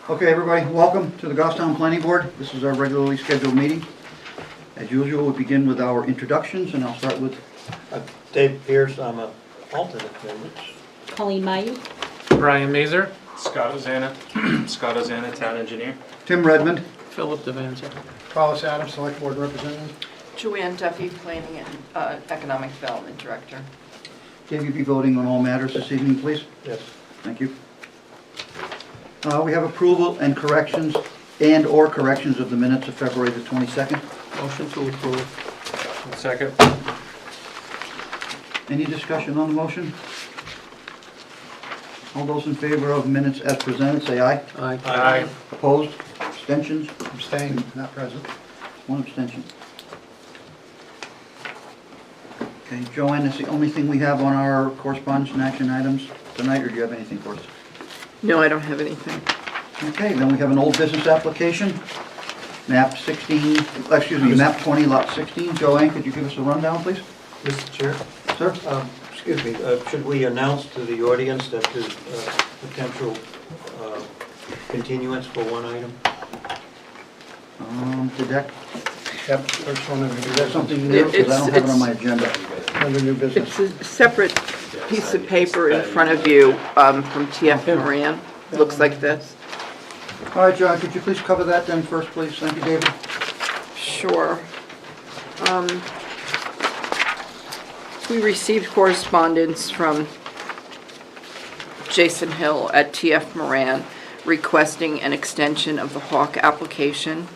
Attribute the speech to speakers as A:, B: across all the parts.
A: Okay, everybody, welcome to the Goffstown Planning Board. This is our regularly scheduled meeting. As usual, we begin with our introductions, and I'll start with
B: Dave Pierce, I'm an alternate member.
C: Colleen Mayu.
D: Brian Mazer.
E: Scott Ozana, Town Engineer.
A: Tim Redmond.
D: Philip Devanza.
F: Carlos Adams, Select Board Representative.
G: Joanne Duffy, Planning and Economic Development Director.
A: Dave, you be voting on all matters this evening, please.
B: Yes.
A: Thank you. We have approval and corrections and/or corrections of the minutes of February the 22nd.
D: Motion to approve.
E: Second.
A: Any discussion on the motion? All those in favor of minutes as presented, say aye.
D: Aye.
E: Aye.
A: Opposed? Abstentions?
F: Abstain, not present.
A: One abstention. Okay, Joanne, that's the only thing we have on our correspondence and action items tonight, or do you have anything for us?
G: No, I don't have anything.
A: Okay, then we have an old business application, map 16, excuse me, map 20, lot 16. Joanne, could you give us a rundown, please?
B: Mr. Chair,
A: Sir?
B: excuse me, should we announce to the audience that there's potential continuance for one item?
A: Did that,
F: Yep, first one under new
A: is that
F: business.
A: something new? Because I don't have it on my agenda.
F: Under new business.
G: It's a separate piece of paper in front of you from TF Moran. Looks like this.
A: All right, John, could you please cover that then first, please? Thank you, David.
G: Sure. We received correspondence from Jason Hill at TF Moran requesting an extension of the Hawk application.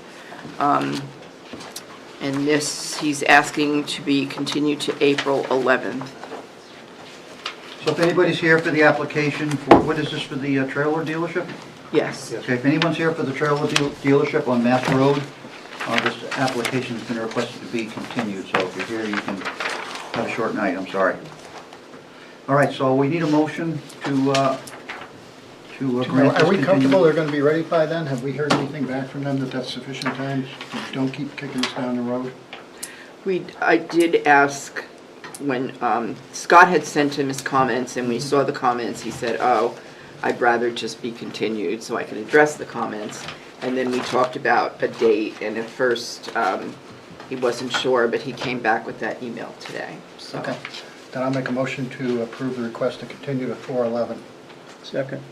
G: And this, he's asking to be continued to April 11th.
A: So if anybody's here for the application for, what is this, for the trailer dealership?
G: Yes.
A: Okay, if anyone's here for the trailer dealership on Mass Road, this application has been requested to be continued, so if you're here, you can have a short night, I'm sorry. All right, so we need a motion to grant this
F: Are we comfortable
A: continued.
F: they're going to be ready by then? Have we heard anything back from them that that's sufficient time? Don't keep kicking us down the road?
G: I did ask when Scott had sent him his comments and we saw the comments, he said, oh, I'd rather just be continued so I can address the comments. And then we talked about a date, and at first he wasn't sure, but he came back with that email today. So.
F: Okay. Then I'll make a motion to approve the request to continue to 4/11.
D: Second.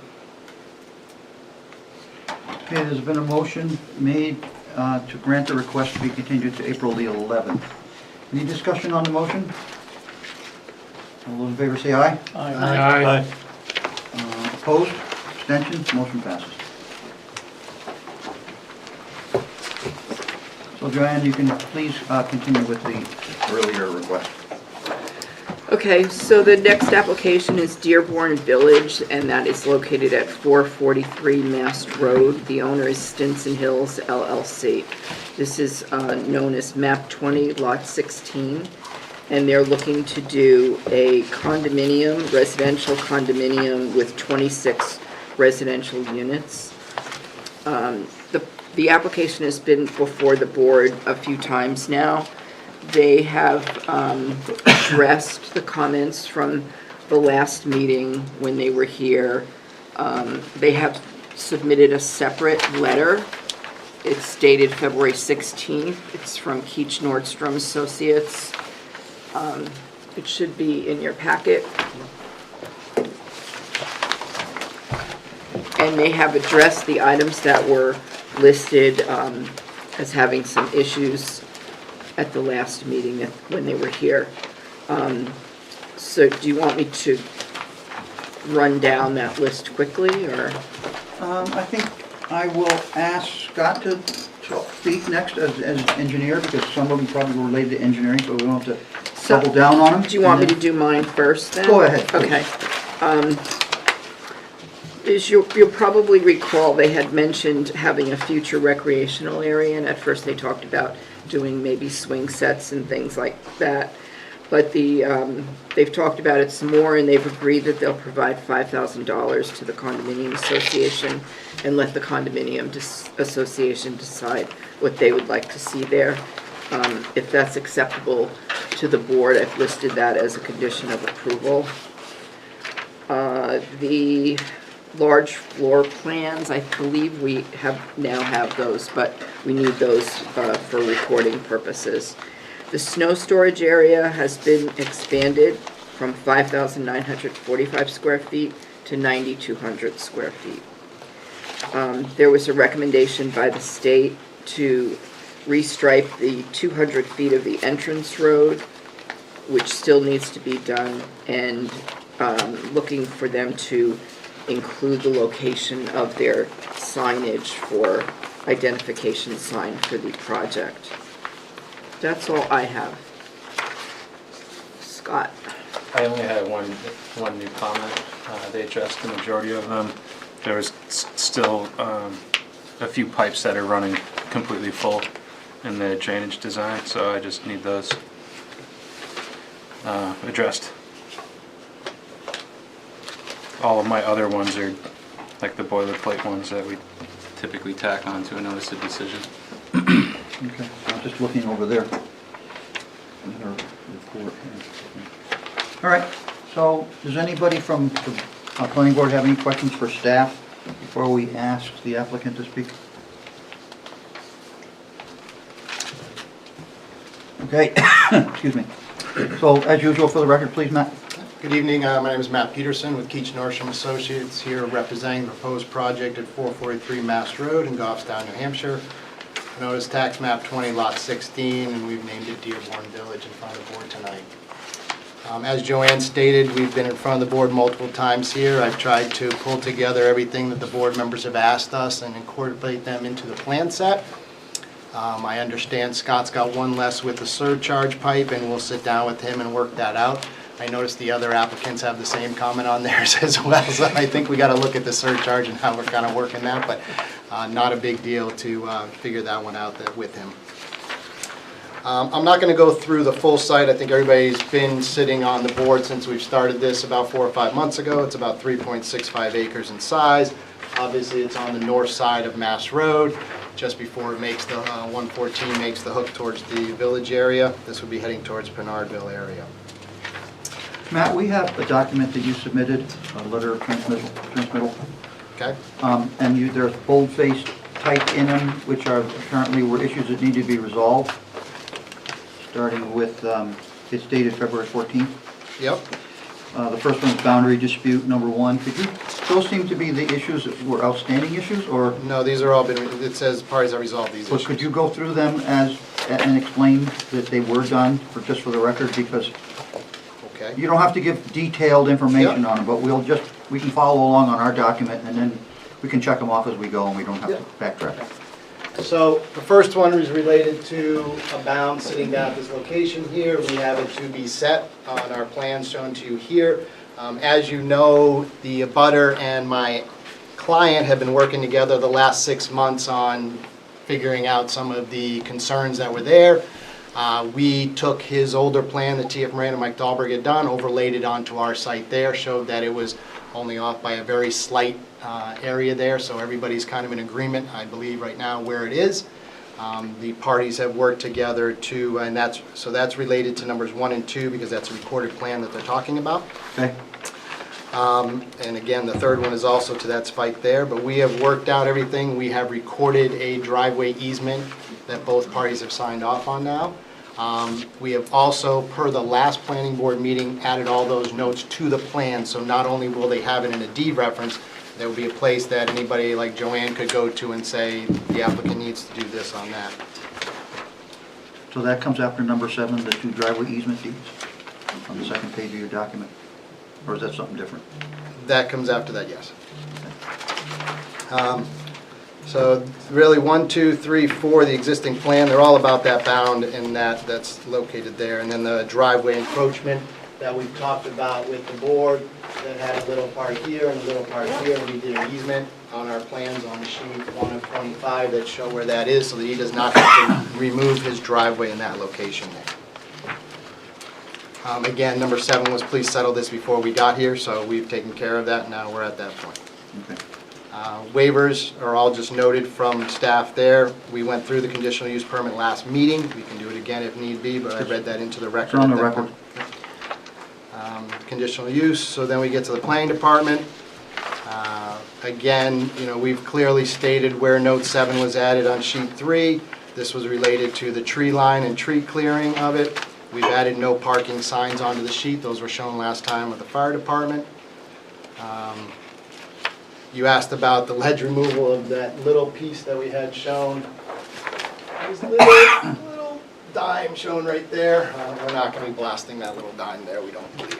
A: Okay, there's been a motion made to grant the request to be continued to April the 11th. Any discussion on the motion? All those in favor say aye.
D: Aye.
A: Opposed? Abstentions? Motion passes. So Joanne, you can please continue with the earlier request.
G: Okay, so the next application is Dearborn Village, and that is located at 443 Mast Road. The owner is Stinson Hills LLC. This is known as map 20, lot 16, and they're looking to do a condominium, residential condominium with 26 residential units. The application has been before the board a few times now. They have addressed the comments from the last meeting when they were here. They have submitted a separate letter. It's dated February 16th. It's from Keach Nordstrom Associates. It should be in your packet. And they have addressed the items that were listed as having some issues at the last meeting when they were here. So do you want me to run down that list quickly, or?
A: I think I will ask Scott to speak next as engineer, because some of them probably were related to engineering, so we don't have to double down on them.
G: Do you want me to do mine first then?
A: Go ahead, please.
G: Okay. As you'll probably recall, they had mentioned having a future recreational area, and at first they talked about doing maybe swing sets and things like that. But they've talked about it some more, and they've agreed that they'll provide $5,000 to the condominium association and let the condominium association decide what they would like to see there. If that's acceptable to the board, I've listed that as a condition of approval. The large floor plans. I believe we now have those, but we need those for recording purposes. The snow storage area has been expanded from 5,945 square feet to 9,200 square feet. There was a recommendation by the state to restripe the 200 feet of the entrance road, which still needs to be done, and looking for them to include the location of their signage for identification sign for the project. That's all I have. Scott?
E: I only had one new comment. They addressed the majority of them. There was still a few pipes that are running completely full in the drainage design, so I just need those addressed. All of my other ones are like the boilerplate ones that we typically tack onto a notice of decision.
A: Okay, I'm just looking over there. In her report. All right, so does anybody from the planning board have any questions for staff before we ask the applicant to speak? Okay, excuse me. So as usual, for the record, please, Matt.
F: Good evening, my name is Matt Peterson with Keach Norsham Associates, here representing the proposed project at 443 Mass Road in Goffstown, New Hampshire. Notice tax map 20, lot 16, and we've named it Dearborn Village in front of the board tonight. As Joanne stated, we've been in front of the board multiple times here. I've tried to pull together everything that the board members have asked us and incorporate them into the plan set. I understand Scott's got one less with the surcharge pipe, and we'll sit down with him and work that out. I noticed the other applicants have the same comment on theirs as well, so I think we got to look at the surcharge and how we're kind of working that, but not a big deal to figure that one out with him. I'm not going to go through the full site. I think everybody's been sitting on the board since we've started this about 4 or 5 months ago. It's about 3.65 acres in size. Obviously, it's on the north side of Mass Road, just before it makes the 114 makes the hook towards the village area. This would be heading towards Pinardville area.
A: Matt, we have a document that you submitted, a letter of transmittal.
F: Okay.
A: And there's bold-faced type in them, which are apparently were issues that need to be resolved, starting with, it's dated February 14th.
F: Yep.
A: The first one is boundary dispute number 1. Those seem to be the issues that were outstanding issues, or
F: No, these are all been, it says parties have resolved these issues.
A: could you go through them and explain that they were done, just for the record, because
F: Okay.
A: you don't have to give detailed information
F: Yeah.
A: on them, but we can follow along on our document, and then we can check them off as we go, and we don't have to backtrack.
F: So the first one is related to a bound sitting down at this location here. We have it to be set on our plans shown to you here. As you know, the abutter and my client have been working together the last 6 months on figuring out some of the concerns that were there. We took his older plan that T.F. Moran and Mike Dahlberg had done, overlaid it onto our site there, showed that it was only off by a very slight area there, so everybody's kind of in agreement, I believe, right now where it is. The parties have worked together to, and that's related to numbers 1 and 2 because that's a recorded plan that they're talking about.
A: Okay?
F: And again, the third one is also to that spike there, but we have worked out everything. We have recorded a driveway easement that both parties have signed off on now. We have also, per the last planning board meeting, added all those notes to the plan, so not only will they have it in a deed reference, there will be a place that anybody like Joanne could go to and say, the applicant needs to do this on that.
A: So that comes after number 7, the 2 driveway easement deeds, on the second page of your document? Or is that something different?
F: That comes after that, yes. So really 1, 2, 3, 4, the existing plan, they're all about that bound and that's located there. And then the driveway encroachment that we've talked about with the board that had a little part here and a little part here. We did an easement on our plans on sheet 1 of 25 that show where that is so that he does not have to remove his driveway in that location there. Again, number 7 was please settle this before we got here, so we've taken care of that. Now we're at that point.
A: Okay.
F: Waivers are all just noted from staff there. We went through the conditional use permit last meeting. We can do it again if need be, but I read that into the record.
A: It's on
F: at
A: the
F: that
A: record.
F: point. Conditional use, so then we get to the planning department. Again, we've clearly stated where note 7 was added on sheet 3. This was related to the tree line and tree clearing of it. We've added no parking signs onto the sheet. Those were shown last time with the fire department. You asked about the ledge removal of that little piece that we had shown. There's a little dime shown right there. We're not going to be blasting that little dime there, we don't believe.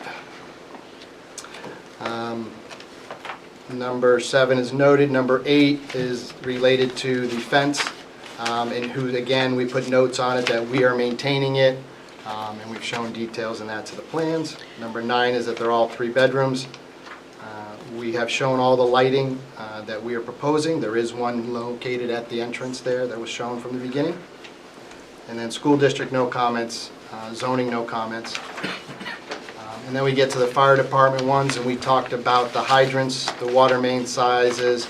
F: Number 7 is noted. Number 8 is related to the fence, and who, again, we put notes on it that we are maintaining it, and we've shown details in that to the plans. Number 9 is that they're all 3 bedrooms. We have shown all the lighting that we are proposing. There is one located at the entrance there that was shown from the beginning. And then school district, no comments. Zoning, no comments. And then we get to the fire department ones, and we talked about the hydrants, the water main sizes,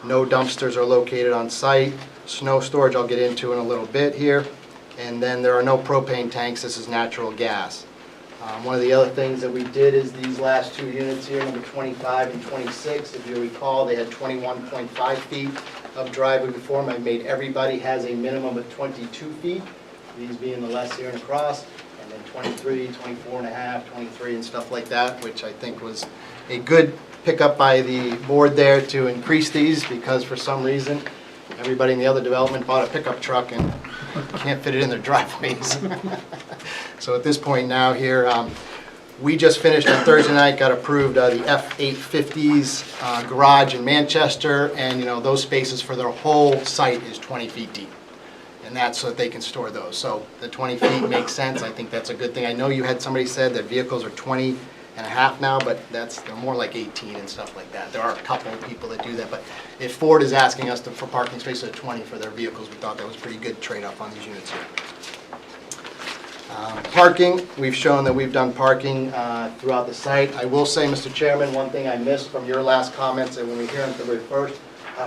F: no dumpsters are located on site, snow storage I'll get into in a little bit here, and then there are no propane tanks, this is natural gas. One of the other things that we did is these last 2 units here, number 25 and 26, if you recall, they had 21.5 feet of driveway before them. I made everybody has a minimum of 22 feet, these being the less here and across. And then 23, 24 and a half, 23 and stuff like that, which I think was a good pickup by the board there to increase these, because for some reason everybody in the other development bought a pickup truck and can't fit it in their driveways. So at this point now here, we just finished on Thursday night, got approved the F-850s garage in Manchester, and those spaces for their whole site is 20 feet deep. And that's so that they can store those. So the 20 feet makes sense. I think that's a good thing. I know you had somebody said that vehicles are 20 and a half now, but they're more like 18 and stuff like that. There are a couple of people that do that, but if Ford is asking us for parking spaces at 20 for their vehicles, we thought that was a pretty good trade-off on these units here. Parking, we've shown that we've done parking throughout the site. I will say, Mr. Chairman, one thing I missed from your last comments, and when we were here on February 1st,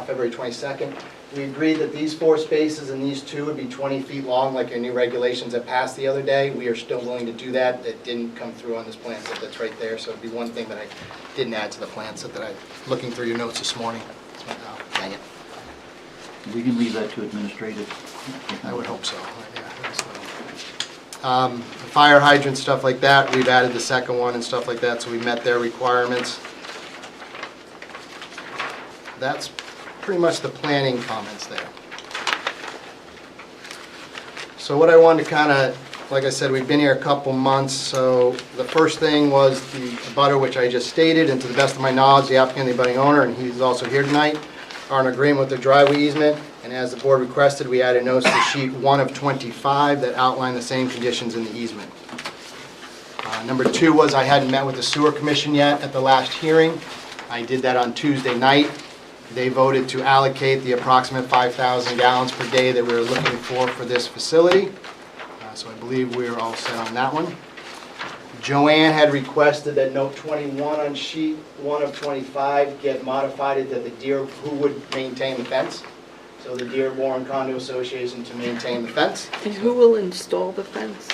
F: February 22nd, we agreed that these 4 spaces and these 2 would be 20 feet long, like your new regulations that passed the other day. We are still willing to do that. It didn't come through on this plan set that's right there, so it'd be one thing that I didn't add to the plan set that looking through your notes this morning. So, dang it.
A: We can leave that to administrative.
F: I would hope so. The fire hydrant, stuff like that, we've added the second one and stuff like that, so we met their requirements. That's pretty much the planning comments there. So what I wanted to kind of, like I said, we've been here a couple months, so the first thing was the abutter, which I just stated, and to the best of my knowledge, the applicant, the abutting owner, and he's also here tonight, are in agreement with the driveway easement, and as the board requested, we added notes to sheet 1 of 25 that outline the same conditions in the easement. Number 2 was I hadn't met with the sewer commission yet at the last hearing. I did that on Tuesday night. They voted to allocate the approximate 5,000 gallons per day that we were looking for this facility. So I believe we're all set on that one. Joanne had requested that note 21 on sheet 1 of 25 get modified that the who would maintain the fence. So the Dearborn Condo Association to maintain the fence.
G: And who will install the fence?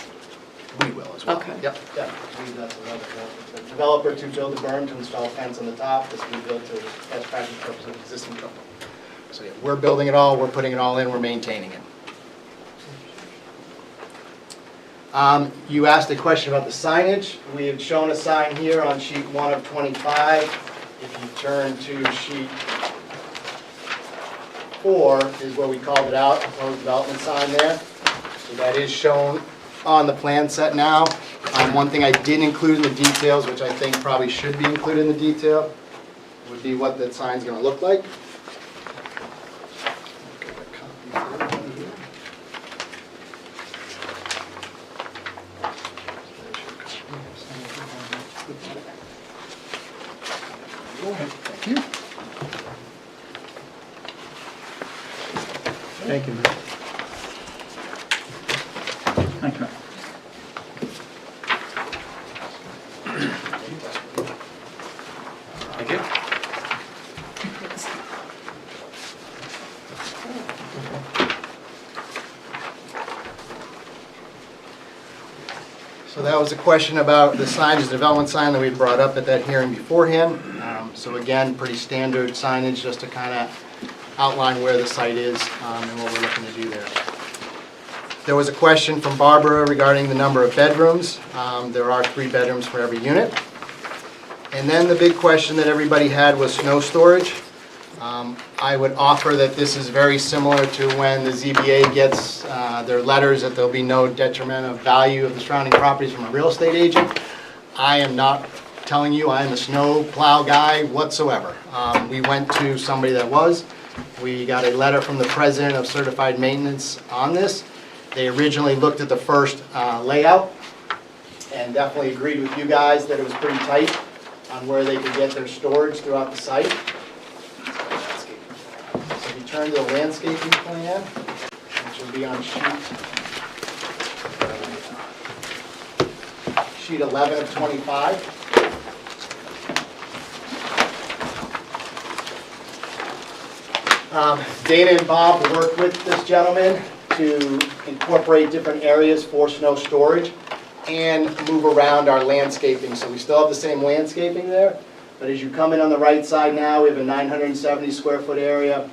F: We will as well.
G: Okay.
F: Yep, yep. I believe that's another, the developer to build a berm to install a fence on the top. This will be built to best practice purpose of existing code. So yeah, we're building it all, we're putting it all in, we're maintaining it. You asked a question about the signage. We have shown a sign here on sheet 1 of 25. If you turn to sheet 4 is where we called it out, proposed development sign there. So that is shown on the plan set now. One thing I didn't include in the details, which I think probably should be included in the detail, would be what that sign's going to look like. Thank you.
D: Thank you, Matt.
A: Thanks, Matt.
E: Thank you.
F: So that was a question about the signage, the development sign that we brought up at that hearing beforehand. So again, pretty standard signage, just to kind of outline where the site is and what we're looking to do there. There was a question from Barbara regarding the number of bedrooms. There are 3 bedrooms for every unit. And then the big question that everybody had was snow storage. I would offer that this is very similar to when the ZBA gets their letters that there'll be no detriment of value of the surrounding properties from a real estate agent. I am not telling you I am a snow plow guy whatsoever. We went to somebody that was. We got a letter from the president of Certified Maintenance on this. They originally looked at the first layout and definitely agreed with you guys that it was pretty tight on where they could get their storage throughout the site. So if you turn to the landscaping plan, which will be on sheet 11 of 25. Dana and Bob worked with this gentleman to incorporate different areas for snow storage and move around our landscaping. So we still have the same landscaping there, but as you come in on the right side now, we have a 970 square foot area.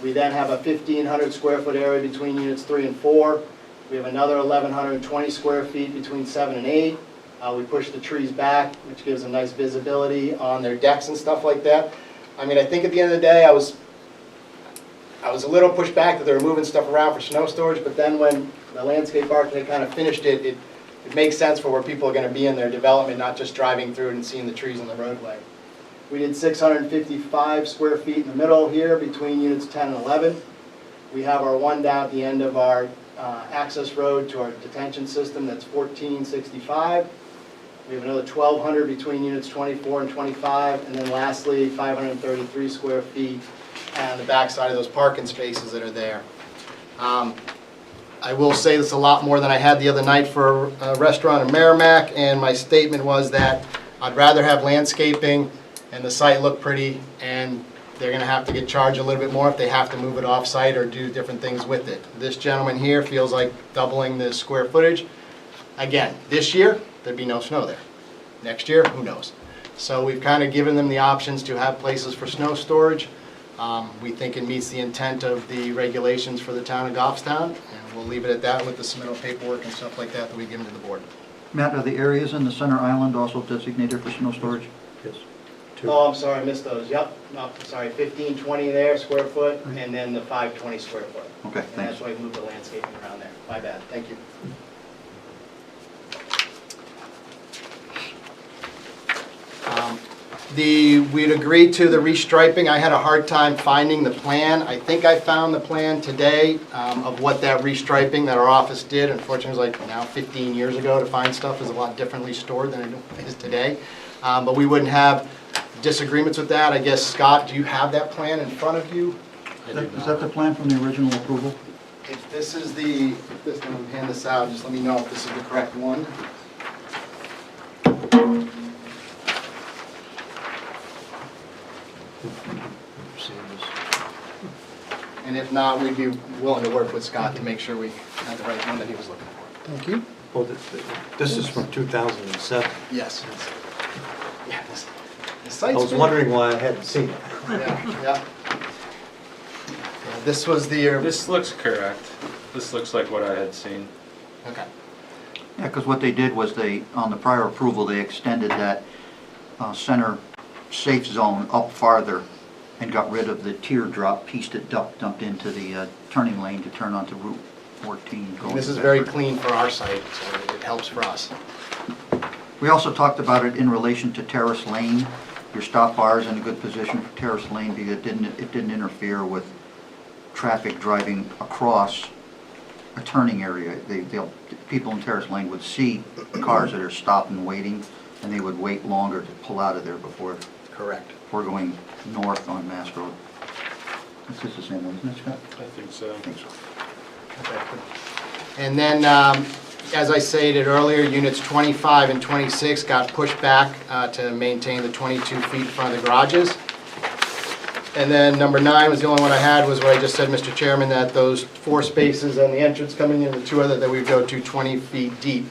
F: We then have a 1,500 square foot area between units 3 and 4. We have another 1,120 square feet between 7 and 8. We push the trees back, which gives them nice visibility on their decks and stuff like that. I mean, I think at the end of the day, I was a little pushed back that they were moving stuff around for snow storage, but then when the landscape architect kind of finished it, it makes sense for where people are going to be in their development, not just driving through it and seeing the trees on the roadway. We did 655 square feet in the middle here between units 10 and 11. We have our one down at the end of our access road to our detention system, that's 1,465. We have another 1,200 between units 24 and 25, and then lastly, 533 square feet on the back side of those parking spaces that are there. I will say this a lot more than I had the other night for a restaurant in Merrimack, and my statement was that I'd rather have landscaping and the site look pretty, and they're going to have to get charged a little bit more if they have to move it off-site or do different things with it. This gentleman here feels like doubling the square footage. Again, this year, there'd be no snow there. Next year, who knows? So we've kind of given them the options to have places for snow storage. We think it meets the intent of the regulations for the town of Goffstown, and we'll leave it at that with the submittal paperwork and stuff like that that we give them to the board.
A: Matt, are the areas in the center island also designated for snow storage?
B: Yes.
F: Oh, I'm sorry, I missed those. Yep, no, sorry, 1,520 there, square foot, and then the 520 square foot.
A: Okay,
F: And
A: thanks.
F: that's why we moved the landscaping around there. My bad, thank you. We'd agreed to the restriping. I had a hard time finding the plan. I think I found the plan today of what that restriping that our office did. Unfortunately, it was like now 15 years ago. To find stuff is a lot differently stored than it is today. But we wouldn't have disagreements with that. I guess, Scott, do you have that plan in front of you?
A: Is that the plan from the original approval?
F: If this is the, I'm going to hand this out, just let me know if this is the correct one. And if not, we'd be willing to work with Scott to make sure we had the right one that he was looking for. Thank you.
B: Well, this is from 2007.
F: Yes. Yeah, the
B: I
F: site's
B: was
F: been-
B: wondering why I hadn't seen it.
F: Yeah. This was the,
E: This looks correct. This looks like what I had seen.
F: okay.
A: Yeah, because what they did was on the prior approval, they extended that center safe zone up farther and got rid of the teardrop piece that dumped into the turning lane to turn onto Route 14. going
F: This is
A: to
F: very
A: Bedford.
F: clean for our site, so it helps for us.
A: We also talked about it in relation to Terrace Lane. Your stop bar is in a good position for Terrace Lane because it didn't interfere with traffic driving across a turning area. People in Terrace Lane would see cars that are stopped and waiting, and they would wait longer to pull out of there before
F: Correct.
A: we're going north on Mass Road. This is the same one, isn't it, Scott?
E: I think so.
A: I think so.
F: And then, as I stated earlier, units 25 and 26 got pushed back to maintain the 22 feet in front of the garages. And then number 9 was the only one I had, was what I just said, Mr. Chairman, that those 4 spaces on the entrance coming in, the 2 other that we go to 20 feet deep.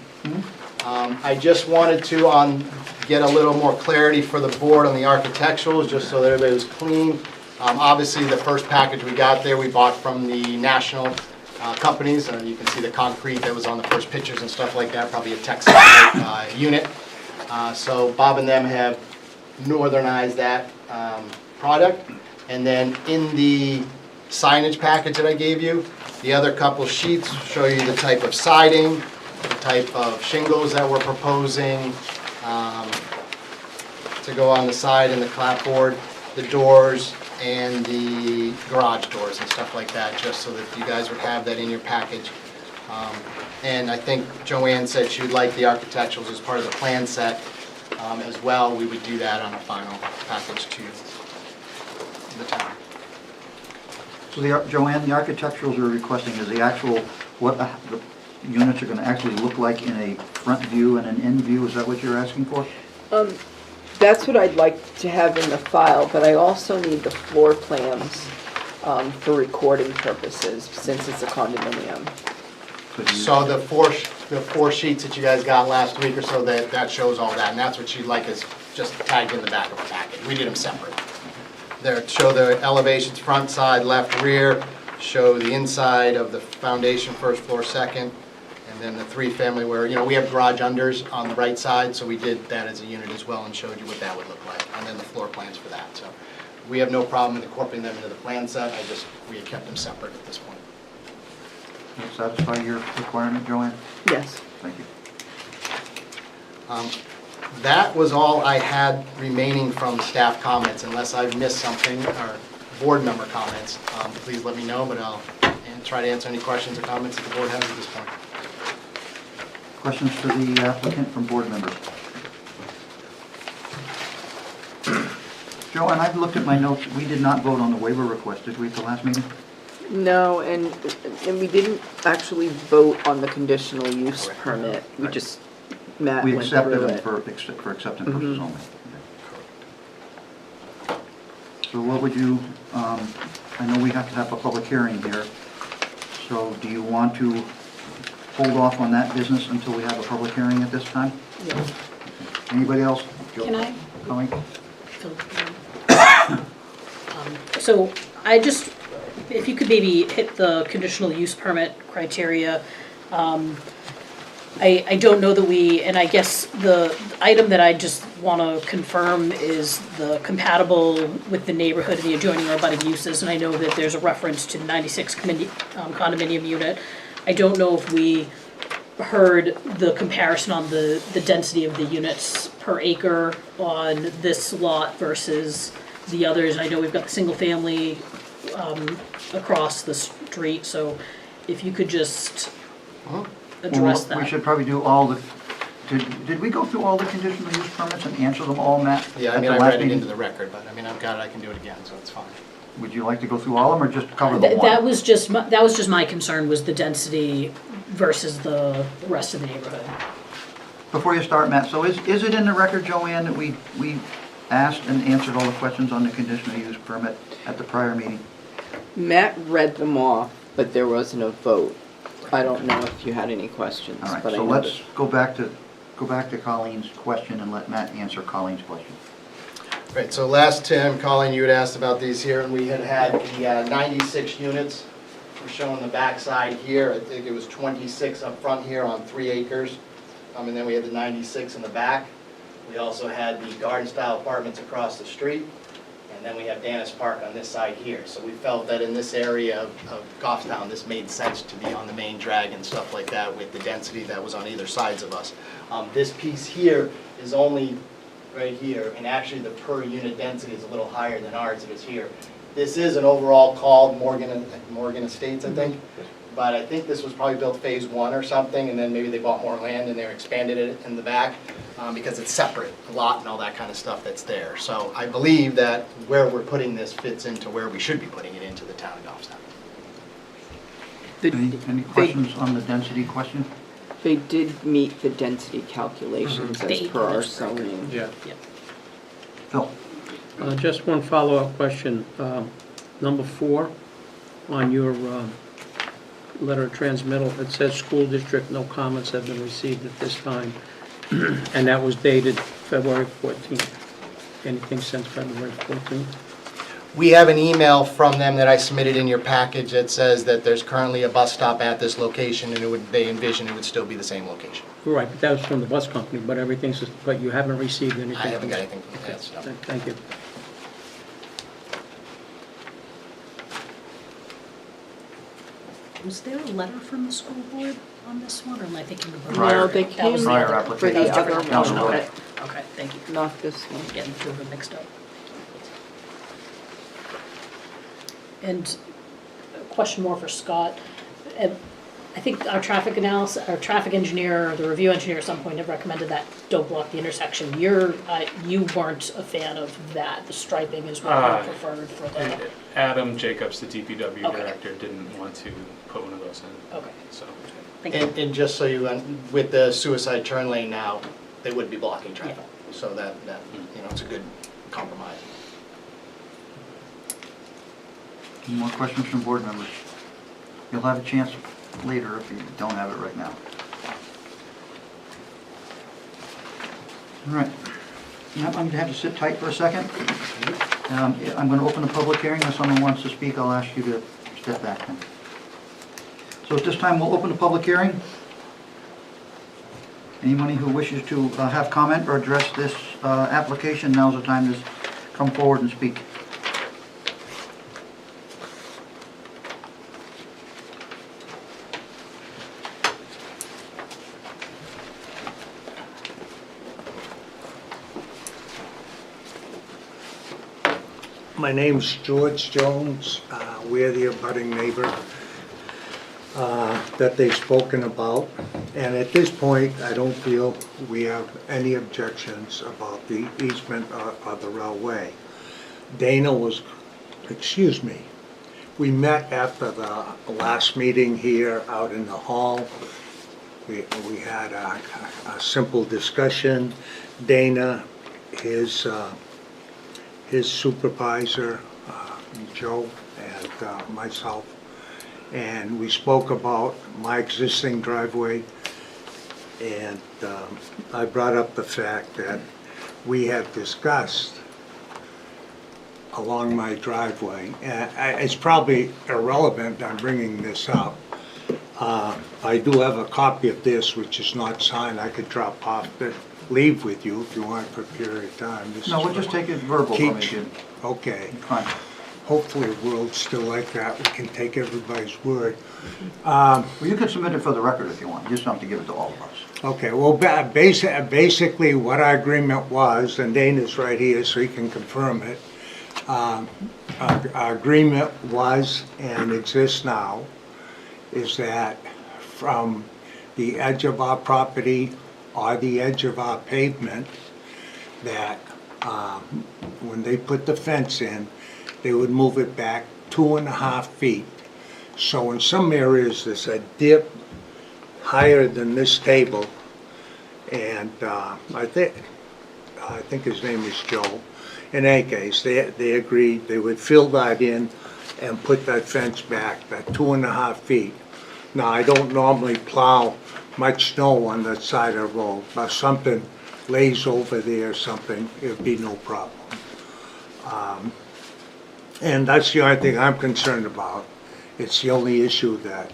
F: I just wanted to get a little more clarity for the board on the architecturals, just so that everybody was clean. Obviously, the first package we got there, we bought from the national companies. You can see the concrete that was on the first pictures and stuff like that, probably a Texas unit. So Bob and them have northernized that product. And then in the signage package that I gave you, the other couple sheets show you the type of siding, the type of shingles that we're proposing to go on the side and the clapboard, the doors, and the garage doors and stuff like that, just so that you guys would have that in your package. And I think Joanne said she would like the architecturals as part of the plan set as well. We would do that on a final package to the town.
A: So Joanne, the architecturals you're requesting is the actual, what the units are gonna actually look like in a front view and an end view, is that what you're asking for?
G: That's what I'd like to have in the file, but I also need the floor plans for recording purposes, since it's a condominium.
A: Could you-
F: So the four sheets that you guys got last week or so, that shows all that, and that's what you'd like is just tagged in the back of the packet. We did them separate. There, show the elevations, front, side, left, rear, show the inside of the foundation, first floor, second, and then the three-family where, we have garage unders on the right side, so we did that as a unit as well and showed you what that would look like, and then the floor plans for that. So we have no problem incorporating them into the plan set, we had kept them separate at this point.
A: Does that satisfy your requirement, Joanne?
G: Yes.
A: Thank you.
F: That was all I had remaining from staff comments, unless I've missed something, or board member comments. Please let me know, but I'll try to answer any questions or comments that the board has at this point.
A: Questions for the applicant from board members? Joanne, I've looked at my notes, we did not vote on the waiver request, did we, at the last meeting?
G: No, and we didn't actually vote on the conditional use
F: Correct.
G: permit. We just, Matt
A: We
G: went
A: accepted
G: through
A: them
G: it.
A: for acceptance purposes
G: Mhm.
A: only. So what would you, I know we have to have a public hearing here, so do you want to hold off on that business until we have a public hearing at this time?
G: Yeah.
A: Anybody else?
C: Can I?
A: Colleen?
C: So I just, if you could maybe hit the conditional use permit criteria. I don't know that and I guess the item that I just want to confirm is the compatible with the neighborhood and the adjoining or abutting uses. And I know that there's a reference to the 96 condominium unit. I don't know if we heard the comparison on the density of the units per acre on this lot versus the others. I know we've got the single family across the street, so if you could just address
A: Well,
C: that.
A: we should probably do all the, did we go through all the conditional use permits and answer them all, Matt?
F: Yeah,
A: at the
F: I
A: last
F: read it
A: meeting?
F: into the record, but I've got it, I can do it again, so it's fine.
A: Would you like to go through all of them or just cover the one?
C: That was just my concern, was the density versus the rest of the neighborhood.
A: Before you start, Matt, so is it in the record, Joanne, that we asked and answered all the questions on the conditional use permit at the prior meeting?
G: Matt read them off, but there wasn't a vote. I don't know if you had any questions,
A: All right,
G: but I
A: so
G: know
A: let's go back to Colleen's question and let Matt answer Colleen's question.
F: Right, so last time, Colleen, you had asked about these here, and we had the 96 units. We're showing the backside here. I think it was 26 up front here on 3 acres. And then we had the 96 in the back. We also had the garden-style apartments across the street. And then we have Dennis Park on this side here. So we felt that in this area of Goffstown, this made sense to be on the main drag and stuff like that with the density that was on either sides of us. This piece here is only right here, and actually the per unit density is a little higher than ours, it is here. This is an overall called Morgan Estates, I think. But I think this was probably built phase 1 or something, and then maybe they bought more land and they expanded it in the back because it's separate, a lot and all that kind of stuff that's there. So I believe that where we're putting this fits into where we should be putting it into the town of Goffstown.
A: Any questions on the density question?
G: They did meet the density calculations as
C: The
G: per our
C: units per acre.
G: zoning.
D: Yeah.
C: Yep.
A: Phil?
D: Just one follow-up question. Number 4 on your letter of transmittal. It says, "School district, no comments have been received at this time." And that was dated February 14th. Anything since February 14th?
F: We have an email from them that I submitted in your package that says that there's currently a bus stop at this location, and they envision it would still be the same location.
D: Right, but that was from the bus company, but but you haven't received anything?
F: I haven't
D: from
F: got
D: them.
F: anything from that stuff.
D: Thank you.
C: Was there a letter from the school board on this one, or am I thinking of?
A: Prior-
G: No, they
C: That
G: came
C: was the
A: prior
C: other-
A: application.
G: for the
C: that was
G: other
C: different.
A: Down the
G: one,
A: road.
G: but
C: Okay, thank you.
G: not this one.
C: Getting two of them mixed up. And a question more for Scott. I think our traffic analysis, our traffic engineer, or the review engineer at some point have recommended that don't block the intersection. You weren't a fan of that, the striping is what you preferred for the,
E: Adam Jacobs, the DPW
C: Okay.
E: director, didn't want to put one of those in,
C: okay,
E: so.
C: thank you.
F: And just so you, with the suicide turn lane now, they would be blocking traffic. So that, it's a good compromise.
A: Any more questions from board members? You'll have a chance later if you don't have it right now. All right. Now, I'm going to have to sit tight for a second. I'm going to open the public hearing. If someone wants to speak, I'll ask you to step back then. So at this time, we'll open the public hearing. Anybody who wishes to have comment or address this application, now's the time to come forward and speak.
H: My name's George Jones. We're the abutting neighbor that they've spoken about. And at this point, I don't feel we have any objections about the easement of the railway. Dana was, we met after the last meeting here out in the hall. We had a simple discussion. Dana, his supervisor, Joe, and myself, and we spoke about my existing driveway, and I brought up the fact that we had discussed along my driveway, and it's probably irrelevant I'm bringing this up. I do have a copy of this, which is not signed. I could drop off the leave with you if you want for a period of time. This
A: No,
H: is
A: we'll just take it verbal from you.
H: Okay.
A: Fine.
H: Hopefully the world's still like that. We can take everybody's word.
A: Well, you can submit it for the record if you want. You just don't have to give it to all of us.
H: Okay, well, basically what our agreement was, and Dana's right here so he can confirm it. Our agreement was and exists now is that from the edge of our property or the edge of our pavement, that when they put the fence in, they would move it back 2.5 feet. So in some areas, there's a dip higher than this table, and I think his name is Joe. In any case, they agreed they would fill that in and put that fence back, that 2.5 feet. Now, I don't normally plow much snow on that side of the road, but something lays over there or something, it'd be no problem. And that's the only thing I'm concerned about. It's the only issue that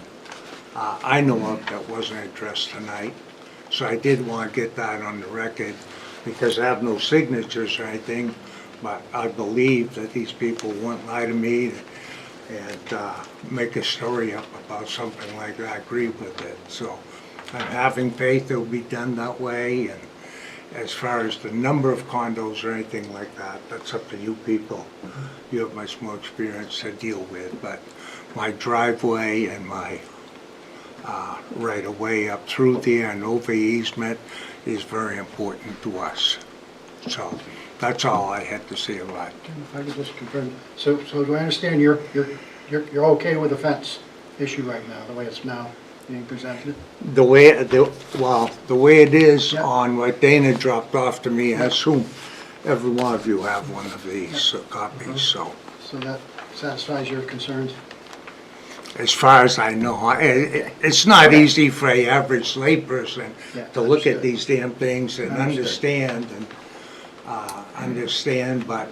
H: I know of that wasn't addressed tonight. So I did want to get that on the record, because I have no signatures or anything, but I believe that these people won't lie to me and make a story up about something like that. I agree with it. So I'm having faith it will be done that way. And as far as the number of condos or anything like that, that's up to you people. You have much more experience to deal with. But my driveway and my right of way up through there and over easement is very important to us. So that's all I had to say about it.
I: If I could just confirm, so do I understand you're okay with the fence issue right now, the way it's now being presented?
H: The way it is
I: Yeah.
H: on what Dana dropped off to me, I assume every one of you have one of these copies, so.
I: So that satisfies your concerns?
H: as far as I know. It's not easy for a average layperson
I: Yeah,
H: to look at
I: understood.
H: these damn things and
I: Understood.
H: understand, but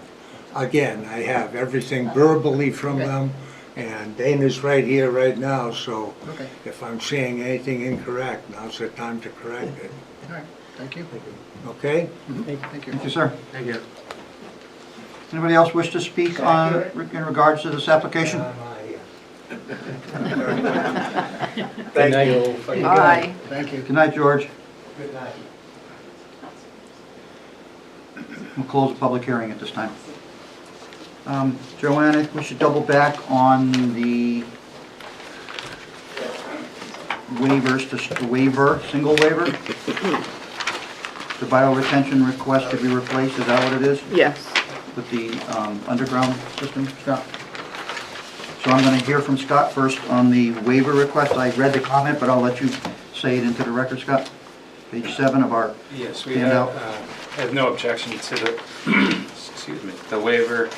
H: again, I have everything verbally from them, and Dana's right here right now, so
I: Okay.
H: if I'm saying anything incorrect, now's the time to correct it,
I: All right, thank you.
H: okay?
I: Thank you.
A: Thank you, sir.
F: Thank you.
A: Anybody else wish to speak on, in regards to this application?
H: Thank
D: night.
H: you.
G: Aye.
I: Thank you.
A: Good night, George.
H: Good night.
A: We'll close the public hearing at this time. Joanne, I think we should double back on the waivers, the waiver, single waiver. The bioretention request to be replaced, is that what it is?
G: Yes.
A: With the underground system, Scott? So I'm going to hear from Scott first on the waiver request. I read the comment, but I'll let you say it into the record, Scott. Page 7 of our
E: Yes, we
A: handout.
E: have no objection to the, excuse me, the waiver.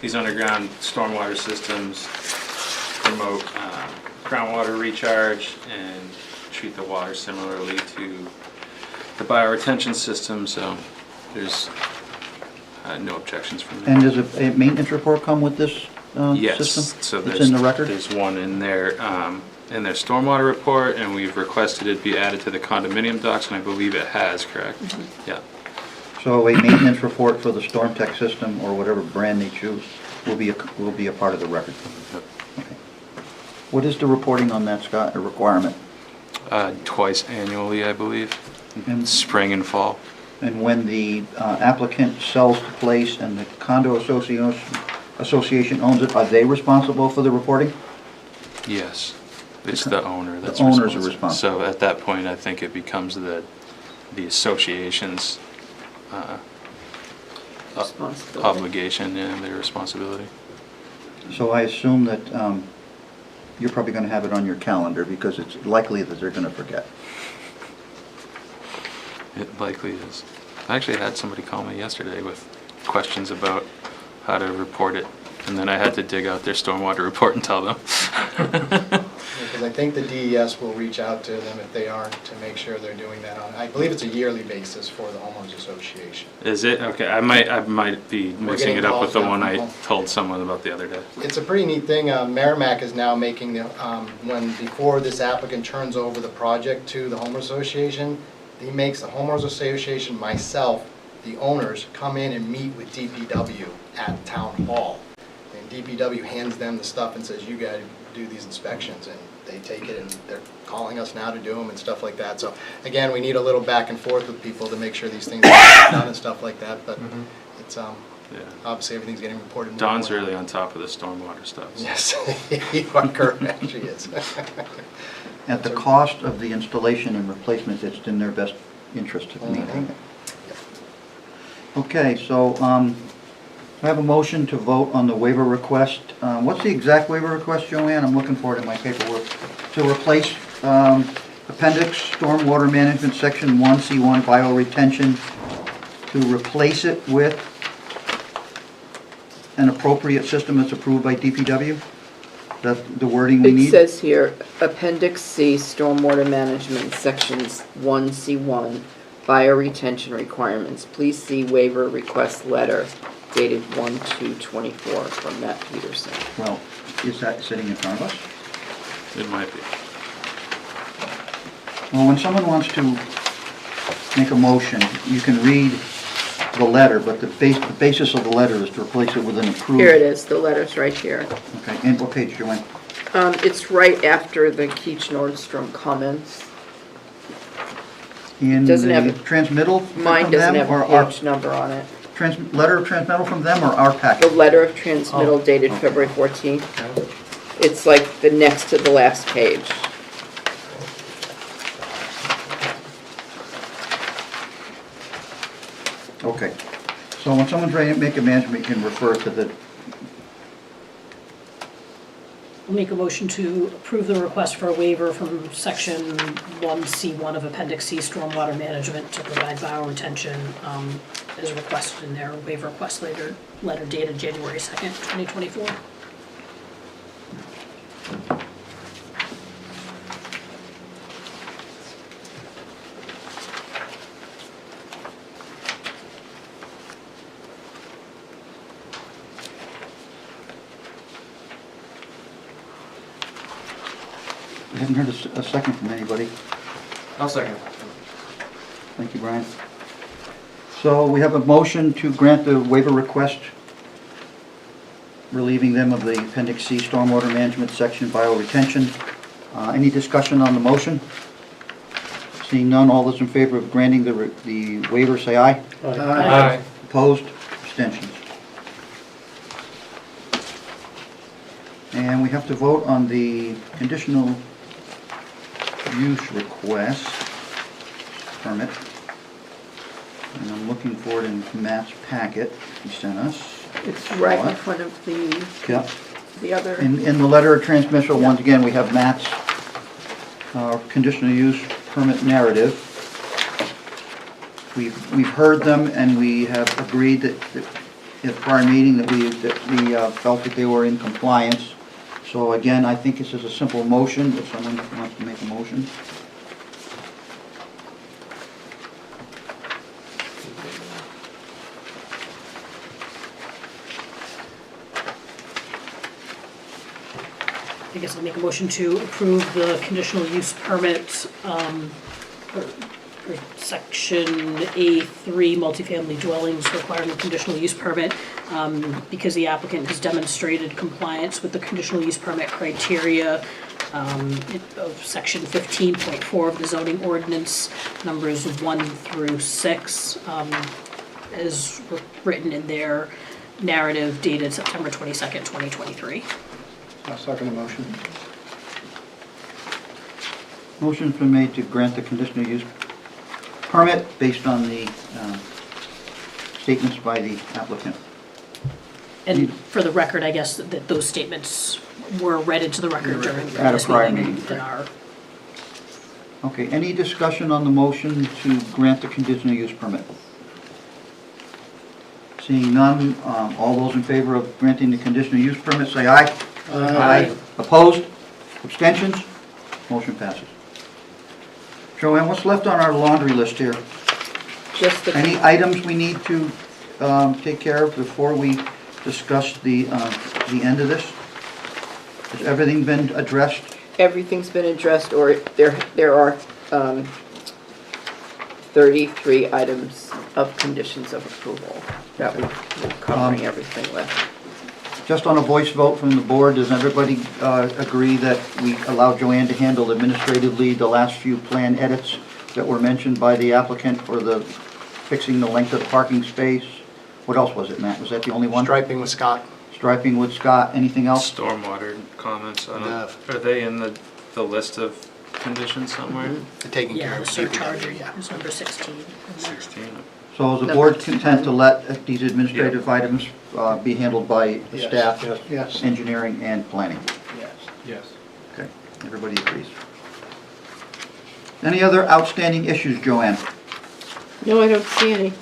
E: These underground stormwater systems promote groundwater recharge and treat the water similarly to the bioretention system, so there's no objections from there.
A: And does a maintenance report come with this system?
E: Yes, so
A: It's in the record?
E: there's one in their stormwater report, and we've requested it be added to the condominium docs, and I believe it has, correct? Yeah.
A: So a maintenance report for the Storm Tech system, or whatever brand they choose, will be a part of the record.
E: Yep.
A: Okay. What is the reporting on that, Scott, a requirement?
E: Twice annually, I believe,
A: And-
E: spring and fall.
A: And when the applicant sells the place and the condo association owns it, are they responsible for the reporting?
E: Yes, it's the owner that's
A: The owners are
E: responsible.
A: responsible.
E: So at that point, I think it becomes the association's
G: Responsibility.
E: obligation and their responsibility.
A: So I assume that you're probably going to have it on your calendar, because it's likely that they're going to forget.
E: It likely is. I actually had somebody call me yesterday with questions about how to report it, and then I had to dig out their stormwater report and tell them.
F: Because I think the DES will reach out to them if they aren't, to make sure they're doing that on, I believe it's a yearly basis for the homeowners association.
E: Is it? Okay, I might be mixing
F: getting
E: it up with the
F: calls now
E: one
F: from
E: I
F: home.
E: told someone about the other day.
F: It's a pretty neat thing. Merrimack is now making the, before this applicant turns over the project to the homeowners association, he makes the homeowners association, myself, the owners, come in and meet with DPW at town hall. And DPW hands them the stuff and says, you gotta do these inspections, and they take it, and they're calling us now to do them and stuff like that. So again, we need a little back and forth with people to make sure these things are done and stuff like that, but it's,
E: Yeah.
F: obviously everything's getting reported. more
E: Don's
F: and more.
E: really on top of the stormwater stuff. so-
F: Yes, you are correct, she is.
A: At the cost of the installation and replacement, it's in their best interest to maintain it. Okay, so I have a motion to vote on the waiver request. What's the exact waiver request, Joanne? I'm looking for it in my paperwork. To replace Appendix Stormwater Management, Section 1C1 bioretention, to replace it with an appropriate system that's approved by DPW? That's the wording we
G: It
A: need?
G: says here, Appendix C, Stormwater Management, Sections 1C1, Bioretention Requirements. Please see waiver request letter dated 1/2/24 from Matt Peterson.
A: Well, is that sitting in front of us?
E: It might be.
A: Well, when someone wants to make a motion, you can read the letter, but the basis of the letter is to replace it with an approved...
G: Here it is, the letter's right here.
A: Okay, and what page, Joanne?
G: It's right after the Keach Nordstrom comments.
A: In
G: Doesn't have
A: the
G: it.
A: transmittal from
G: Mine doesn't
A: them,
G: have
A: or
G: a
A: our
G: page number on it.
A: letter of transmittal from them, or our
G: The
A: packet?
G: letter of transmittal dated
A: okay.
G: February 14th. It's like the next to the last page.
A: Okay, so when someone's ready to make a management, you can refer to the,
C: I'll make a motion to approve the request for a waiver from Section 1C1 of Appendix C, Stormwater Management, to provide bioretention as requested in their waiver request letter dated January 2nd, 2024.
A: haven't heard a second from anybody.
J: I'll second.
A: Thank you, Brian. So we have a motion to grant the waiver request, relieving them of the Appendix C Stormwater Management Section Bioretention. Any discussion on the motion? Seeing none, all those in favor of granting the waiver, say aye.
J: Aye.
A: Opposed? Abstentions? And we have to vote on the conditional use request permit. And I'm looking for it in Matt's packet he sent us.
G: It's right in front of the
A: Yep.
G: other.
A: In the letter of transmission, once again, we have Matt's conditional use permit narrative. We've heard them, and we have agreed that at a prior meeting that we felt that they were in compliance. So again, I think this is a simple motion, if someone wants to make a motion.
C: I guess I'll make a motion to approve the conditional use permit, for section A3, multifamily dwellings requirement conditional use permit, because the applicant has demonstrated compliance with the conditional use permit criteria of section 15.4 of the zoning ordinance, numbers 1 through 6, as written in their narrative dated September 22nd, 2023.
I: I'll second the motion.
A: Motion's been made to grant the conditional use permit based on the statements by the applicant.
C: And for the record, I guess that those statements were read into the record during the
A: At a
C: previous
A: prior
C: meeting
A: meeting,
C: in our,
A: Okay, any discussion on the motion to grant the conditional use permit? Seeing none, all those in favor of granting the conditional use permit, say aye. Aye. Opposed? Abstentions? Motion passes. Joanne, what's left on our laundry list here?
G: Just the.
A: Any items we need to take care of before we discuss the end of this? Has everything been addressed?
G: Everything's been addressed, or there are 33 items of conditions of approval that we're covering everything with.
A: Just on a voice vote from the board, does everybody agree that we allow Joanne to handle administratively the last few plan edits that were mentioned by the applicant for the fixing the length of the parking space? What else was it, Matt? Was that the only one?
F: Striping with Scott.
A: Striping with Scott. Anything else?
E: Stormwater comments, I
F: No.
E: don't, are they in the list of conditions somewhere?
F: Taking care
C: yeah,
F: of
C: the surcharge
F: DPW.
C: is number 16. in there.
E: 16.
A: So is the board content to let these administrative items be handled by the
I: Yes,
A: staff,
I: Yes.
A: engineering, and planning?
I: Yes.
J: Yes.
A: Okay, everybody agrees. Any other outstanding issues, Joanne?
G: No, I don't see any.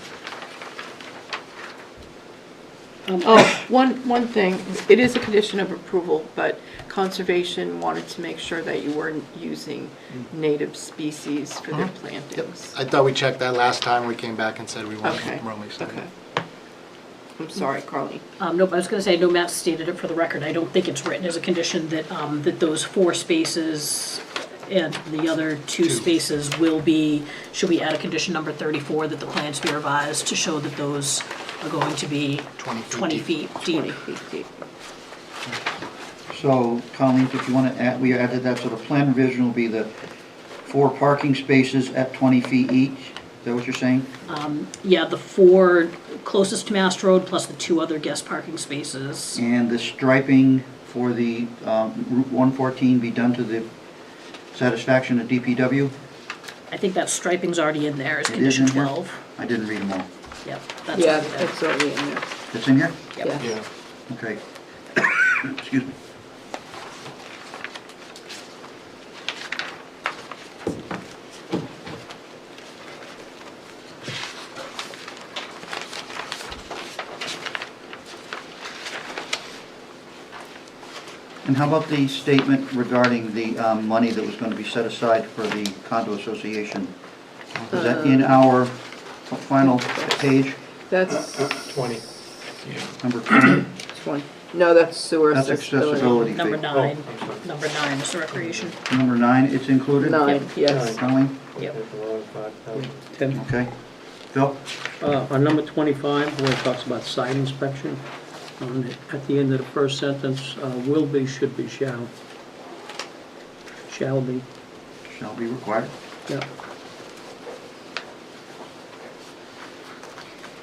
G: One thing, it is a condition of approval, but Conservation wanted to make sure that you weren't using native species for their
F: Yep.
G: plantings.
F: I thought we checked that last time we came back and said we wanted
G: Okay,
F: Rome extended.
G: okay. I'm sorry, Carly.
C: Nope, I was gonna say, no, Matt stated it for the record, I don't think it's written as a condition that, that those 4 spaces and the other 2 spaces should we add a condition number 34, that the plans be revised to show that those are going to be 20 feet deep.
G: 20 feet deep.
A: So, Colleen, if you want to add, we added that, so the plan revision will be the 4 parking spaces at 20 feet each? Is that what you're saying?
C: Yeah, the 4 closest to Mast Road plus the 2 other guest parking spaces.
A: And the striping for the Route 114 be done to the satisfaction of DPW?
C: I think that striping's already in there as
A: It is
C: condition
A: in here?
C: 12.
A: I didn't read them all.
C: Yep, that's
G: Yeah,
C: already there.
G: it's already in there.
A: It's in here?
C: Yep.
G: Yeah.
F: Yeah.
A: Okay. Excuse me. And how about the statement regarding the money that was going to be set aside for the condo association? Is that in our final page,
G: That's
F: 20.
A: number 20?
G: 20. No, that's sewer
A: That's
G: accessibility.
A: accessibility
C: Number
A: fee.
C: 9,
B: I'm sorry.
C: number 9 is the recreation.
A: Number 9, it's included?
G: 9, yes.
A: Colleen?
C: Yep.
D: Tim?
A: Okay. Phil?
D: On number 25, where it talks about site inspection, at the end of the first sentence, will be, should be, shall. Shall be,
A: Shall be required.
D: yeah.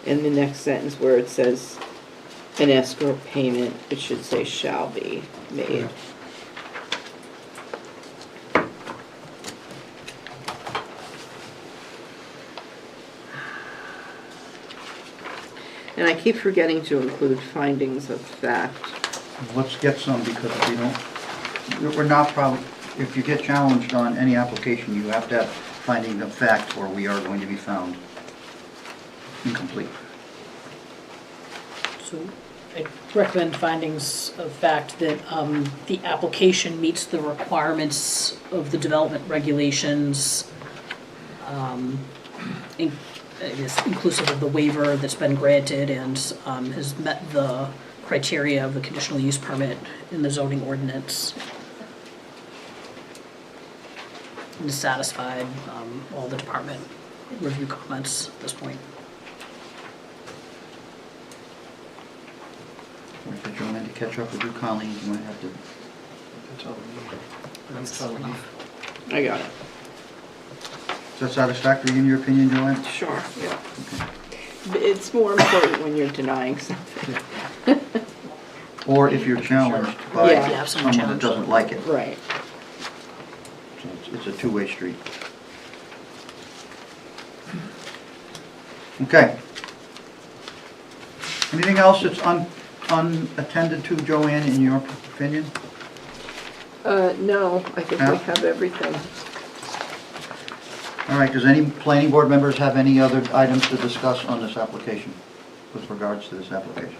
G: In the next sentence where it says an escrow payment, it should say shall be made.
D: Yeah.
G: And I keep forgetting to include findings of fact.
A: Let's get some, because if you don't, we're not probably, if you get challenged on any application, you have to have finding of fact, or we are going to be found incomplete.
C: So I recommend findings of fact that the application meets the requirements of the development regulations, I guess inclusive of the waiver that's been granted and has met the criteria of the conditional use permit in the zoning ordinance. And has satisfied all the department review comments at this point.
A: Wait for Joanne to catch up with you, Colleen, you might have to.
J: That's all we need.
G: I got it.
A: Is that satisfactory in your opinion, Joanne?
G: Sure, yeah. It's more important when you're denying something.
A: Or if you're challenged by
G: Yeah.
C: Yeah, if someone
A: someone that
C: challenges
A: doesn't like it.
G: Right.
A: So it's a two-way street. Okay. Anything else that's unattended to, Joanne, in your opinion?
G: No, I think
A: No?
G: we have everything.
A: All right, does any planning board members have any other items to discuss on this application, with regards to this application?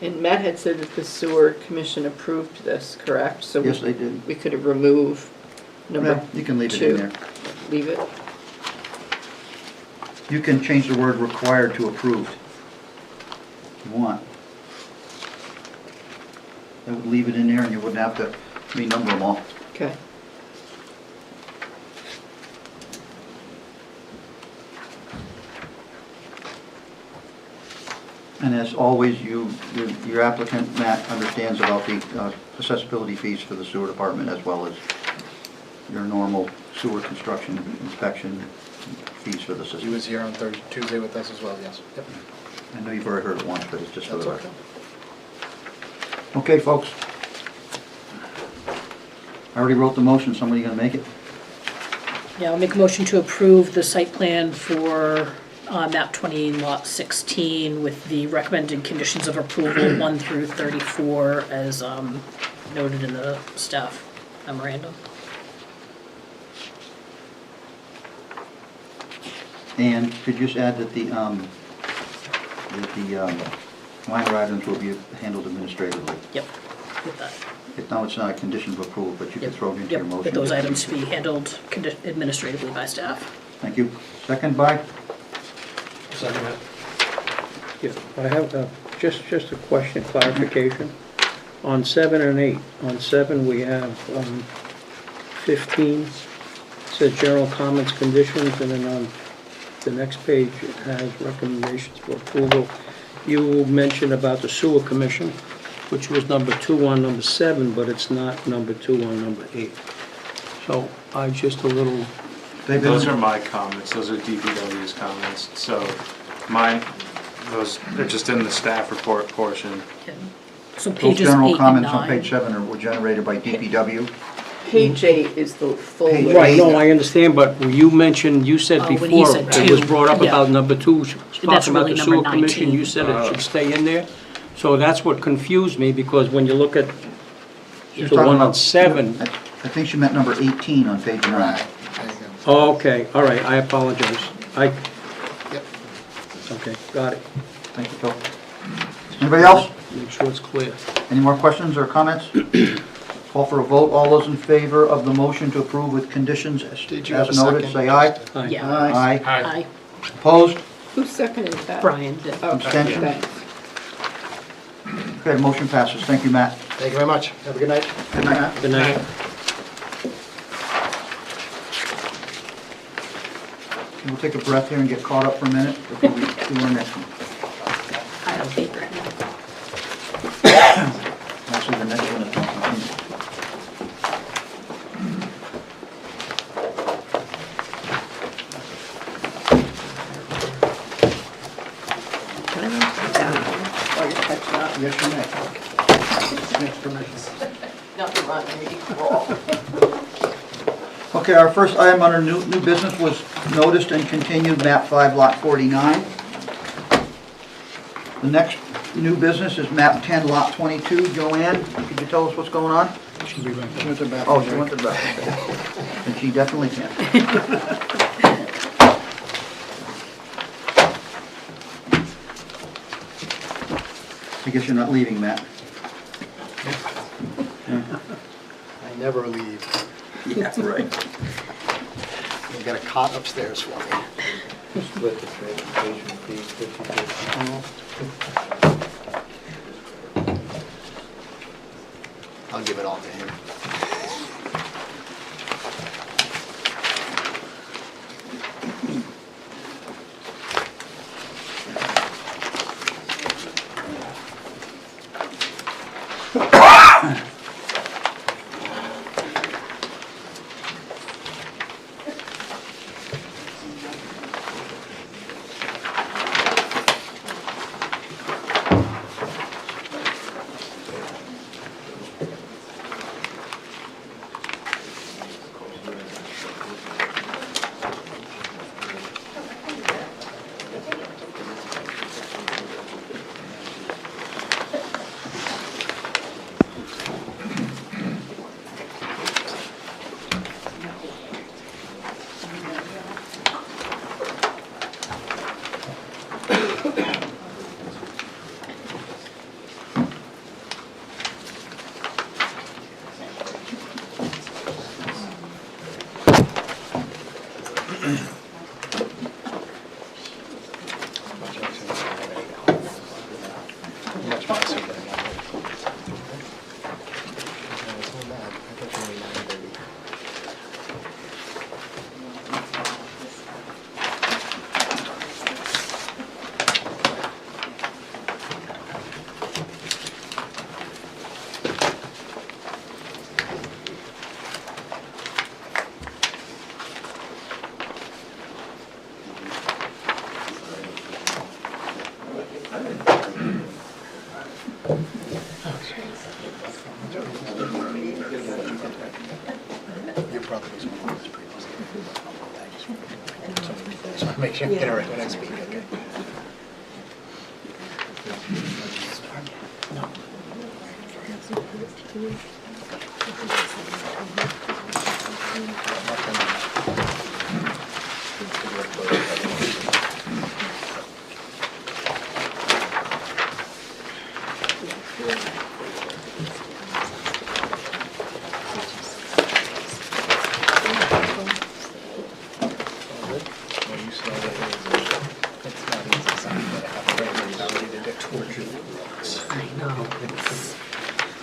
G: And Matt had said that the sewer commission approved this, correct? So
A: Yes, they did.
G: we could remove number
A: Yeah, you can leave it in
G: 2.
A: there.
G: Leave it?
A: You can change the word required to approved, if you want. That would leave it in there and you wouldn't have to renumber them all.
G: Okay.
A: And as always, your applicant, Matt, understands about the accessibility fees for the sewer department as well as your normal sewer construction inspection fees for the
J: He
A: system.
J: was here on Tuesday with us as well, yes. Yep.
A: I know you've already heard it once, but it's just for
J: That's
A: the
J: okay.
A: record. Okay, folks. I already wrote the motion, somebody gonna make it?
C: Yeah, I'll make a motion to approve the site plan for map 20, lot 16, with the recommended conditions of approval 1 through 34 as noted in the staff memorandum.
A: And could you just add that the minor items will be handled administratively?
C: Yep, with that.
A: Now, it's not a condition of approval, but you can
C: Yep,
A: throw it into your
C: yep,
A: motion.
C: with those items to be handled administratively by staff.
A: Thank you. Second by?
J: Second it.
D: Yeah, I have just a question, clarification. On 7 and 8, on 7, we have 15, says general comments, conditions, and then on the next page, it has recommendations for approval. You mentioned about the sewer commission, which was number 2 on number 7, but it's not number 2 on number 8. So I just a little,
A: They've been-
E: Those are my comments, those are DPW's comments, so mine, they're just in the staff report portion.
C: So
A: Those
C: pages 8
A: general
C: and
A: comments on
C: 9.
A: page 7 were generated by DPW.
G: Page 8 is the full
A: Page
G: list.
D: right, no, I understand, but you mentioned, you said
C: Oh, when he
D: before,
C: said
D: it was
C: 2,
D: brought up
C: yeah.
D: about number 2,
C: That's
D: talking about
C: really
D: the
C: number
D: sewer commission,
C: 19.
D: you said it should stay in there. So that's what confused me, because when you look at
A: She's
D: the
A: talking
D: one on
A: about-
D: 7,
A: I think she meant number 18 on page 9.
J: Right, there you go.
D: oh, okay, all right, I apologize.
J: Yep.
D: Okay, got it.
A: Thank you, Phil. Anybody else?
D: Make sure it's clear.
A: Any more questions or comments? Call for a vote. All those in favor of the motion to approve with conditions
F: Did you have
A: as
F: a
A: noted,
F: second?
A: say aye.
D: Aye.
C: Yeah,
A: Aye.
C: aye.
A: Opposed?
G: Who seconded that?
C: Brian did.
G: Okay,
A: Abstention?
G: thanks.
A: Okay, motion passes. Thank you, Matt.
F: Thank you very much. Have a good night.
A: Good night.
D: Good night.
A: We'll take a breath here and get caught up for a minute before we do our next one.
C: I don't think.
A: Actually, the next one is not continued.
G: Can I take that while you're catching up?
A: Yes, you may. Thanks, permission.
G: Nothing wrong, maybe crawl.
A: Okay, our first item under new business was noticed and continued, map 5, lot 49. The next new business is map 10, lot 22. Joanne, could you tell us what's going on?
I: She went to bathroom
A: Oh, she
I: break.
A: went to the bathroom. And she definitely can. I guess you're not leaving, Matt.
F: I never leave.
A: Yeah, right.
F: We've got a cot upstairs for me.
B: Split the transportation fees 50/50.
F: I'll give it all to him. Much nicer than that. It's not bad. I thought you were 9:30. Your brother was one of those previously. So I make sure I get it right when I speak, okay?
C: I know.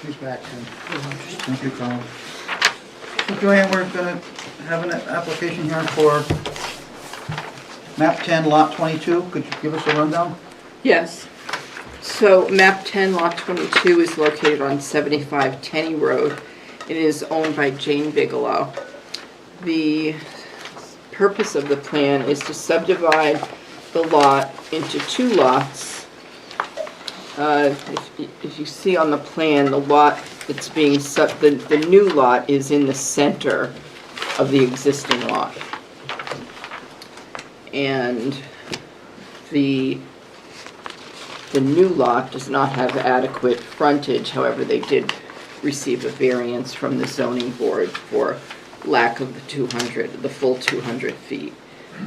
I: He's back in.
A: Thank you, Colin. So Joanne, we're gonna have an application here for map 10, lot 22. Could you give us a rundown?
G: Yes. So map 10, lot 22 is located on 75 Tenney Road. It is owned by Jane Bigelow. The purpose of the plan is to subdivide the lot into 2 lots. If you see on the plan, the lot that's being, the new lot is in the center of the existing lot. And the new lot does not have adequate frontage, however, they did receive a variance from the zoning board for lack of the full 200 feet.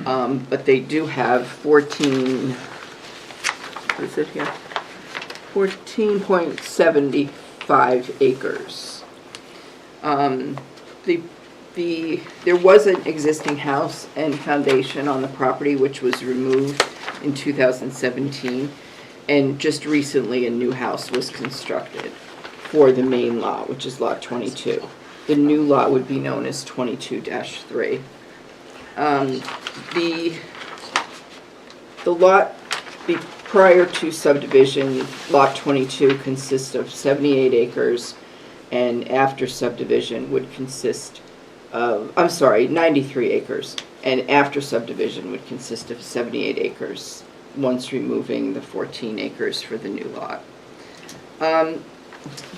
G: But they do have 14.75 acres. There was an existing house and foundation on the property which was removed in 2017, and just recently a new house was constructed for the main lot, which is lot 22. The new lot would be known as 22-3. The lot prior to subdivision, lot 22 consists of 78 acres, and after subdivision would consist of, 93 acres, and after subdivision would consist of 78 acres, once removing the 14 acres for the new lot.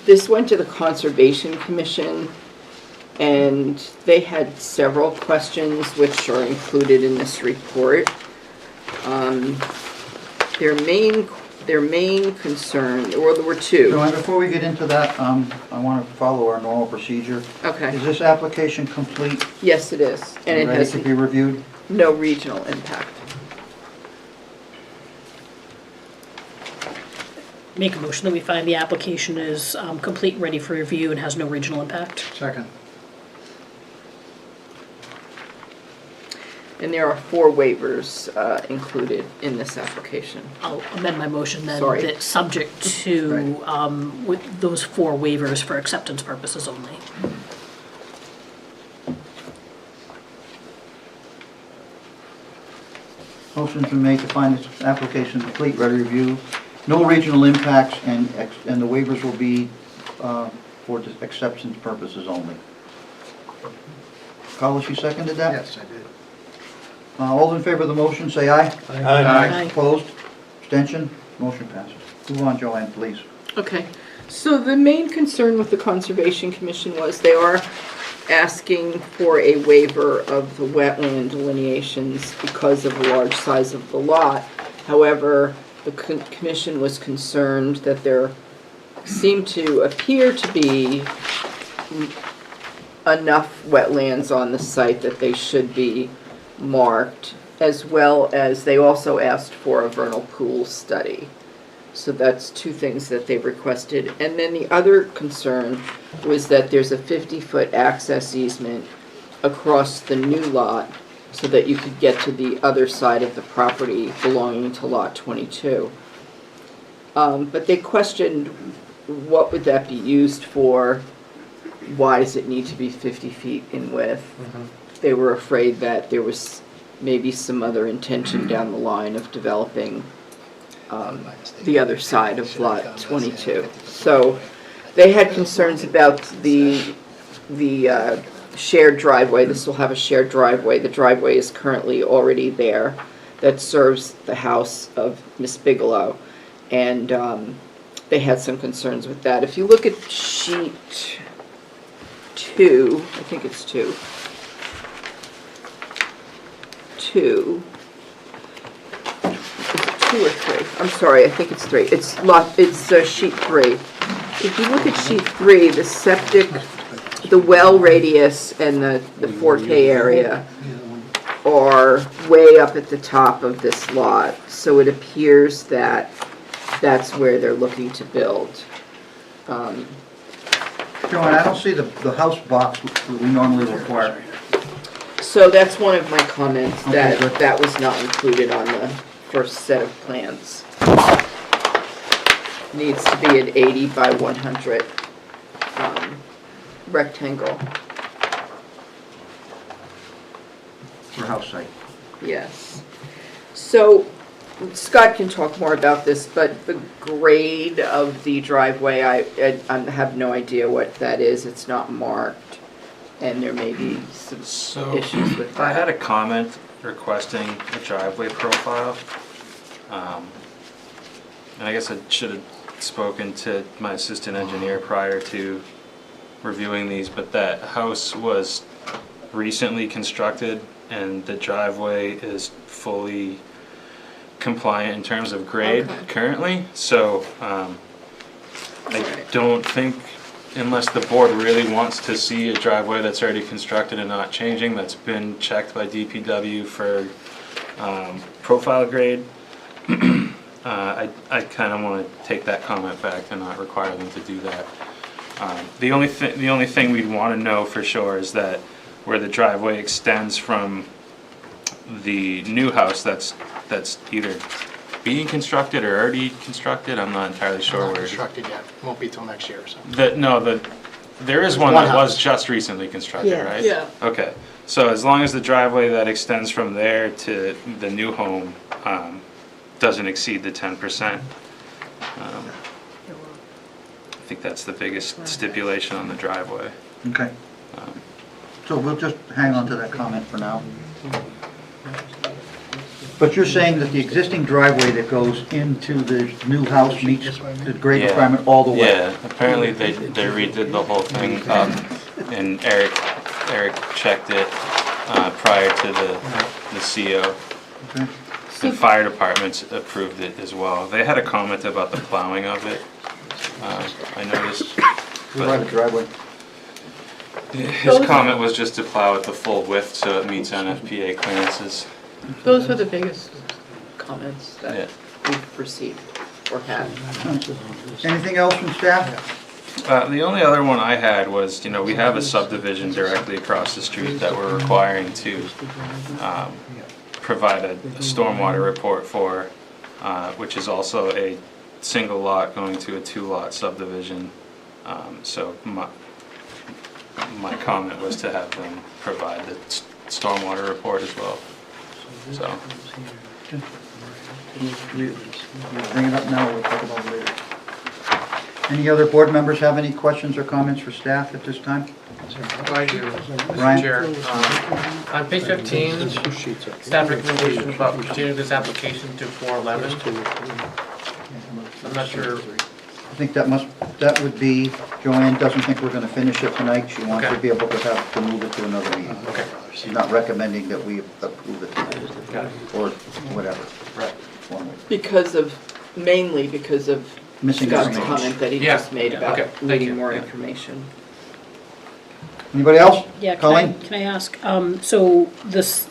G: This went to the Conservation Commission, and they had several questions which are included in this report. Their main concern, or there were two.
A: Joanne, before we get into that, I want to follow our normal procedure.
G: Okay.
A: Is this application complete
G: Yes, it is, and it
A: and ready
G: has
A: to be reviewed?
G: no regional impact.
C: Make a motion that we find the application is complete, ready for review, and has no regional impact.
I: Second.
G: And there are 4 waivers included in this application.
C: I'll amend my motion then,
G: Sorry.
C: that subject to, with those 4 waivers for acceptance purposes only.
A: Motion's been made to find this application complete, ready to review, no regional impacts, and the waivers will be for the acceptance purposes only. Carlos, you seconded that?
J: Yes, I did.
A: All in favor of the motion, say aye.
C: Aye.
A: Opposed? Abstention? Motion passes. Move on, Joanne, please.
G: Okay, so the main concern with the Conservation Commission was they are asking for a waiver of the wetland delineations because of the large size of the lot. However, the commission was concerned that there seemed to appear to be enough wetlands on the site that they should be marked, as well as they also asked for a vernal pool study. So that's 2 things that they've requested. And then the other concern was that there's a 50-foot access easement across the new lot so that you could get to the other side of the property belonging to lot 22. But they questioned what would that be used for? Why does it need to be 50 feet in width? They were afraid that there was maybe some other intention down the line of developing the other side of lot 22. So they had concerns about the shared driveway. This will have a shared driveway. The driveway is currently already there that serves the house of Miss Bigelow. And they had some concerns with that. If you look at sheet 2, I think it's 2. 2. Is it 2 or 3? I'm sorry, I think it's 3. It's sheet 3. If you look at sheet 3, the septic, the well radius and the 4K area are way up at the top of this lot. So it appears that that's where they're looking to build.
A: Joanne, I don't see the house box that we normally require.
G: So that's one of my comments,
A: Okay,
G: that
A: good.
G: that was not included on the first set of plans. Needs to be an 80 by 100 rectangle,
A: For house site.
G: yes. So Scott can talk more about this, but the grade of the driveway, I have no idea what that is. It's not marked, and there may be some
E: So,
G: issues with
E: I had a
G: that.
E: comment requesting a driveway profile. And I guess I should have spoken to my assistant engineer prior to reviewing these, but that house was recently constructed and the driveway is fully compliant in terms of grade
G: Okay.
E: currently. So, I
G: Alright.
E: don't think, unless the board really wants to see a driveway that's already constructed and not changing, that's been checked by DPW for profile grade, I kind of want to take that comment back and not require them to do that. The only thing we'd want to know for sure is that where the driveway extends from the new house that's either being constructed or already constructed, I'm not entirely sure
F: Not
E: where.
F: constructed yet, won't be till next year or so.
E: There is one
F: One
E: that was
F: house.
E: just recently constructed,
G: Yeah.
E: right?
C: Yeah.
E: Okay, so as long as the driveway that extends from there to the new home doesn't exceed the 10%, I think that's the biggest stipulation on the driveway.
A: Okay. So we'll just hang on to that comment for now. But you're saying that the existing driveway that goes into the new house meets the grade
E: Yeah.
A: requirement all the way?
E: Yeah, apparently they redid the whole thing up, and Eric checked it prior to the CO.
A: Okay.
E: The fire departments approved it as well. They had a comment about the plowing of it. I noticed.
A: Private driveway.
E: His comment was just to plow it the full width so it meets NFPA clearances.
G: Those were the biggest comments
E: Yeah.
G: that we've received or had.
A: Anything else from staff?
E: The only other one I had was, we have a subdivision directly across the street that we're requiring to provide a stormwater report for, which is also a single lot going to a 2-lot subdivision. So my comment was to have them provide the stormwater report as well. So,
A: Bring it up now, we'll talk about it later. Any other board members have any questions or comments for staff at this time?
K: I do,
A: Ryan?
K: Mr. Chair. On page 15, staff recommendation about continuing this application to 411. I'm not sure,
A: I think that would be, Joanne doesn't think we're gonna finish it tonight. She wants to
K: Okay.
A: be able to move it to another meeting.
K: okay,
A: She's not recommending that we approve it tonight,
K: got it,
A: or whatever.
K: right.
G: Mainly because of
A: Missing
G: Scott's
A: information.
G: comment that he
K: Yeah,
G: just made
K: yeah,
G: about
K: okay, thank
G: needing
K: you,
G: more
K: yeah.
G: information.
A: Anybody else?
C: Yeah,
A: Colleen?
C: can I ask, so this,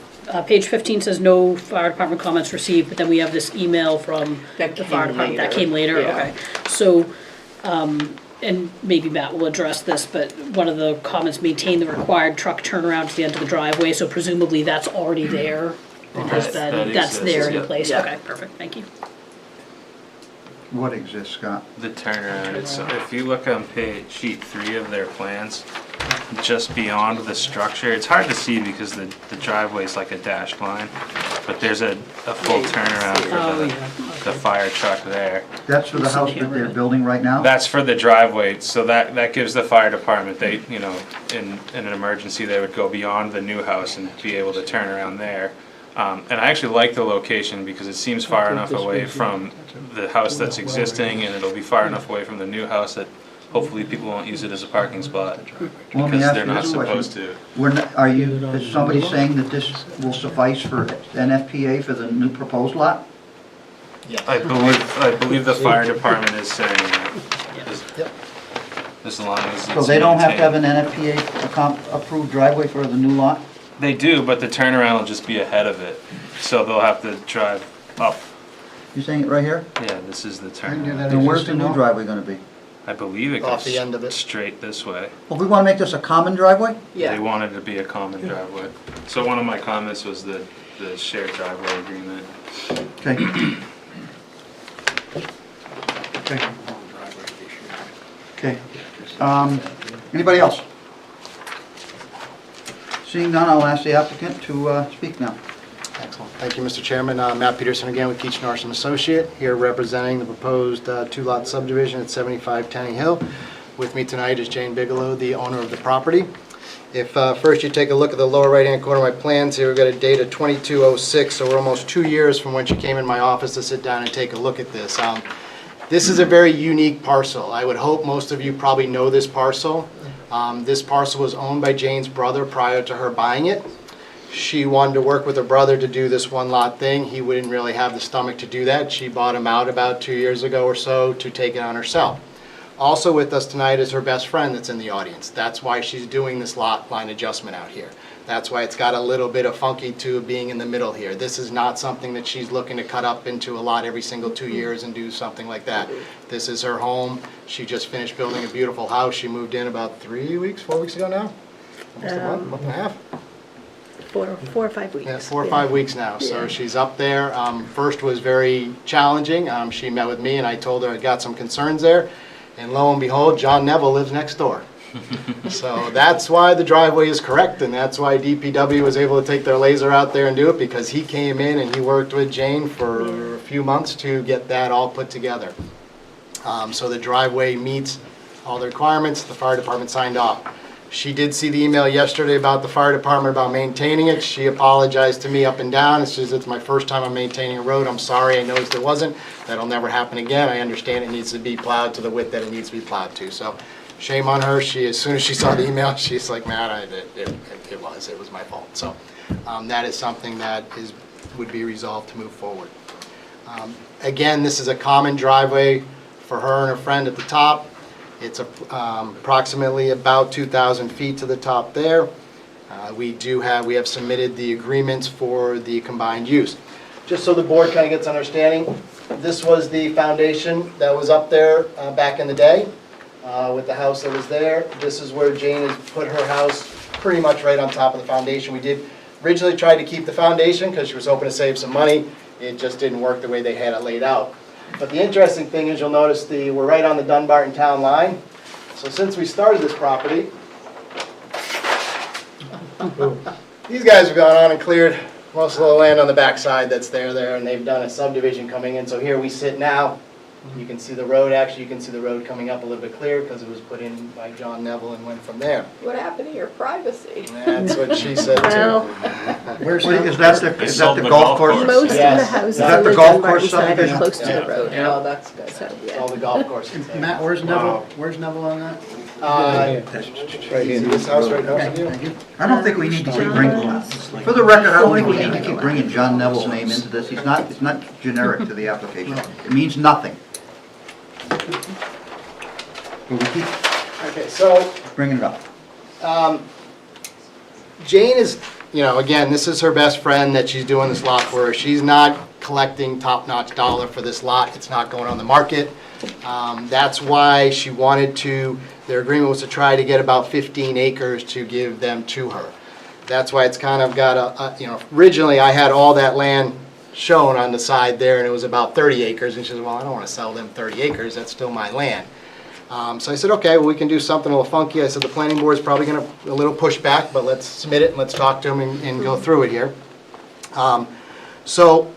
C: page 15 says no fire department comments received, but then we have this email from
G: That
C: the fire
G: came
C: department. That
G: later.
C: came later,
G: Yeah.
C: okay. So, and maybe Matt will address this, but one of the comments, maintain the required truck turnaround to the end of the driveway, so presumably that's already there. Because
E: That
C: that's there
E: exists,
C: in
E: yeah.
C: place,
G: Yeah.
C: okay, perfect, thank you.
A: What exists, Scott?
E: the turnaround, if you look on sheet 3 of their plans, just beyond the structure, it's hard to see because the driveway's like a dashed line, but there's a full turnaround
C: Oh,
E: for the fire truck there.
A: That's for the house that they're building right now?
E: That's for the driveway, so that gives the fire department, they, in an emergency, they would go beyond the new house and be able to turn around there. And I actually like the location because it seems far enough away from the house that's existing, and it'll be far enough away from the new house that hopefully people won't use it as a parking spot,
A: Well, let me
E: because
A: ask
E: they're
A: you
E: not
A: this question.
E: supposed to.
A: Is somebody saying that this will suffice for NFPA for the new proposed lot?
E: I believe the fire department is saying that, as long as it's
A: So they don't have to have
E: maintained.
A: an NFPA approved driveway for the new lot?
E: They do, but the turnaround will just be ahead of it, so they'll have to drive up.
A: You saying it right here?
E: Yeah, this is the
I: Can do
E: turnaround.
I: that
A: Then where's the
I: existing
A: new
I: lot?
A: driveway gonna be?
E: I believe it
F: Off
E: goes
F: the end of it.
E: straight this way.
A: Well, we wanna make this a common driveway?
E: They
G: Yeah,
E: wanted it to be a common driveway. So one of my comments was the shared driveway agreement.
A: Okay, okay. Anybody else? Seeing none, I'll ask the applicant to speak now.
F: Excellent. Thank you, Mr. Chairman. Matt Peterson again with Keach Norsham Associate, here representing the proposed 2-lot subdivision at 75 Tenny Hill. With me tonight is Jane Bigelow, the owner of the property. If first you take a look at the lower right-hand corner of my plans here, we've got a date of 2206, so we're almost 2 years from when she came in my office to sit down and take a look at this. This is a very unique parcel. I would hope most of you probably know this parcel. This parcel was owned by Jane's brother prior to her buying it. She wanted to work with her brother to do this 1-lot thing. He wouldn't really have the stomach to do that. She bought him out about 2 years ago or so to take it on herself. Also with us tonight is her best friend that's in the audience. That's why she's doing this lot line adjustment out here. That's why it's got a little bit of funky to being in the middle here. This is not something that she's looking to cut up into a lot every single 2 years and do something like that. This is her home. She just finished building a beautiful house. She moved in about 4 weeks ago now? Almost a month and a half?
L: 4 or 5 weeks.
F: Yeah, 4 or 5 weeks now, so she's up there. First was very challenging. She met with me and I told her I got some concerns there. And lo and behold, John Neville lives next door. So that's why the driveway is correct, and that's why DPW was able to take their laser out there and do it, because he came in and he worked with Jane for a few months to get that all put together. So the driveway meets all the requirements. The fire department signed off. She did see the email yesterday about the fire department about maintaining it. She apologized to me up and down. She says, it's my first time I'm maintaining a road. I'm sorry, I noticed it wasn't. That'll never happen again. I understand it needs to be plowed to the width that it needs to be plowed to. So shame on her. As soon as she saw the email, she's like, Matt, it was my fault. So that is something that would be resolved to move forward. Again, this is a common driveway for her and her friend at the top. It's approximately about 2,000 feet to the top there. We have submitted the agreements for the combined use. Just so the board kind of gets understanding, this was the foundation that was up there back in the day with the house that was there. This is where Jane has put her house pretty much right on top of the foundation. We did originally try to keep the foundation because she was hoping to save some money. It just didn't work the way they had it laid out. But the interesting thing is, you'll notice we're right on the Dunbarton town line. So since we started this property, these guys have gone on and cleared most of the land on the backside that's there, and they've done a subdivision coming in. So here we sit now. You can see the road. Actually, you can see the road coming up a little bit clear because it was put in by John Neville and went from there.
G: What happened to your privacy?
F: That's what she said too.
I: Where's
A: Is that the golf course?
L: Most of
F: Yes.
L: the houses
A: Is that
L: on
A: the
L: the
A: golf course
L: Dunbarton side are
A: subdivision?
L: close to
F: Yeah.
L: the road.
G: Oh, that's good.
L: So,
F: It's
L: yeah.
F: all the golf courses there.
I: Matt, where's Neville? Where's Neville on that?
F: Right here. This house right next to you?
I: Thank you.
A: I don't think we need to keep bringing, for the record, I don't think we need to keep bringing John Neville's name into this. It's not generic to the application. It means nothing. But we keep
F: Okay, so
A: bringing it up.
F: Jane is, again, this is her best friend that she's doing this lot for. She's not collecting top-notch dollar for this lot. It's not going on the market. That's why she wanted their agreement was to try to get about 15 acres to give them to her. That's why it's kind of got originally I had all that land shown on the side there, and it was about 30 acres. And she said, well, I don't want to sell them 30 acres. That's still my land. So I said, okay, well, we can do something a little funky. I said, the planning board is probably going to a little pushback, but let's submit it and let's talk to them and go through it here. So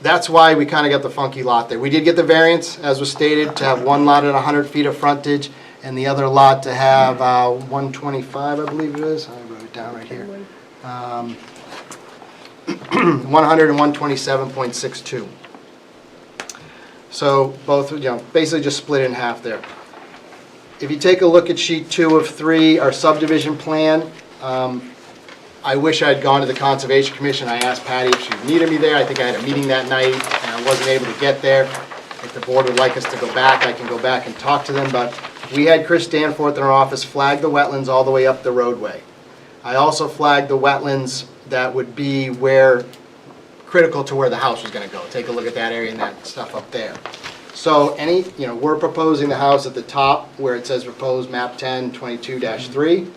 F: that's why we kind of got the funky lot there. We did get the variance, as was stated, to have one lot at 100 feet of frontage and the other lot to have 125, I believe it is. I wrote it down right here. 100 and 127.62. So both, basically just split in half there. If you take a look at sheet 2 of 3, our subdivision plan, I wish I'd gone to the Conservation Commission. I asked Patty if she needed me there. I think I had a meeting that night and I wasn't able to get there. If the board would like us to go back, I can go back and talk to them, but we had Chris Danforth in our office flag the wetlands all the way up the roadway. I also flagged the wetlands that would be critical to where the house was going to go. Take a look at that area and that stuff up there. So we're proposing the house at the top where it says proposed map 10 22-3.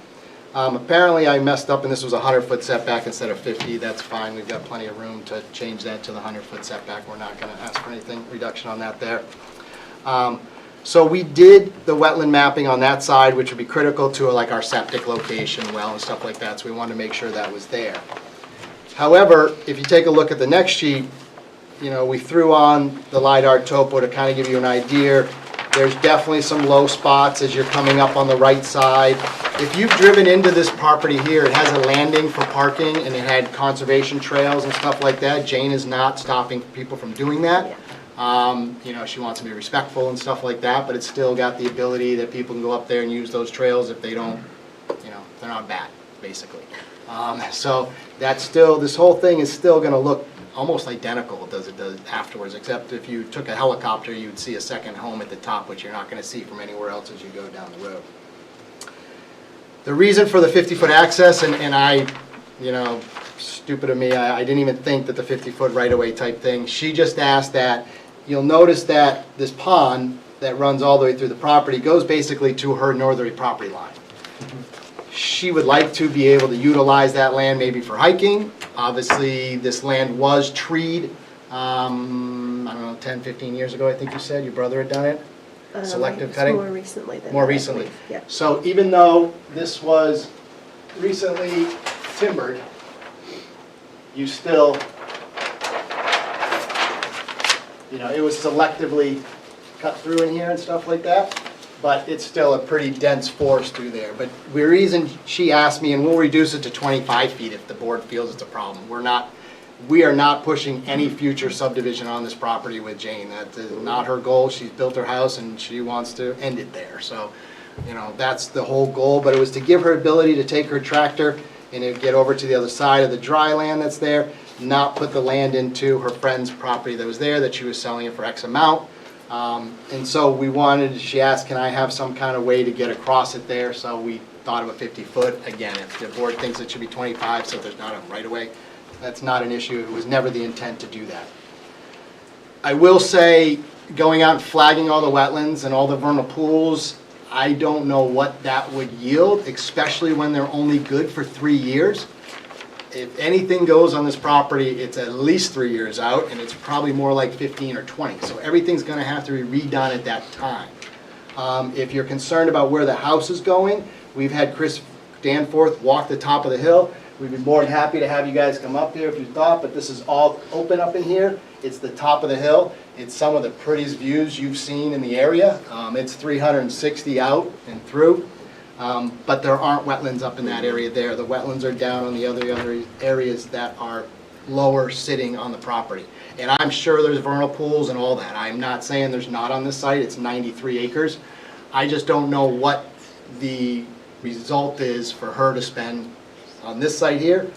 F: Apparently I messed up and this was a 100-foot setback instead of 50. That's fine. We've got plenty of room to change that to the 100-foot setback. We're not going to ask for anything reduction on that there. So we did the wetland mapping on that side, which would be critical to like our septic location, well, and stuff like that. So we wanted to make sure that was there. However, if you take a look at the next sheet, we threw on the LiDAR topo to kind of give you an idea. There's definitely some low spots as you're coming up on the right side. If you've driven into this property here, it has a landing for parking and it had conservation trails and stuff like that. Jane is not stopping people from doing that. She wants to be respectful and stuff like that, but it's still got the ability that people can go up there and use those trails if they don't, they're not bad, basically. So that's still, this whole thing is still going to look almost identical does it afterwards, except if you took a helicopter, you'd see a second home at the top, which you're not going to see from anywhere else as you go down the road. The reason for the 50-foot access, and I, you know, stupid of me, I didn't even think that the 50-foot right-of-way type thing. She just asked that, you'll notice that this pond that runs all the way through the property goes basically to her northerly property line. She would like to be able to utilize that land maybe for hiking. Obviously, this land was treed, I don't know, 10, 15 years ago, I think you said. Your brother had done it? Selective cutting?
L: More recently than
F: More
L: that, I
F: recently.
L: believe. Yeah.
F: So even though this was recently timbered, you still, you know, it was selectively cut through in here and stuff like that, but it's still a pretty dense forest through there. But the reason she asked me, and we'll reduce it to 25 feet if the board feels it's a problem. We are not pushing any future subdivision on this property with Jane. That is not her goal. She's built her house and she wants to end it there. So, you know, that's the whole goal, but it was to give her ability to take her tractor and get over to the other side of the dry land that's there, not put the land into her friend's property that was there, that she was selling it for X amount. And so we wanted, she asked, can I have some kind of way to get across it there? So we thought of a 50-foot. Again, if the board thinks it should be 25, so there's not a right-of-way, that's not an issue. It was never the intent to do that. I will say, going out and flagging all the wetlands and all the vernal pools, I don't know what that would yield, especially when they're only good for 3 years. If anything goes on this property, it's at least 3 years out, and it's probably more like 15 or 20. So everything's going to have to be redone at that time. If you're concerned about where the house is going, we've had Chris Danforth walk the top of the hill. We'd be more than happy to have you guys come up here if you thought, but this is all open up in here. It's the top of the hill. It's some of the prettiest views you've seen in the area. It's 360 out and through. But there aren't wetlands up in that area there. The wetlands are down on the other areas that are lower sitting on the property. And I'm sure there's vernal pools and all that. I'm not saying there's not on this site. It's 93 acres. I just don't know what the result is for her to spend on this site here.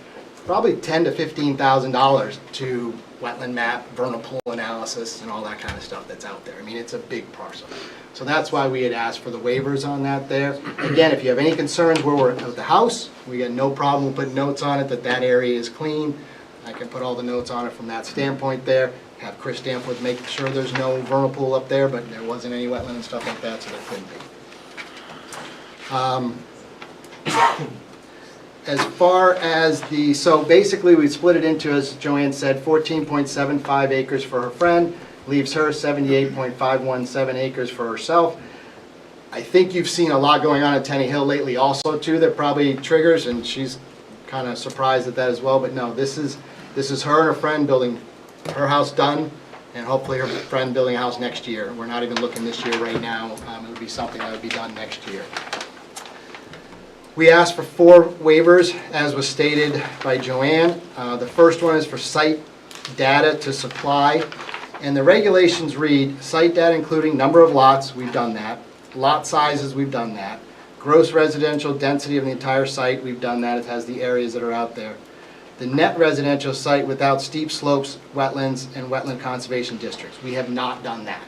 F: Probably $10,000 to $15,000 to wetland map, vernal pool analysis, and all that kind of stuff that's out there. I mean, it's a big parcel. So that's why we had asked for the waivers on that there. Again, if you have any concerns where we're at the house, we got no problem putting notes on it that that area is clean. I can put all the notes on it from that standpoint there. Have Chris Danforth make sure there's no vernal pool up there, but there wasn't any wetland and stuff like that, so there couldn't be. As far as the, so basically we split it into, as Joanne said, 14.75 acres for her friend, leaves her 78.517 acres for herself. I think you've seen a lot going on at Tenny Hill lately also too that probably triggers, and she's kind of surprised at that as well, but no, this is her and her friend building her house done, and hopefully her friend building a house next year. We're not even looking this year right now. It would be something that would be done next year. We asked for 4 waivers, as was stated by Joanne. The first one is for site data to supply. And the regulations read, site data including number of lots, we've done that. Lot sizes, we've done that. Gross residential density of the entire site, we've done that. It has the areas that are out there. The net residential site without steep slopes, wetlands, and wetland conservation districts. We have not done that.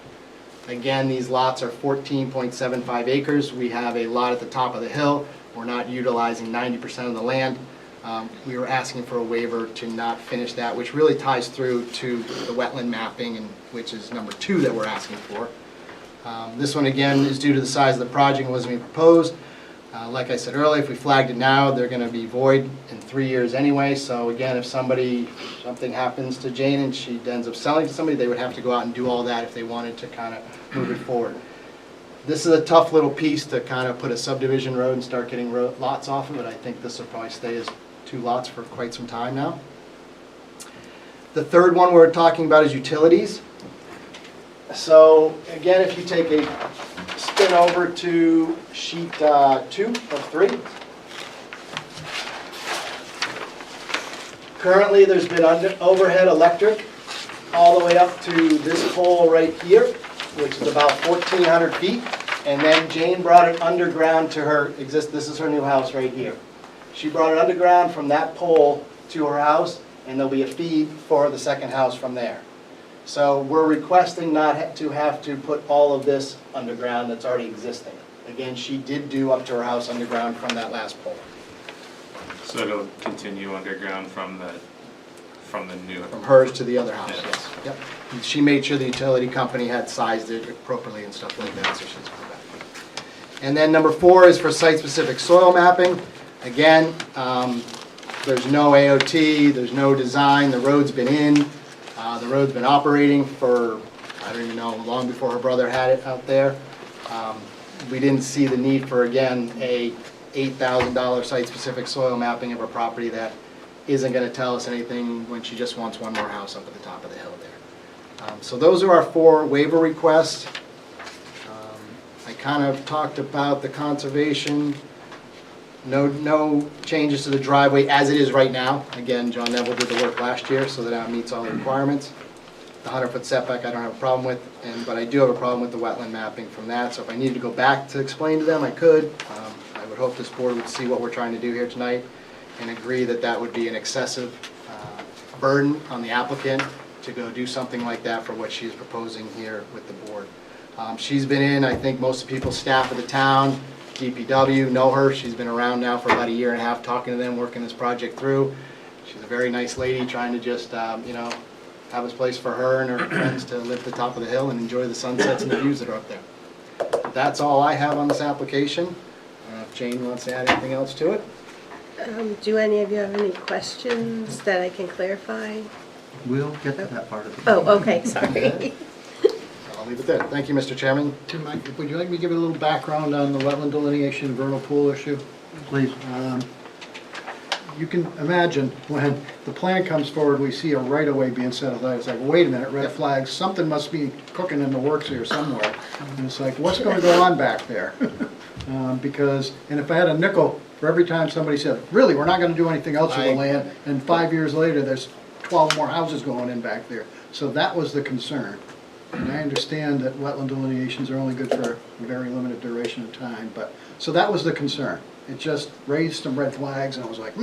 F: Again, these lots are 14.75 acres. We have a lot at the top of the hill. We're not utilizing 90% of the land. We were asking for a waiver to not finish that, which really ties through to the wetland mapping, and which is number 2 that we're asking for. This one, again, is due to the size of the project and wasn't being proposed. Like I said earlier, if we flagged it now, they're going to be void in 3 years anyway. So again, if something happens to Jane and she ends up selling to somebody, they would have to go out and do all that if they wanted to kind of move it forward. This is a tough little piece to kind of put a subdivision road and start getting lots off of it. I think this will probably stay as 2 lots for quite some time now. The third one we're talking about is utilities. So again, if you take a spin over to sheet 2 of 3. Currently, there's been overhead electric all the way up to this pole right here, which is about 1,400 feet. And then Jane brought it underground to her this is her new house right here. She brought it underground from that pole to her house, and there'll be a feed for the second house from there. So we're requesting not to have to put all of this underground that's already existing. Again, she did do up to her house underground from that last pole.
E: So it'll continue underground from the new.
F: From hers to the other house,
E: Yeah.
F: yes. Yep. She made sure the utility company had sized it appropriately and stuff like that, so she's come back. And then number 4 is for site-specific soil mapping. Again, there's no AOT, there's no design, the road's been in, the road's been operating for, I don't even know, long before her brother had it out there. We didn't see the need for, again, a $8,000 site-specific soil mapping of a property that isn't going to tell us anything when she just wants one more house up at the top of the hill there. So those are our 4 waiver requests. I kind of talked about the conservation. No changes to the driveway as it is right now. Again, John Neville did the work last year, so that it meets all the requirements. The 100-foot setback I don't have a problem with, but I do have a problem with the wetland mapping from that, so if I needed to go back to explain to them, I could. I would hope this board would see what we're trying to do here tonight and agree that that would be an excessive burden on the applicant to go do something like that for what she's proposing here with the board. She's been in, I think most of the people, staff of the town, DPW know her. She's been around now for about a year and a half talking to them, working this project through. She's a very nice lady trying to just, have a place for her and her friends to live at the top of the hill and enjoy the sunsets and the views that are up there. That's all I have on this application. If Jane wants to add anything else to it.
L: Do any of you have any questions that I can clarify?
A: We'll get to that part of it.
L: Oh, okay, sorry.
F: I'll leave it there. Thank you, Mr. Chairman.
I: Tim, would you like me to give it a little background on the wetland delineation vernal pool issue?
A: Please.
I: You can imagine when the plan comes forward, we see a right-of-way being set aside. It's like, wait a minute, red flags, something must be cooking in the works here somewhere. And it's like, what's going to go on back there? Because, and if I had a nickel for every time somebody said, really, we're not going to do anything else with the land, and 5 years later, there's 12 more houses going in back there. So that was the concern. And I understand that wetland delineations are only good for a very limited duration of time, but, so that was the concern. It just raised some red flags, and I was like,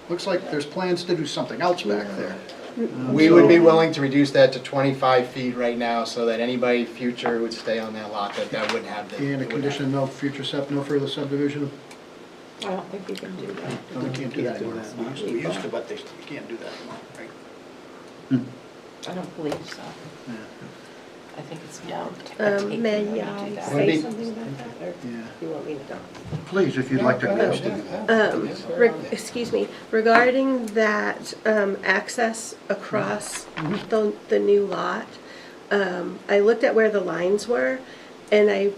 I: looks like there's plans to do something else back there.
F: We would be willing to reduce that to 25 feet right now so that anybody future would stay on that lot, that wouldn't have the...
I: And a condition, no further subdivision?
G: I don't think you can do that.
I: No, we can't do that anymore. We used to, but you can't do that anymore, right?
G: I don't believe so. I think it's down.
L: May I say something about that, or
I: Yeah.
L: you want me to go?
A: Please, if you'd like to.
L: Excuse me, regarding that access across the new lot, I looked at where the lines were, and I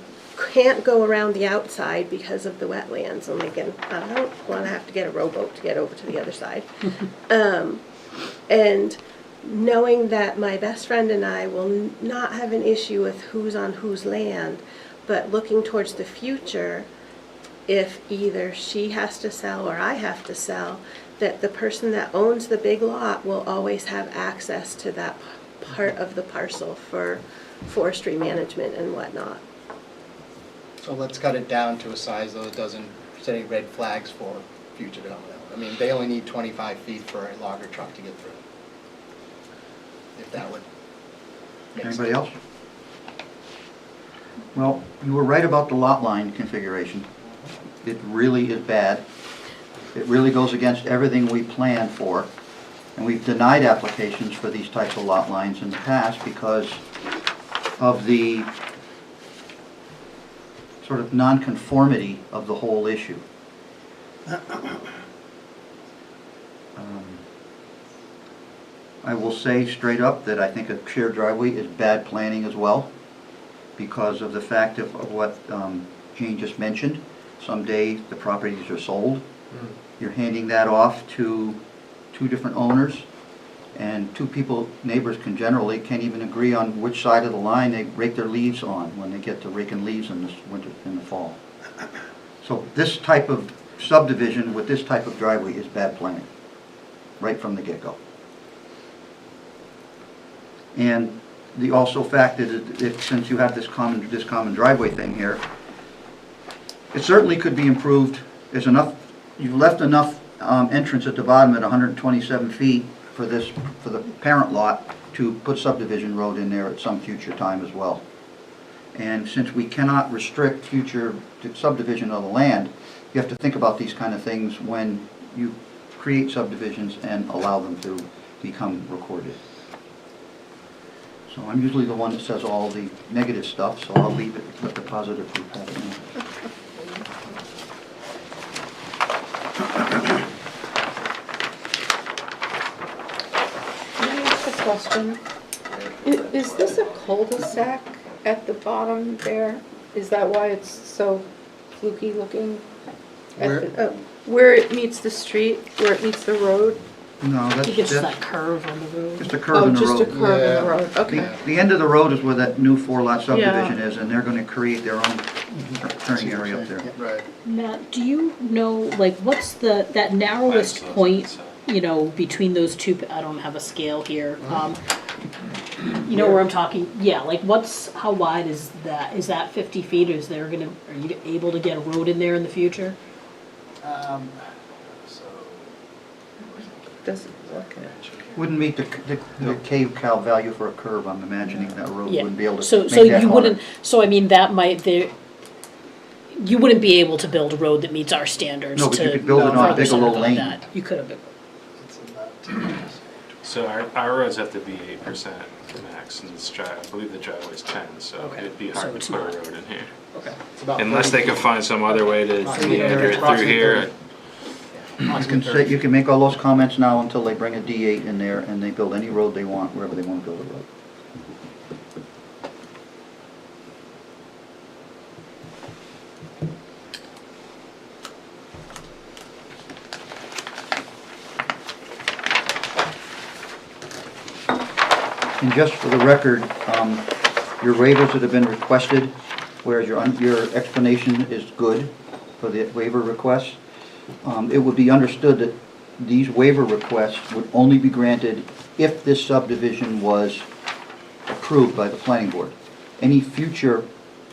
L: can't go around the outside because of the wetlands. And again, I don't want to have to get a rowboat to get over to the other side. And knowing that my best friend and I will not have an issue with who's on whose land, but looking towards the future, if either she has to sell or I have to sell, that the person that owns the big lot will always have access to that part of the parcel for forestry management and whatnot.
F: So let's cut it down to a size though that doesn't set any red flags for future development. I mean, they only need 25 feet for a logger truck to get through. If that would make sense.
A: Anybody else? Well, you were right about the lot line configuration. It really is bad. It really goes against everything we planned for. And we've denied applications for these types of lot lines in the past because of the sort of nonconformity of the whole issue. I will say straight up that I think a shared driveway is bad planning as well because of the fact of what Jane just mentioned. Someday the properties are sold. You're handing that off to 2 different owners, and 2 people, neighbors can't even agree on which side of the line they rake their leaves on when they get to raking leaves in this winter, in the fall. So this type of subdivision with this type of driveway is bad planning, right from the get-go. And the also fact that since you have this common driveway thing here, it certainly could be improved. There's enough, you've left enough entrance at the bottom at 127 feet for this, for the parent lot to put subdivision road in there at some future time as well. And since we cannot restrict future subdivision of the land, you have to think about these kind of things when you create subdivisions and allow them to become recorded. So I'm usually the one that says all the negative stuff, so I'll leave it with the positive group happening.
G: Can I ask a question? Is this a cul-de-sac at the bottom there? Is that why it's so fluky looking? Where it meets the street, where it meets the road?
A: No,
C: I
A: that's
C: think it's just that
A: just
C: curve on the road.
A: a curve in the road.
G: Oh, just a curve in the road, okay.
A: The end of the road is where that new 4-lot subdivision is, and they're gonna create their own turning area up there.
J: Right.
C: Matt, do you know, like, what's that narrowest point, you know, between those two, I don't have a scale here. You know where I'm talking, yeah, like how wide is that? Is that 50 feet, or are you able to get a road in there in the future?
G: Doesn't look it.
A: Wouldn't meet the cave cal value for a curve, I'm imagining that road
C: Yeah.
A: wouldn't be able to
C: So
A: make that
C: you
A: harder.
C: wouldn't, so I mean, you wouldn't be able to build a road that meets our standards
A: No, but you
C: to
A: could build it on
C: further
A: Bigelow
C: subdivide
A: Lane.
C: that. You could have.
J: It's about 10 years.
E: So our roads have to be 8% max, and I believe the driveway's 10, so
C: Okay.
E: it'd be
C: So
E: hard
C: it's
E: to put a
C: not.
E: road in here.
C: Okay.
J: It's about
E: Unless they
J: 30
E: can find some other way to meander it through
J: approximately
E: here.
J: 30.
A: You can make all those comments now until they bring a D8 in there and they build any road they want, wherever they want to build a road. And just for the record, your waivers that have been requested, whereas your explanation is good for the waiver request, it would be understood that these waiver requests would only be granted if this subdivision was approved by the planning board. Any future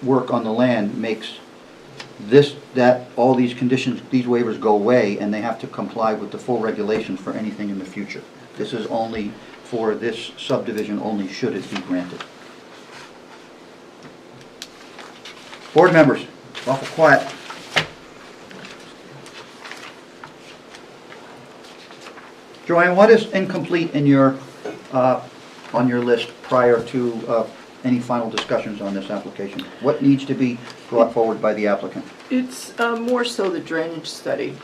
A: work on the land makes all these conditions, these waivers go away, and they have to comply with the full regulations for anything in the future. This is only for this subdivision only should it be granted. Board members, awful quiet. Joanne, what is incomplete in your, on your list prior to any final discussions on this application? What needs to be brought forward by the applicant?
G: It's more so the drainage study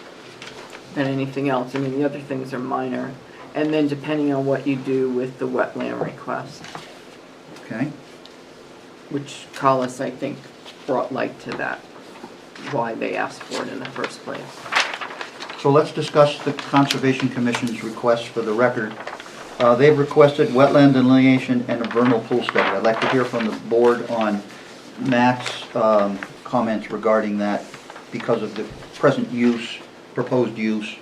G: than anything else. I mean, the other things are minor. And then depending on what you do with the wetland request,
A: Okay?
G: which Collis, I think, brought light to that, why they asked for it in the first place.
A: So let's discuss the Conservation Commission's request for the record. They've requested wetland delineation and a vernal pool study. I'd like to hear from the board on Matt's comments regarding that because of the present use, proposed use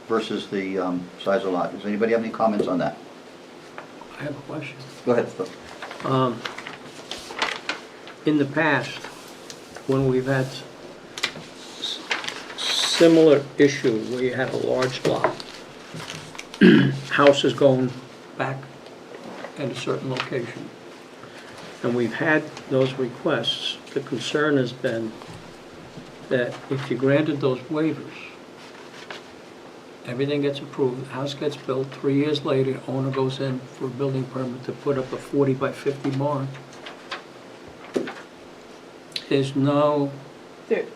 A: versus the size of lot. Does anybody have any comments on that?
D: I have a question.
A: Go ahead, Phil.
D: In the past, when we've had similar issue where you had a large lot, houses going back at a certain location, and we've had those requests, the concern has been that if you granted those waivers, everything gets approved, the house gets built, 3 years later, owner goes in for a building permit to put up a 40 by 50 barn. There's no,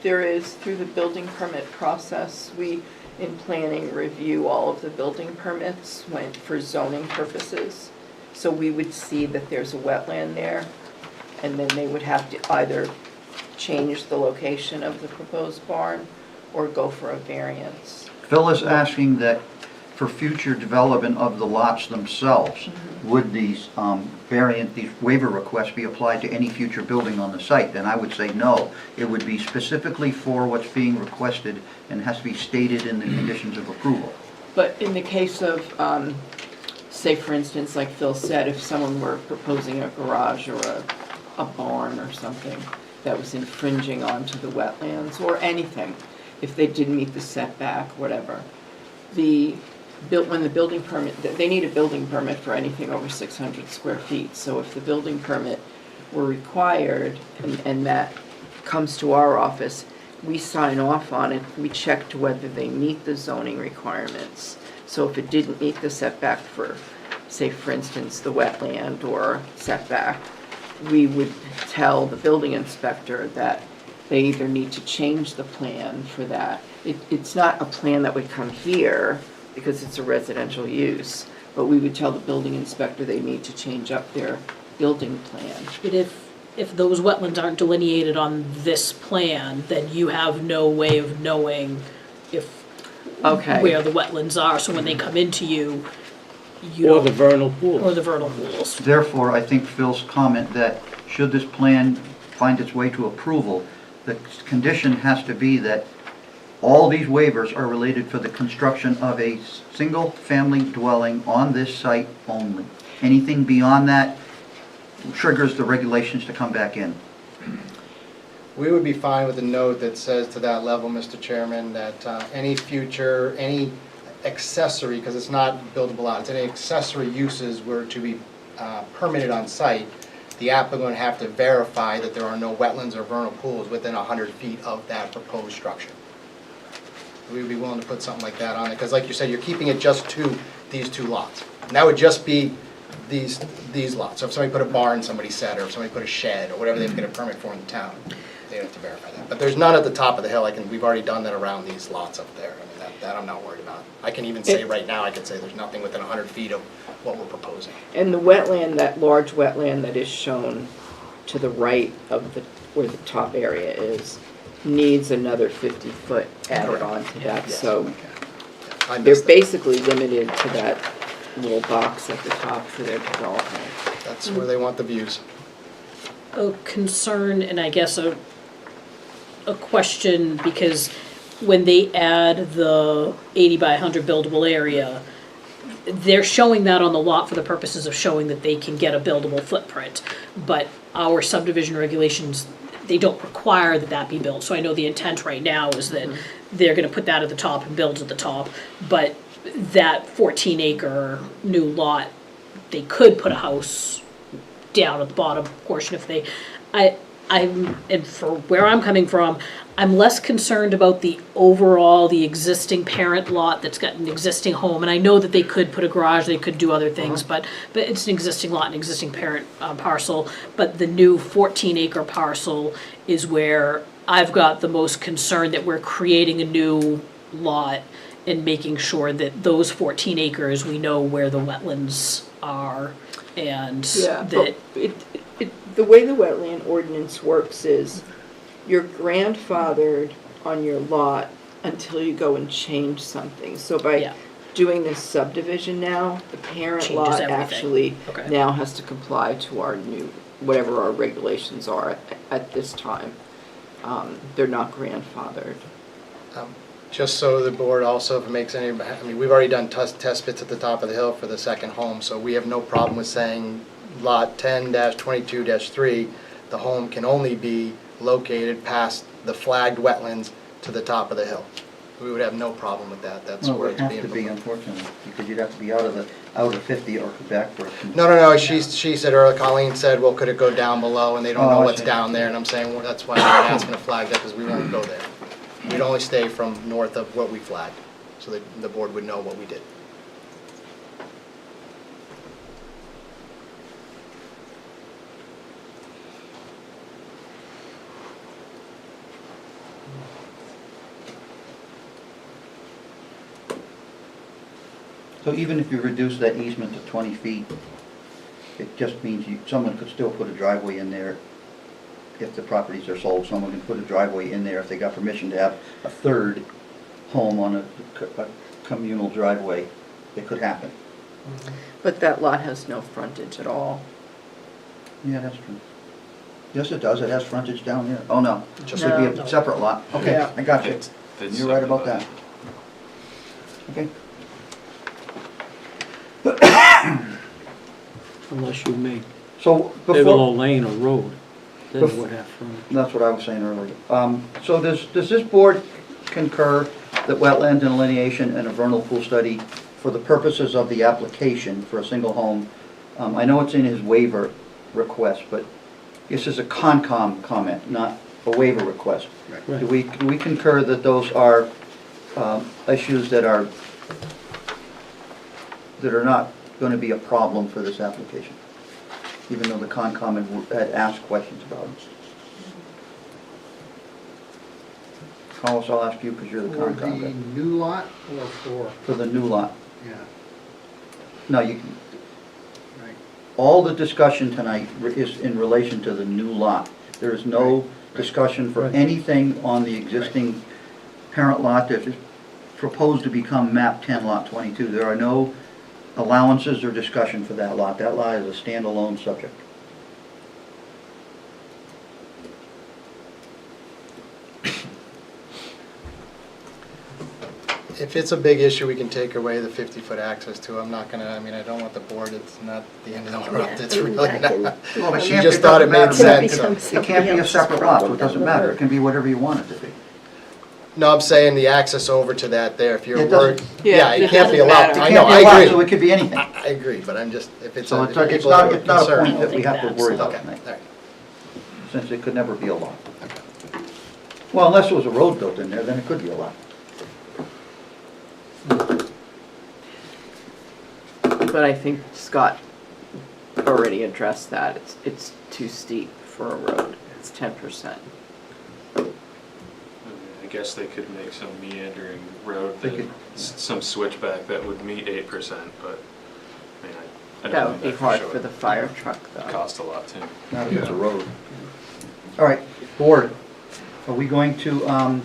G: There is, through the building permit process, we, in planning, review all of the building permits for zoning purposes. So we would see that there's a wetland there, and then they would have to either change the location of the proposed barn or go for a variance.
A: Phil is asking that for future development of the lots themselves, would these these waiver requests be applied to any future building on the site? Then I would say no. It would be specifically for what's being requested and has to be stated in the conditions of approval.
G: But in the case of, say for instance, like Phil said, if someone were proposing a garage or a barn or something that was infringing onto the wetlands or anything, if they didn't meet the setback, whatever, the built, when the building permit, they need a building permit for anything over 600 square feet. So if the building permit were required and that comes to our office, we sign off on it, we check to whether they meet the zoning requirements. So if it didn't meet the setback for, say, for instance, the wetland or setback, we would tell the building inspector that they either need to change the plan for that. It's not a plan that would come here because it's a residential use, but we would tell the building inspector they need to change up their building plan.
C: But if those wetlands aren't delineated on this plan, then you have no way of knowing
G: Okay.
C: where the wetlands are, so when they come into you, you
D: Or
C: don't.
D: the vernal pool.
C: Or the vernal pools.
A: Therefore, I think Phil's comment that should this plan find its way to approval, the condition has to be that all these waivers are related for the construction of a single-family dwelling on this site only. Anything beyond that triggers the regulations to come back in.
F: We would be fine with a note that says to that level, Mr. Chairman, that any accessory, because it's not buildable lots, any accessory uses were to be permitted on site, the applicant would have to verify that there are no wetlands or vernal pools within 100 feet of that proposed structure. We would be willing to put something like that on it, because like you said, you're keeping it just to these two lots. And that would just be these lots. So if somebody put a barn, somebody said, or if somebody put a shed, or whatever they get a permit for in the town, they'd have to verify that. But there's none at the top of the hill. We've already done that around these lots up there. I mean, that I'm not worried about. I can even say right now, I could say there's nothing within 100 feet of what we're proposing.
G: And the wetland, that large wetland that is shown to the right of where the top area is, needs another 50-foot added on to that.
F: Yes.
G: So
F: I
G: they're
F: missed that.
G: basically limited to that little box at the top for their development.
F: That's where they want the views.
C: A concern, and I guess a question, because when they add the 80 by 100 buildable area, they're showing that on the lot for the purposes of showing that they can get a buildable footprint. But our subdivision regulations, they don't require that that be built. So I know the intent right now is that they're gonna put that at the top and build at the top. But that 14-acre new lot, they could put a house down at the bottom portion if they, and for where I'm coming from, I'm less concerned about the existing parent lot that's got an existing home, and I know that they could put a garage, they could do other things, but it's an existing lot, an existing parent parcel, but the new 14-acre parcel is where I've got the most concern that we're creating a new lot and making sure that those 14 acres, we know where the wetlands are, and
G: Yeah,
C: that,
G: but the way the wetland ordinance works is you're grandfathered on your lot until you go and change something. So by
C: Yeah.
G: doing this subdivision now, the parent
C: Changes
G: lot
C: everything.
G: actually
C: Okay.
G: now has to comply to our new, whatever our regulations are at this time. They're not grandfathered.
F: Just so the board also, if it makes any, I mean, we've already done test bits at the top of the hill for the second home, so we have no problem with saying lot 10-22-3, the home can only be located past the flagged wetlands to the top of the hill. We would have no problem with that. That's
A: Well,
F: where
A: it
F: it's
A: would
F: being
A: have to be,
F: proposed.
A: unfortunately, because you'd have to be out of 50 or back for it.
F: No, she said earlier, Colleen said, well, could it go down below, and they don't
A: Oh,
F: know
A: I
F: what's
A: see.
F: down there, and I'm saying, well, that's why I'm asking to flag that, because we won't go there. We'd only stay from north of what we flagged, so that the board would know what we did.
A: So even if you reduce that easement to 20 feet, it just means someone could still put a driveway in there if the properties are sold. Someone can put a driveway in there if they got permission to have a third home on a communal driveway. It could happen.
G: But that lot has no frontage at all.
A: Yeah, that's true. Yes, it does. It has frontage down there. Oh, no. It
F: Just
A: should be
C: No.
A: a separate lot. Okay,
G: Yeah.
A: I got you.
E: It's
A: You're right about that. Okay.
D: Unless you make
A: So
D: Bigelow
A: before,
D: Lane a road, then it
A: Bef-
D: would have frontage.
A: that's what I was saying earlier. So does this board concur that wetland delineation and a vernal pool study for the purposes of the application for a single home, I know it's in his waiver request, but this is a Concom comment, not a waiver request.
D: Right.
A: Do we concur that those are issues that are not going to be a problem for this application, even though the Concom had asked questions about it? Carlos, I'll ask you because you're the
I: For
A: Concom
I: the
A: guy.
I: new lot or
A: For the new lot.
I: yeah,
A: No, you can,
I: right.
A: all the discussion tonight is in relation to the new lot. There is no discussion for
D: Right.
A: anything on the existing parent lot that is proposed to become map 10 lot 22. There are no allowances or discussion for that lot. That lot is a standalone subject.
F: If it's a big issue, we can take away the 50-foot access to. I'm not gonna, I mean, I don't want the board, it's not the end of the world,
L: Yeah,
F: it's
L: and
F: really
L: that can-
F: not.
A: Well, it
F: She
A: can't-
F: just
A: it
F: thought it
A: doesn't
F: made
A: matter.
F: sense.
L: Become
A: It can't be a
L: somebody else's
A: separate lot, so
L: problem
A: it doesn't
L: down the
A: matter.
L: road.
A: It can be whatever you want it to be.
F: No, I'm saying the access over to that there, if you're
A: It
F: worried.
A: doesn't-
F: Yeah, it
G: it
F: can't be
G: doesn't
F: allowed.
G: matter.
F: I
A: It
F: know,
A: can't be
F: I
A: a lot,
F: agree.
A: so it could be anything.
F: I agree, but I'm just, if it's
A: So
F: a,
A: it's
F: if
A: not,
F: people are
A: it's not a
F: concerned.
A: point that we have to worry about
F: Okay,
A: tonight,
F: all right.
A: since it could never be a lot. Well, unless there was a road built in there, then it could be a lot.
G: But I think Scott already addressed that. It's too steep for a road. It's 10%.
E: I guess they could make some meandering road,
A: They
E: that-
A: could-
E: some switchback that would meet 8%, but, I mean, I
G: That
E: don't
G: would
E: know
G: be
E: that
G: hard
E: sure.
G: for the fire truck,
E: It
G: though.
E: cost a lot too.
A: Not if it's a road. All right, board, are we going to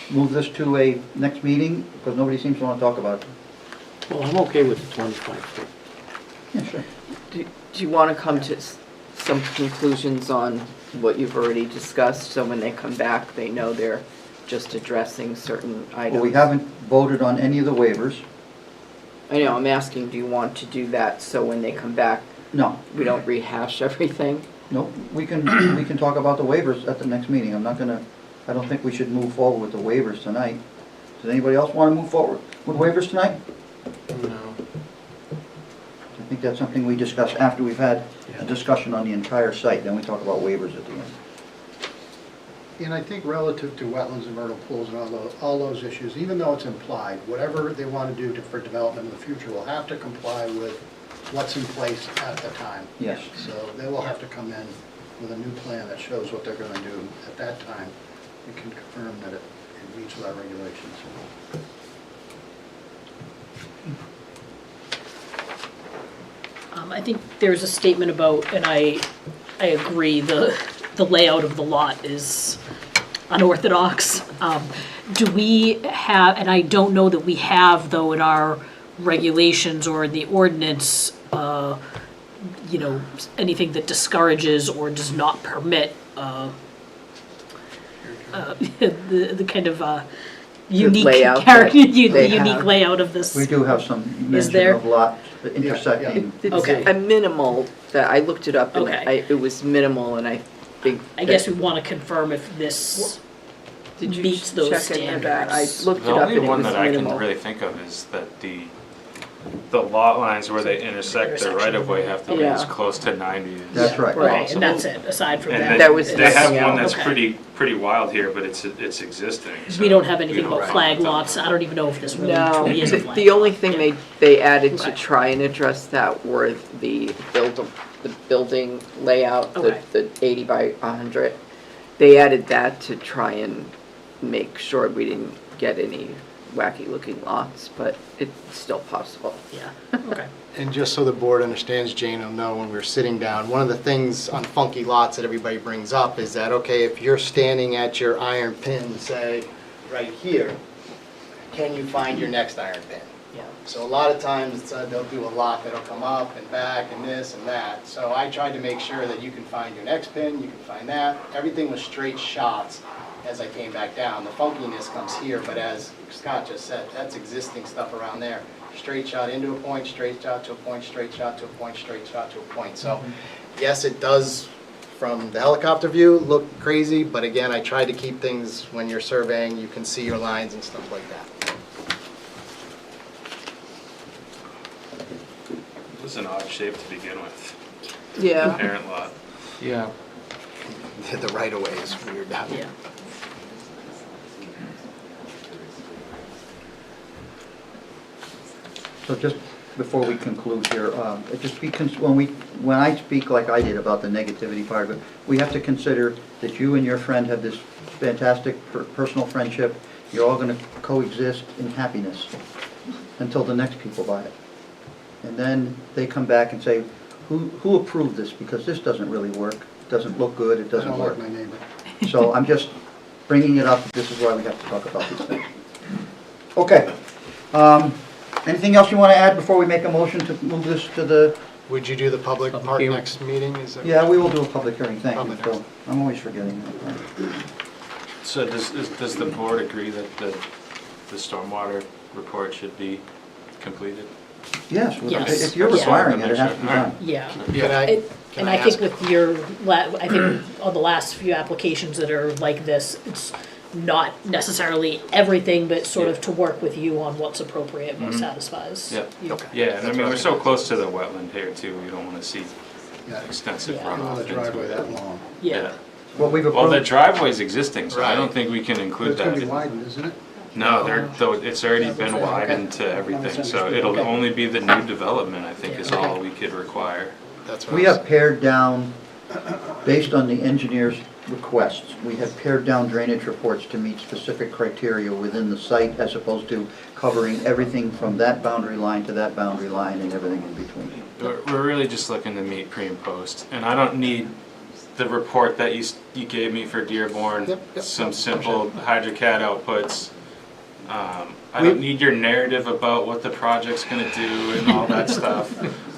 A: move this to a next meeting? Because nobody seems to want to talk about it.
D: Well, I'm okay with the 25 feet.
A: Yeah, sure.
G: Do you want to come to some conclusions on what you've already discussed, so when they come back, they know they're just addressing certain items?
A: Well, we haven't voted on any of the waivers.
G: I know, I'm asking, do you want to do that so when they come back,
A: No,
G: we don't rehash everything?
A: no, we can talk about the waivers at the next meeting. I don't think we should move forward with the waivers tonight. Does anybody else want to move forward with waivers tonight?
K: No.
A: I think that's something we discuss after we've had a discussion on the entire site, then we talk about waivers at the end.
I: And I think relative to wetlands and vernal pools and all those issues, even though it's implied, whatever they want to do for development in the future will have to comply with what's in place at the time.
A: Yes.
I: So they will have to come in with a new plan that shows what they're going to do. At that time, we can confirm that it meets with our regulations.
C: I think there's a statement about, and I agree, the layout of the lot is unorthodox. Do we have, and I don't know that we have, though, in our regulations or in the ordinance, anything that discourages or does not permit the kind of unique
G: layout that
C: character, the
G: they
C: unique
G: have.
C: layout of this.
A: We do have some mention
C: there?
A: of lot intersecting.
G: It's
C: Okay.
G: a minimal, that I looked it up, and
C: Okay.
G: it was minimal, and I think.
C: I guess we want to confirm if this
G: Did you
C: meets those
G: check into that? I
C: standards.
G: looked it
E: The
G: up,
E: only
G: and it
E: one
G: was
E: that I can
G: minimal.
E: really think of is that the lot lines where they intersect the right of way have to be as
G: Yeah.
E: close to 90 as
A: That's right.
C: Right,
E: possible.
C: and that's it, aside from
E: And
C: that.
G: That was
E: they have
G: nothing
E: one
G: else.
E: that's
C: Okay.
E: pretty wild here, but it's existing.
C: We
E: so
C: don't have
E: we
C: anything
E: don't
C: about
E: have
C: flag
E: anything.
C: lots, I don't even know if this really
G: No,
C: truly is a flag.
G: the only thing
C: lot.
G: they added to
C: Okay.
G: try and address that were the building layout,
C: Okay.
G: the 80 by 100. They added that to try and make sure we didn't get any wacky looking lots, but it's still possible.
C: Yeah, okay.
F: And just so the board understands, Jane will know when we're sitting down, one of the things on funky lots that everybody brings up is that, okay, if you're standing at your iron pin, say, right here, can you find your next iron pin?
C: Yeah.
F: So a lot of times they'll do a lot that'll come up and back and this and that. So I tried to make sure that you can find your next pin, you can find that. Everything was straight shots as I came back down. The funkiness comes here, but as Scott just said, that's existing stuff around there. Straight shot into a point, straight shot to a point, straight shot to a point, straight shot to a point. So yes, it does, from the helicopter view, look crazy, but again, I tried to keep things, when you're surveying, you can see your lines and stuff like that.
E: was an odd shape to begin with,
G: Yeah.
E: parent lot.
K: Yeah.
F: The right-of-way is weird.
C: Yeah.
A: So just before we conclude here, when I speak like I did about the negativity part of it, we have to consider that you and your friend have this fantastic personal friendship. You're all gonna coexist in happiness until the next people buy it. And then they come back and say, who approved this? Because this doesn't really work, it doesn't look good, it
I: I
A: doesn't
I: don't
A: work.
I: like my neighbor.
A: So I'm just bringing it up, this is why we have to talk about these things. Okay. Anything else you want to add before we make a motion to move this to the,
F: Would you do the public
D: Public
F: part
D: hearing.
F: next meeting? Is that?
A: yeah, we will do a public hearing, thank you,
F: Public
A: Phil.
F: hearing.
A: I'm always forgetting that.
E: So does the board agree that the stormwater report should be completed?
A: Yes,
C: Yes.
A: if you're
C: Yeah.
A: requiring it, it has to be done.
C: Yeah.
F: Can I,
C: It-
F: can
C: And
F: I
C: I think
F: ask?
C: with I think on the last few applications that are like this, it's not necessarily everything, but sort of to work with you on what's appropriate, what satisfies.
E: Yeah.
C: you.
F: Okay.
E: Yeah, and I mean, we're so close to the wetland here too, we don't want to see
I: Yeah.
E: extensive
C: Yeah.
I: I don't know
E: runoff
I: the
E: into
I: driveway that
E: it.
I: long.
C: Yeah.
A: What we've
E: Well, the
A: approved,
E: driveway's existing, so I
F: Right.
E: don't think we can
I: But
E: include
I: it's gonna be
E: that.
I: widened, isn't it?
E: No, though it's already been widened to everything, so it'll only be the new development, I think, is all we could require.
F: That's what
A: we
F: I was-
A: have pared down, based on the engineer's requests, we have pared down drainage reports to meet specific criteria within the site as opposed to covering everything from that boundary line to that boundary line and everything in between.
E: We're really just looking to meet pre and post, and I don't need the report that you gave me for Dearborn,
F: Yep.
E: some simple HydroCAD outputs. I don't need your narrative about what the project's gonna do and all that stuff.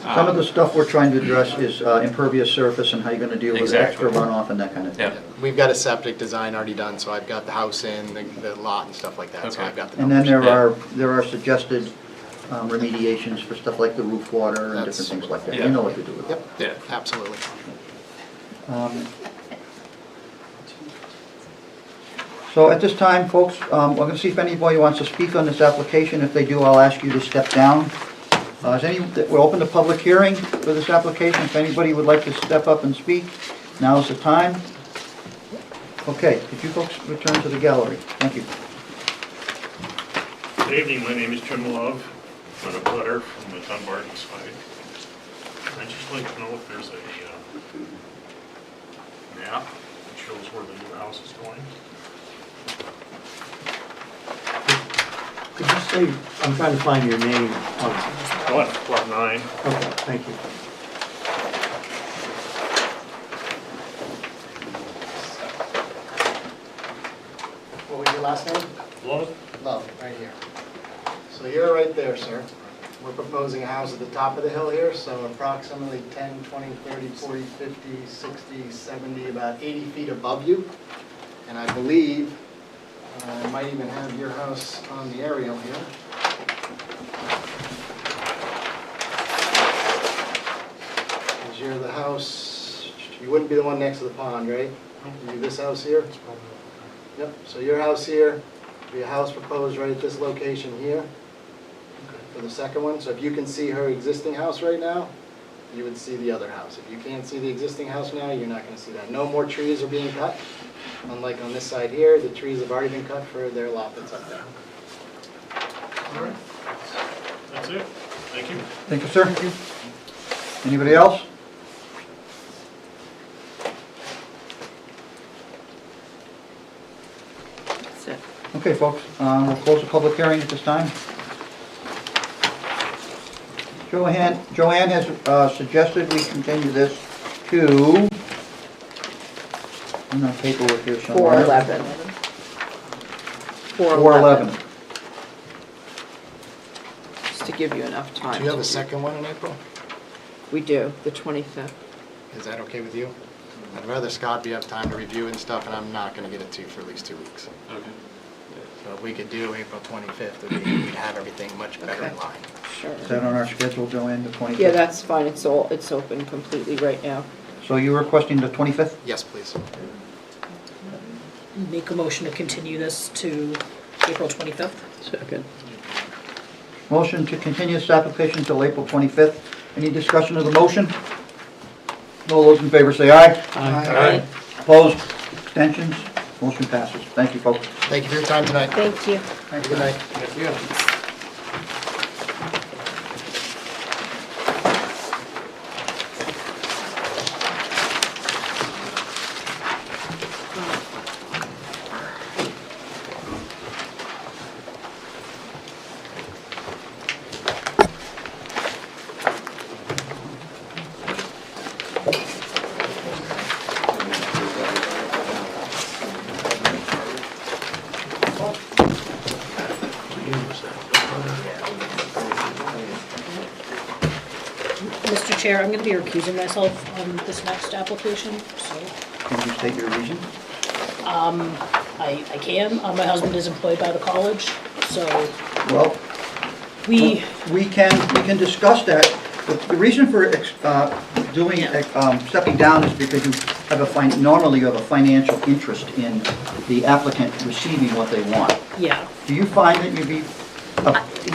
A: Some of the stuff we're trying to address is impervious surface and how you're gonna deal with
E: Exactly.
A: extra runoff and that kind of thing.
E: Yeah,
F: We've got a septic design already done, so I've got the house in, the lot and stuff like that, so
E: Okay.
F: I've got the
A: And then
F: numbers.
A: there are suggested remediations for stuff like the roof water and different
F: That's-
A: things like that.
E: Yeah.
A: You know what to do with it.
F: Yep,
E: yeah.
F: absolutely.
A: So at this time, folks, we're going to see if anybody wants to speak on this application. If they do, I'll ask you to step down. We'll open the public hearing for this application. If anybody would like to step up and speak, now's the time. Okay, could you folks return to the gallery? Thank you.
M: Good evening, my name is Jim Love. I'm a butter from the Dunbarton side. I'd just like to know if there's a map that shows where the new house is going.
B: Could you say, I'm trying to find your name on,
M: Lot 9.
B: okay, thank you.
F: What was your last name?
M: Love?
F: Love, right here. So you're right there, sir. We're proposing a house at the top of the hill here, so approximately 10, 20, 30, 40, 50, 60, 70, about 80 feet above you. And I believe, I might even have your house on the aerial here. Is you're the house, you wouldn't be the one next to the pond, right? You this house here? Yep, so your house here, be a house proposed right at this location here for the second one. So if you can see her existing house right now, you would see the other house. If you can't see the existing house now, you're not gonna see that. No more trees are being cut. Unlike on this side here, the trees have already been cut for their lot that's up there.
M: All right. That's it. Thank you.
A: Thank you, sir. Anybody else?
G: That's it.
A: Okay, folks, we'll close the public hearing at this time. Joanne has suggested we continue this to, in our paperwork here somewhere.
G: 4/11.
A: 4/11.
G: Just to give you enough time.
F: Do you have
G: to
F: a second one in April?
G: We do, the 25th.
F: Is that okay with you? I'd rather Scott be have time to review and stuff, and I'm not gonna get it to you for at least 2 weeks.
E: Okay.
F: So if we could do April 25th, we'd have everything much better in
G: Okay.
F: line.
G: Sure.
A: Is that on our schedule, Joanne, the 25th?
G: Yeah, that's fine, it's open completely right now.
A: So you're requesting the 25th?
F: Yes, please.
C: Make a motion to continue this to April 25th.
D: Second.
A: Motion to continue this application until April 25th. Any discussion of the motion? All those in favor say aye.
C: Aye.
A: Opposed? Abstentions? Motion passes. Thank you, folks.
F: Thank you for your time tonight.
L: Thank you.
F: Good night.
C: Mr. Chair, I'm going to be recusing myself on this next application, so
A: Can you state your reason?
C: I can. My husband is employed by the college, so
A: Well,
C: we,
A: we can discuss that. The reason for stepping down is because you have normally you have a financial interest in the applicant receiving what they want.
C: yeah.
A: Do you find that you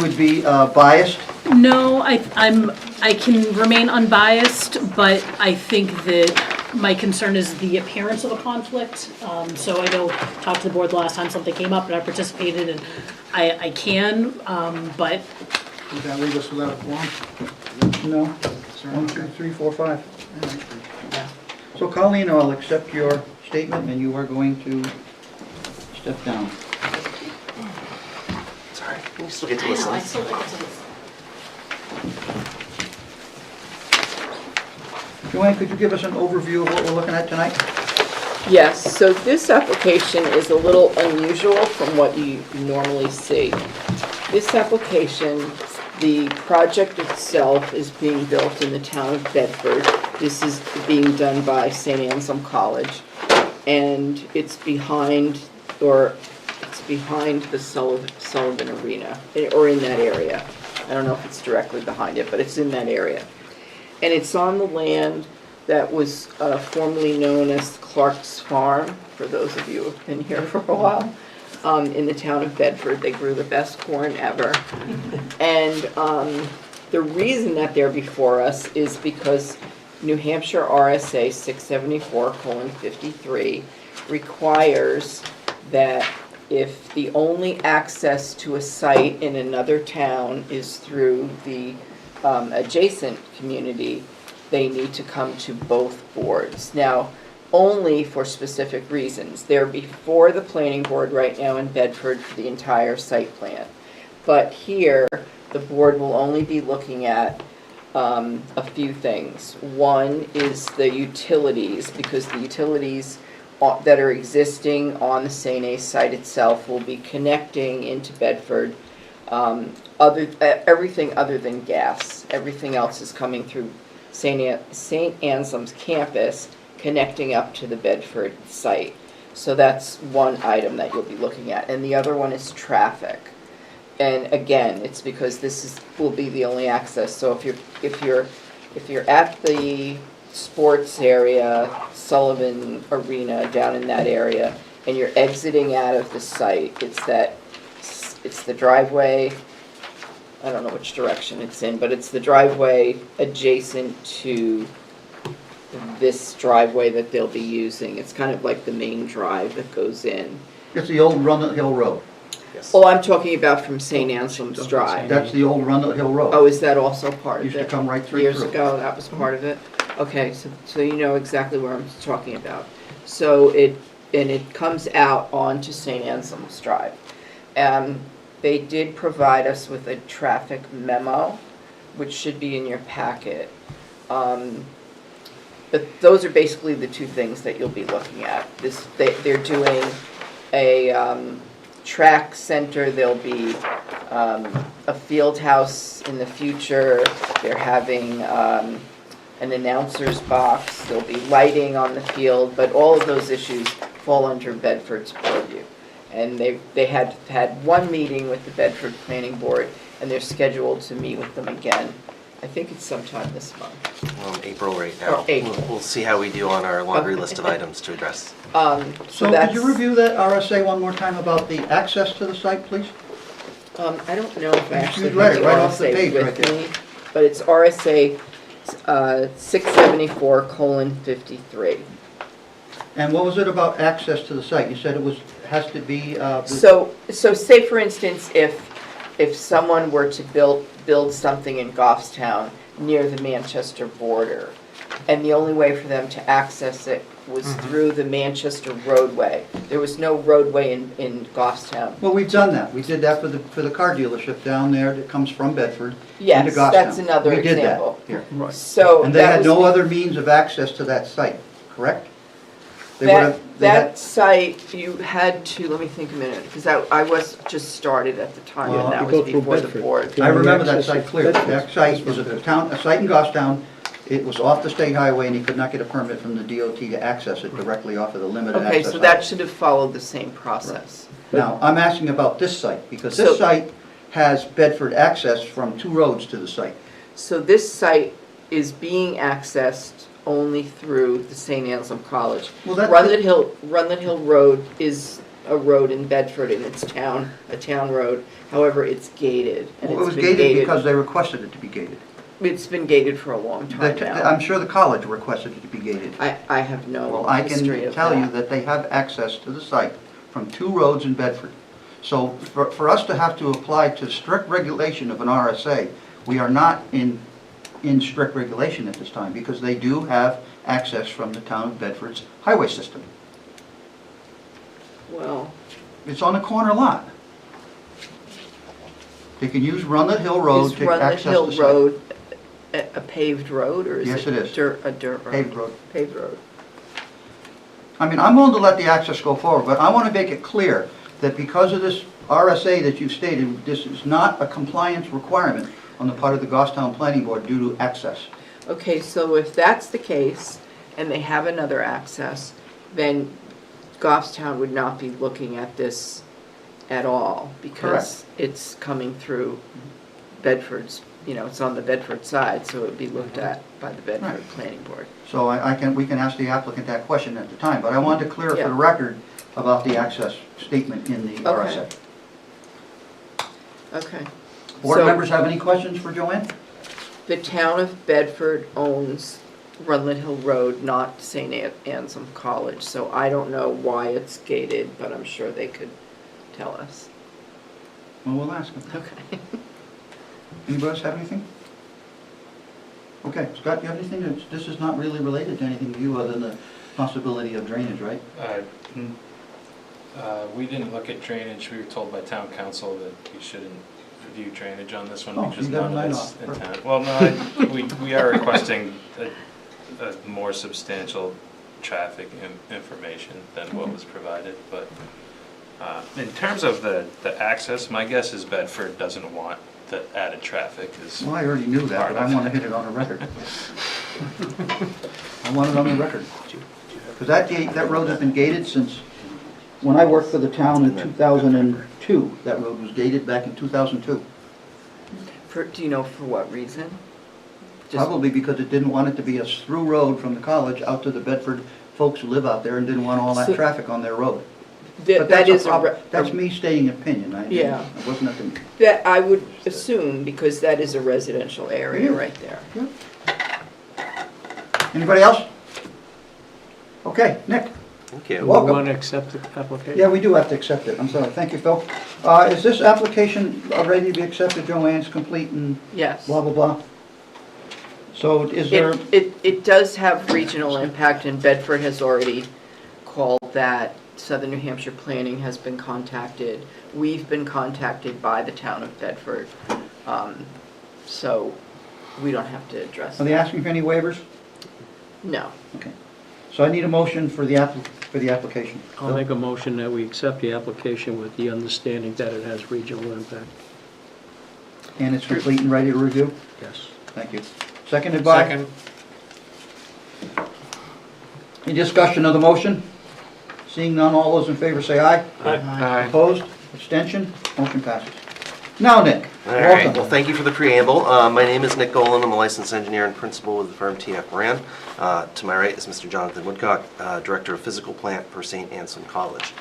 A: would be biased?
C: No, I can remain unbiased, but I think that my concern is the appearance of a conflict. So I know, talked to the board the last time something came up and I participated, and I can, but
I: Would that leave us without a quorum?
A: No. 1, 2, 3, 4, 5. So Colleen, I'll accept your statement and you are going to step down.
J: Sorry, you still get to listen.
A: Joanne, could you give us an overview of what we're looking at tonight?
G: Yes, so this application is a little unusual from what you normally see. This application, the project itself is being built in the town of Bedford. This is being done by St. Anselm College, and it's behind the Sullivan Arena, or in that area. I don't know if it's directly behind it, but it's in that area. And it's on the land that was formerly known as Clark's Farm, for those of you who've been here for a while, in the town of Bedford. They grew the best corn ever. And the reason that they're before us is because New Hampshire RSA 674:53 requires that if the only access to a site in another town is through the adjacent community, they need to come to both boards. Now, only for specific reasons. They're before the planning board right now in Bedford for the entire site plan. But here, the board will only be looking at a few things. One is the utilities, because the utilities that are existing on the St. A site itself will be connecting into Bedford. Everything other than gas. Everything else is coming through St. Anselm's campus, connecting up to the Bedford site. So that's one item that you'll be looking at. And the other one is traffic. And again, it's because will be the only access. So if you're at the sports area, Sullivan Arena, down in that area, and you're exiting out of the site, it's the driveway. I don't know which direction it's in, but it's the driveway adjacent to this driveway that they'll be using. It's kind of like the main drive that goes in.
A: It's the old Rundle Hill Road.
G: Oh, I'm talking about from St. Anselm's Drive.
A: That's the old Rundle Hill Road.
G: Oh, is that also part of it?
A: Used to come right through.
G: Years ago, that was part of it? Okay, so you know exactly where I'm talking about. So it comes out onto St. Anselm's Drive. They did provide us with a traffic memo, which should be in your packet. But those are basically the two things that you'll be looking at. They're doing a track center, there'll be a field house in the future, they're having an announcer's box, there'll be lighting on the field, but all of those issues fall under Bedford's purview. And they had had one meeting with the Bedford Planning Board, and they're scheduled to meet with them again. I think it's sometime this month.
J: We're in April right now.
G: Or April.
J: We'll see how we do on our laundry list of items to address.
A: So could you review that RSA one more time about the access to the site, please?
G: I don't know if I actually
A: You read
G: have
A: it
G: the
A: right off the
G: RSA
A: page right
G: with
A: there.
G: me, but it's RSA 674:53.
A: And what was it about access to the site? You said it was, has to be,
G: So say for instance, if someone were to build something in Goffstown near the Manchester border, and the only way for them to access it was through the Manchester roadway. There was no roadway in Goffstown.
A: well, we've done that. We did that for the car dealership down there that comes from Bedford into
G: Yes,
A: Goffstown.
G: that's another
A: We did that
G: example.
A: here.
G: So
A: And they
G: that
A: had
G: was
A: no other means of access to that site, correct? They would
G: That,
A: have- they had-
G: that site, you had to, let me think a minute, because I was just started at the time,
A: Well,
G: and that
D: you
G: was
D: go through
G: before the
D: Bedford.
G: board.
A: I remember that
D: Access
A: site
D: to
A: clearly.
D: Bedford.
A: That site was a site in Goffstown. It was off the state highway and he could not get a permit from the DOT to access it directly off of the limited access.
G: Okay, so that
A: highway.
G: should have followed the same process.
A: Now, I'm asking about this site, because
G: So-
A: this site has Bedford access from 2 roads to the site.
G: So this site is being accessed only through the St. Anselm College.
A: Well, that-
G: Rutland Hill Road is a road in Bedford, and it's a town road. However, it's gated, and
A: Well, it
G: it's
A: was
G: been
A: gated
G: gated.
A: because they requested it to be gated.
G: It's been gated for a long time now.
A: I'm sure the college requested it to be gated.
G: I have no
A: Well, I
G: history
A: can
G: of
A: tell you
G: that.
A: that they have access to the site from 2 roads in Bedford. So for us to have to apply to strict regulation of an RSA, we are not in strict regulation at this time, because they do have access from the town of Bedford's highway system.
G: Well,
A: It's on a corner lot. They can use Rutland Hill Road
G: is
A: to
G: Rutland
A: access
G: Hill
A: the site.
G: Road a paved road, or is it?
A: Yes, it is.
G: A dirt road?
A: Paved road.
G: Paved road.
A: I mean, I'm willing to let the access go forward, but I want to make it clear that because of this RSA that you've stated, this is not a compliance requirement on the part of the Goffstown Planning Board due to access.
G: Okay, so if that's the case, and they have another access, then Goffstown would not be looking at this at all, because it's coming through Bedford's, it's on the Bedford side, so it would be looked at by the Bedford
A: Right.
G: Planning Board.
A: So we can ask the applicant that question at the time, but I wanted to clear for
G: Yeah.
A: the record about the access statement in the RSA.
G: Okay.
A: Board
G: So-
A: members have any questions for Joanne?
G: The town of Bedford owns Rutland Hill Road, not St. Anselm College, so I don't know why it's gated, but I'm sure they could tell us.
A: Well, we'll ask them.
G: Okay.
A: Anybody else have anything? Okay, Scott, do you have anything? This is not really related to anything to you other than the possibility of drainage, right?
E: We didn't look at drainage. We were told by town council that we shouldn't review drainage on this one
A: Oh, so
E: because
A: you got a
E: none of
A: night
E: it's
A: off.
E: in town.
A: Perfect.
E: Well, no, we are requesting a more substantial traffic information than what was provided, but in terms of the access, my guess is Bedford doesn't want the added traffic.
A: Well, I already knew that, but I want to hit it on a record. I want it on the record. Because that road has been gated since, when I worked for the town in 2002, that road was gated back in 2002.
G: Do you know for what reason? Just-
A: Probably because it didn't want it to be a through road from the college out to the Bedford folks who live out there and didn't want all that
G: So-
A: traffic on their road.
G: That
A: But that's
G: is
A: That's me stating opinion.
G: Yeah.
A: It wasn't up to me.
G: That I would assume, because that is a residential area
A: Yeah.
G: right there.
A: Anybody else? Okay, Nick?
J: Thank
D: Do
J: you.
D: we
A: Welcome.
D: want to accept the application?
A: Yeah, we do have to accept it. I'm sorry. Thank you, Phil. Is this application ready to be accepted, Joanne's complete and
G: Yes.
A: blah, blah, blah? So is there,
G: It does have regional impact, and Bedford has already called that. Southern New Hampshire Planning has been contacted. We've been contacted by the town of Bedford. So we don't have to address
A: are they
G: that.
A: asking for any waivers?
G: No.
A: Okay. So I need a motion for the application.
D: I'll make a motion that we accept the application with the understanding that it has regional impact.
A: And it's complete and ready to review?
D: Yes.
A: Thank you. Seconded by?
K: Second.
A: Any discussion of the motion? Seeing none, all those in favor say aye.
K: Aye.
A: Opposed? Abstention? Motion passes. Now, Nick,
J: All right, well,
A: welcome.
J: thank you for the preamble. My name is Nick Golan. I'm a licensed engineer and principal with the firm TF Moran. To my right is Mr. Jonathan Woodcock, Director of Physical Plant for St. Anselm College.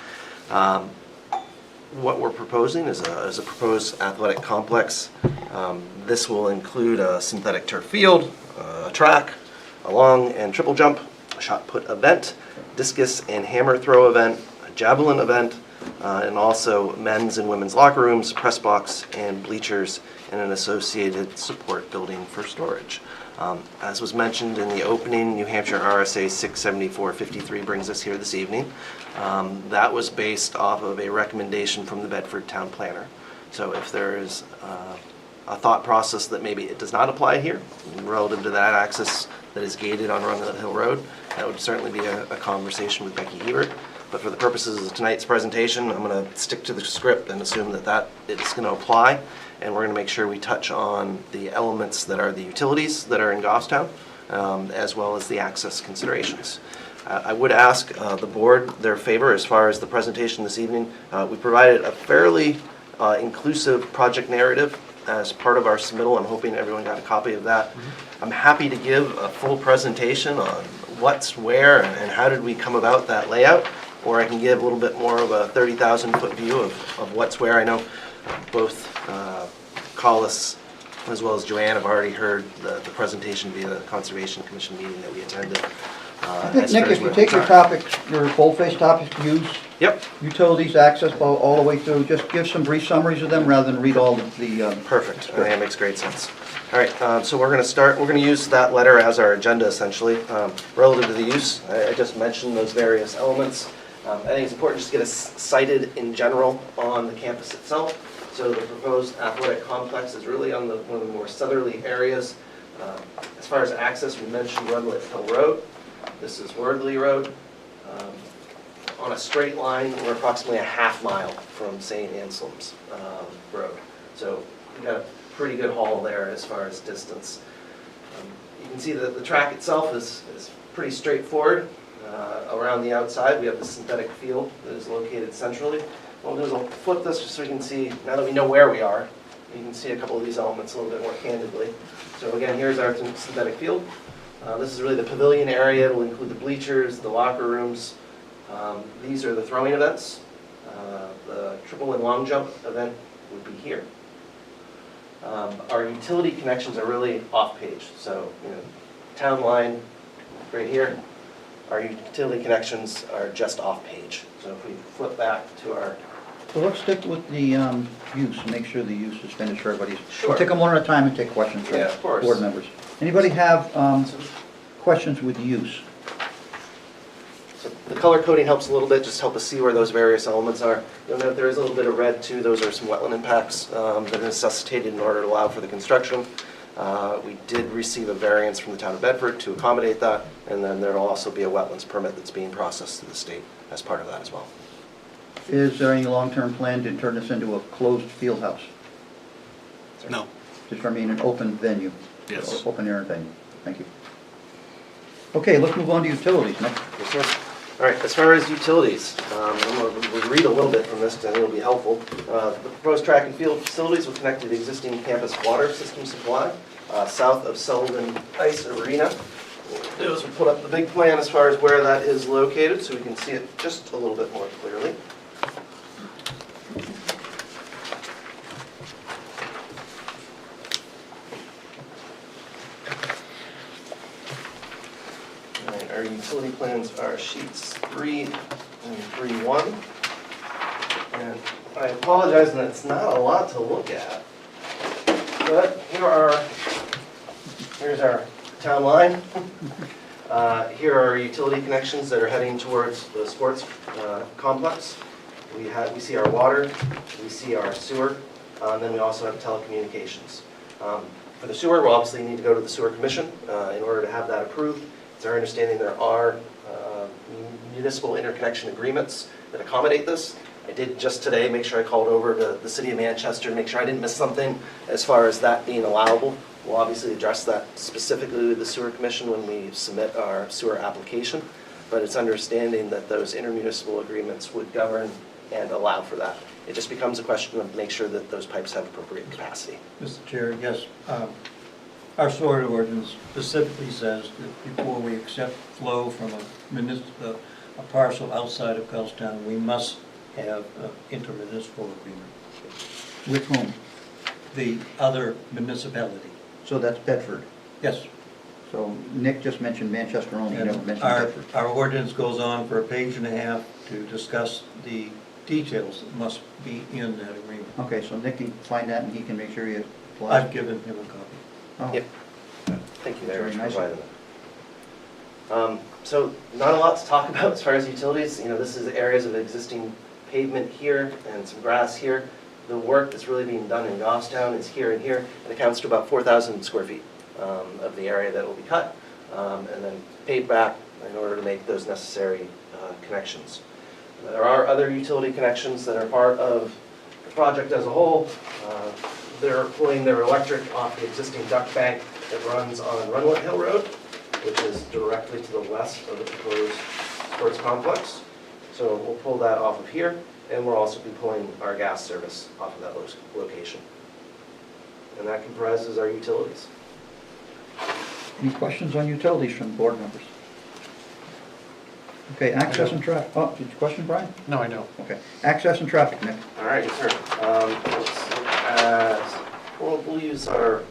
J: what we're proposing is a proposed athletic complex. This will include a synthetic turf field, a track, a long and triple jump, a shot put event, discus and hammer throw event, a javelin event, and also men's and women's locker rooms, press box, and bleachers, and an associated support building for storage. As was mentioned in the opening, New Hampshire RSA 67453 brings us here this evening. That was based off of a recommendation from the Bedford Town Planner. So if there is a thought process that maybe it does not apply here, relative to that access that is gated on Rundle Hill Road, that would certainly be a conversation with Becky Hebert. But for the purposes of tonight's presentation, I'm going to stick to the script and assume that it's going to apply. And we're going to make sure we touch on the elements that are the utilities that are in Goffstown, as well as the access considerations. I would ask the board their favor as far as the presentation this evening. We provided a fairly inclusive project narrative as part of our submittal. I'm hoping everyone got a copy of that. I'm happy to give a full presentation on what's where and how did we come about that layout, or I can give a little bit more of a 30,000-foot view of what's where. I know both Collis as well as Joanne have already heard the presentation via the Conservation Commission meeting that we attended.
A: I think, Nick, if you take your topics, your boldface topics, use
J: Yep.
A: utilities, access, all the way through, just give some brief summaries of them rather than read all the
J: Perfect. That makes great sense. All right, so we're going to start. We're going to use that letter as our agenda, essentially. Relative to the use, I just mentioned those various elements. I think it's important just to get us cited in general on the campus itself. So the proposed athletic complex is really on one of the more southerly areas. As far as access, we mentioned Rundle Hill Road. This is Wordley Road. On a straight line, we're approximately a half mile from St. Anselm's Road. So we've got a pretty good haul there as far as distance. You can see that the track itself is pretty straightforward. Around the outside, we have the synthetic field that is located centrally. What we'll do is I'll flip this just so we can see, now that we know where we are, you can see a couple of these elements a little bit more candidly. So again, here's our synthetic field. This is really the pavilion area. It will include the bleachers, the locker rooms. These are the throwing events. The triple and long jump event would be here. Our utility connections are really off-page. So, town line right here. Our utility connections are just off-page. So if we flip back to our...
A: So let's stick with the use, make sure the use is finished for everybody.
J: Sure.
A: We'll take them one at a time and take questions from
J: Yeah, of course.
A: board members. Anybody have questions with use?
J: So the color coding helps a little bit, just help us see where those various elements are. You'll note there is a little bit of red too. Those are some wetland impacts that are necessitated in order to allow for the construction. We did receive a variance from the town of Bedford to accommodate that, and then there will also be a wetlands permit that's being processed through the state as part of that as well.
A: Is there any long-term plan to turn this into a closed field house?
N: No.
A: Just for being an open venue?
N: Yes.
A: Open air venue. Thank you. Okay, let's move on to utilities. Nick.
J: Yes, sir. All right, as far as utilities, we'll read a little bit from this because I think it'll be helpful. The proposed track and field facilities will connect to the existing campus water system supply south of Sullivan Ice Arena. What we'll do is we'll put up the big plan as far as where that is located so we can see it just a little bit more clearly. Our utility plans are sheets 3 and 3-1. And I apologize that it's not a lot to look at. But here's our town line. Here are our utility connections that are heading towards the sports complex. We see our water, we see our sewer, and then we also have telecommunications. For the sewer, we'll obviously need to go to the sewer commission in order to have that approved. It's our understanding there are municipal interconnection agreements that accommodate this. I did just today make sure I called over to the city of Manchester to make sure I didn't miss something as far as that being allowable. We'll obviously address that specifically with the sewer commission when we submit our sewer application, but it's understanding that those intermunicipal agreements would govern and allow for that. It just becomes a question of make sure that those pipes have appropriate capacity.
B: Mr. Chair, yes. Our sewer ordinance specifically says that before we accept flow from a parcel outside of Goffstown, we must have an intermunicipal agreement.
A: With whom?
B: The other municipality.
A: So that's Bedford.
B: Yes.
A: So Nick just mentioned Manchester only, he never
B: And
A: mentioned
B: our,
A: Bedford.
B: our ordinance goes on for a page and a half to discuss the details that must be in that agreement.
A: Okay, so Nick can find that and he can make sure he applies.
B: I've given him a copy.
A: Oh,
J: Yep. Thank you, Mayor,
A: Very
J: for
A: nice.
J: providing that. So not a lot to talk about as far as utilities. You know, this is areas of existing pavement here and some grass here. The work that's really being done in Goffstown is here and here. It accounts to about 4,000 square feet of the area that will be cut and then paved back in order to make those necessary connections. There are other utility connections that are part of the project as a whole. They're pulling their electric off the existing duct bank that runs on Runlet Hill Road, which is directly to the west of the proposed sports complex. So we'll pull that off of here, and we'll also be pulling our gas service off of that location. And that comprises our utilities.
A: Any questions on utilities from board members? Okay, access and traffic, oh, did you question, Brian?
K: No, I don't.
A: Okay, access and traffic, Nick.
J: All right, yes, sir. Let's look at, we'll use our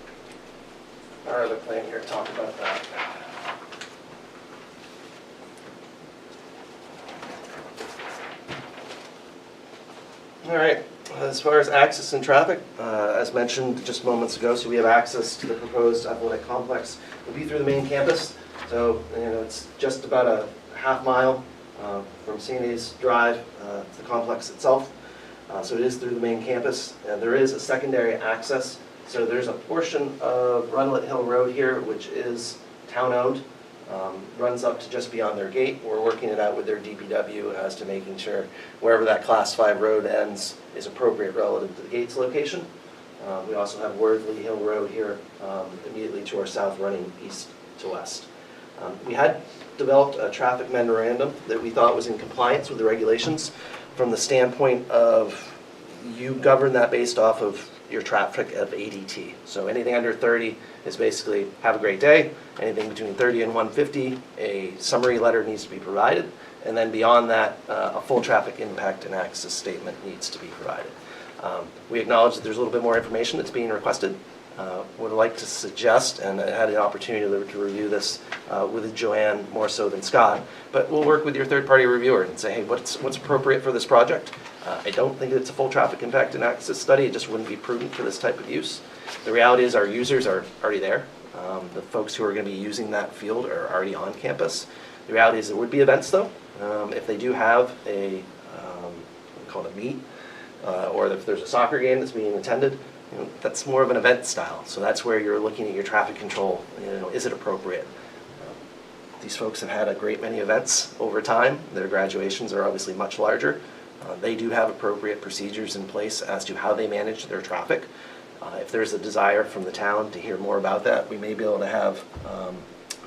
J: other plan here to talk about that. All right, as far as access and traffic, as mentioned just moments ago, so we have access to the proposed athletic complex. It'll be through the main campus, so you know it's just about a half mile from St. A's Drive to the complex itself. So it is through the main campus. There is a secondary access. So there's a portion of Runlet Hill Road here, which is town-owned, runs up to just beyond their gate. We're working it out with their DPW as to making sure wherever that Class 5 road ends is appropriate relative to the gate's location. We also have Worthley Hill Road here immediately to our south, running east to west. We had developed a traffic memorandum that we thought was in compliance with the regulations from the standpoint of you govern that based off of your traffic of ADT. So anything under 30 is basically have a great day. Anything between 30 and 150, a summary letter needs to be provided. And then beyond that, a full traffic impact and access statement needs to be provided. We acknowledge that there's a little bit more information that's being requested. Would like to suggest, and I had the opportunity to review this with Joanne more so than Scott, but we'll work with your third-party reviewer and say, hey, what's appropriate for this project? I don't think it's a full traffic impact and access study. It just wouldn't be prudent for this type of use. The reality is our users are already there. The folks who are going to be using that field are already on campus. The reality is there would be events, though. If they do have a, we call it a meet, or if there's a soccer game that's being attended, you know, that's more of an event style. So that's where you're looking at your traffic control. You know, is it appropriate? These folks have had a great many events over time. Their graduations are obviously much larger. They do have appropriate procedures in place as to how they manage their traffic. If there's a desire from the town to hear more about that, we may be able to have,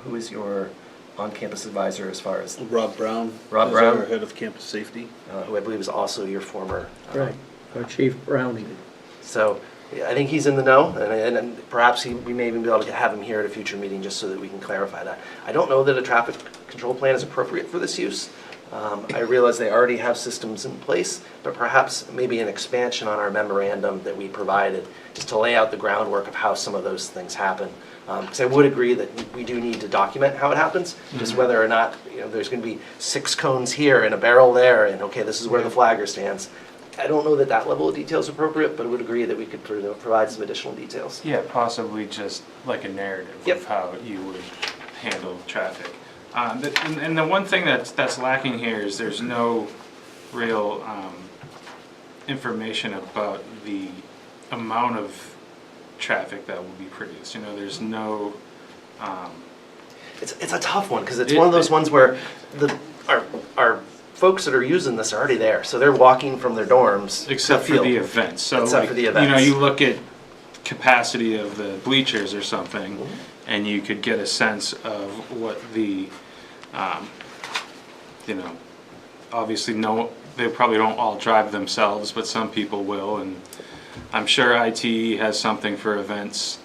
J: who is your on-campus advisor as far as?
N: Rob Brown.
J: Rob
N: is
J: Brown.
N: our head of campus safety.
J: Who I believe is also your former.
D: Right, our Chief Browning.
J: So yeah, I think he's in the know, and perhaps we may even be able to have him here at a future meeting just so that we can clarify that. I don't know that a traffic control plan is appropriate for this use. I realize they already have systems in place, but perhaps maybe an expansion on our memorandum that we provided just to lay out the groundwork of how some of those things happen. Because I would agree that we do need to document how it happens, just whether or not there's going to be 6 cones here and a barrel there, and okay, this is where the flagger stands. I don't know that that level of detail is appropriate, but I would agree that we could provide some additional details.
E: Yeah, possibly just like a narrative
J: Yep.
E: of how you would handle traffic. And the one thing that's lacking here is there's no real information about the amount of traffic that will be produced. There's no.
J: It's a tough one because it's one of those ones where our folks that are using this are already there, so they're walking from their dorms.
E: Except
J: to
E: for the
J: field.
E: events. So
J: Except for the events.
E: you look at capacity of the bleachers or something, and you could get a sense of what the, obviously they probably don't all drive themselves, but some people will, and I'm sure IT has something for events.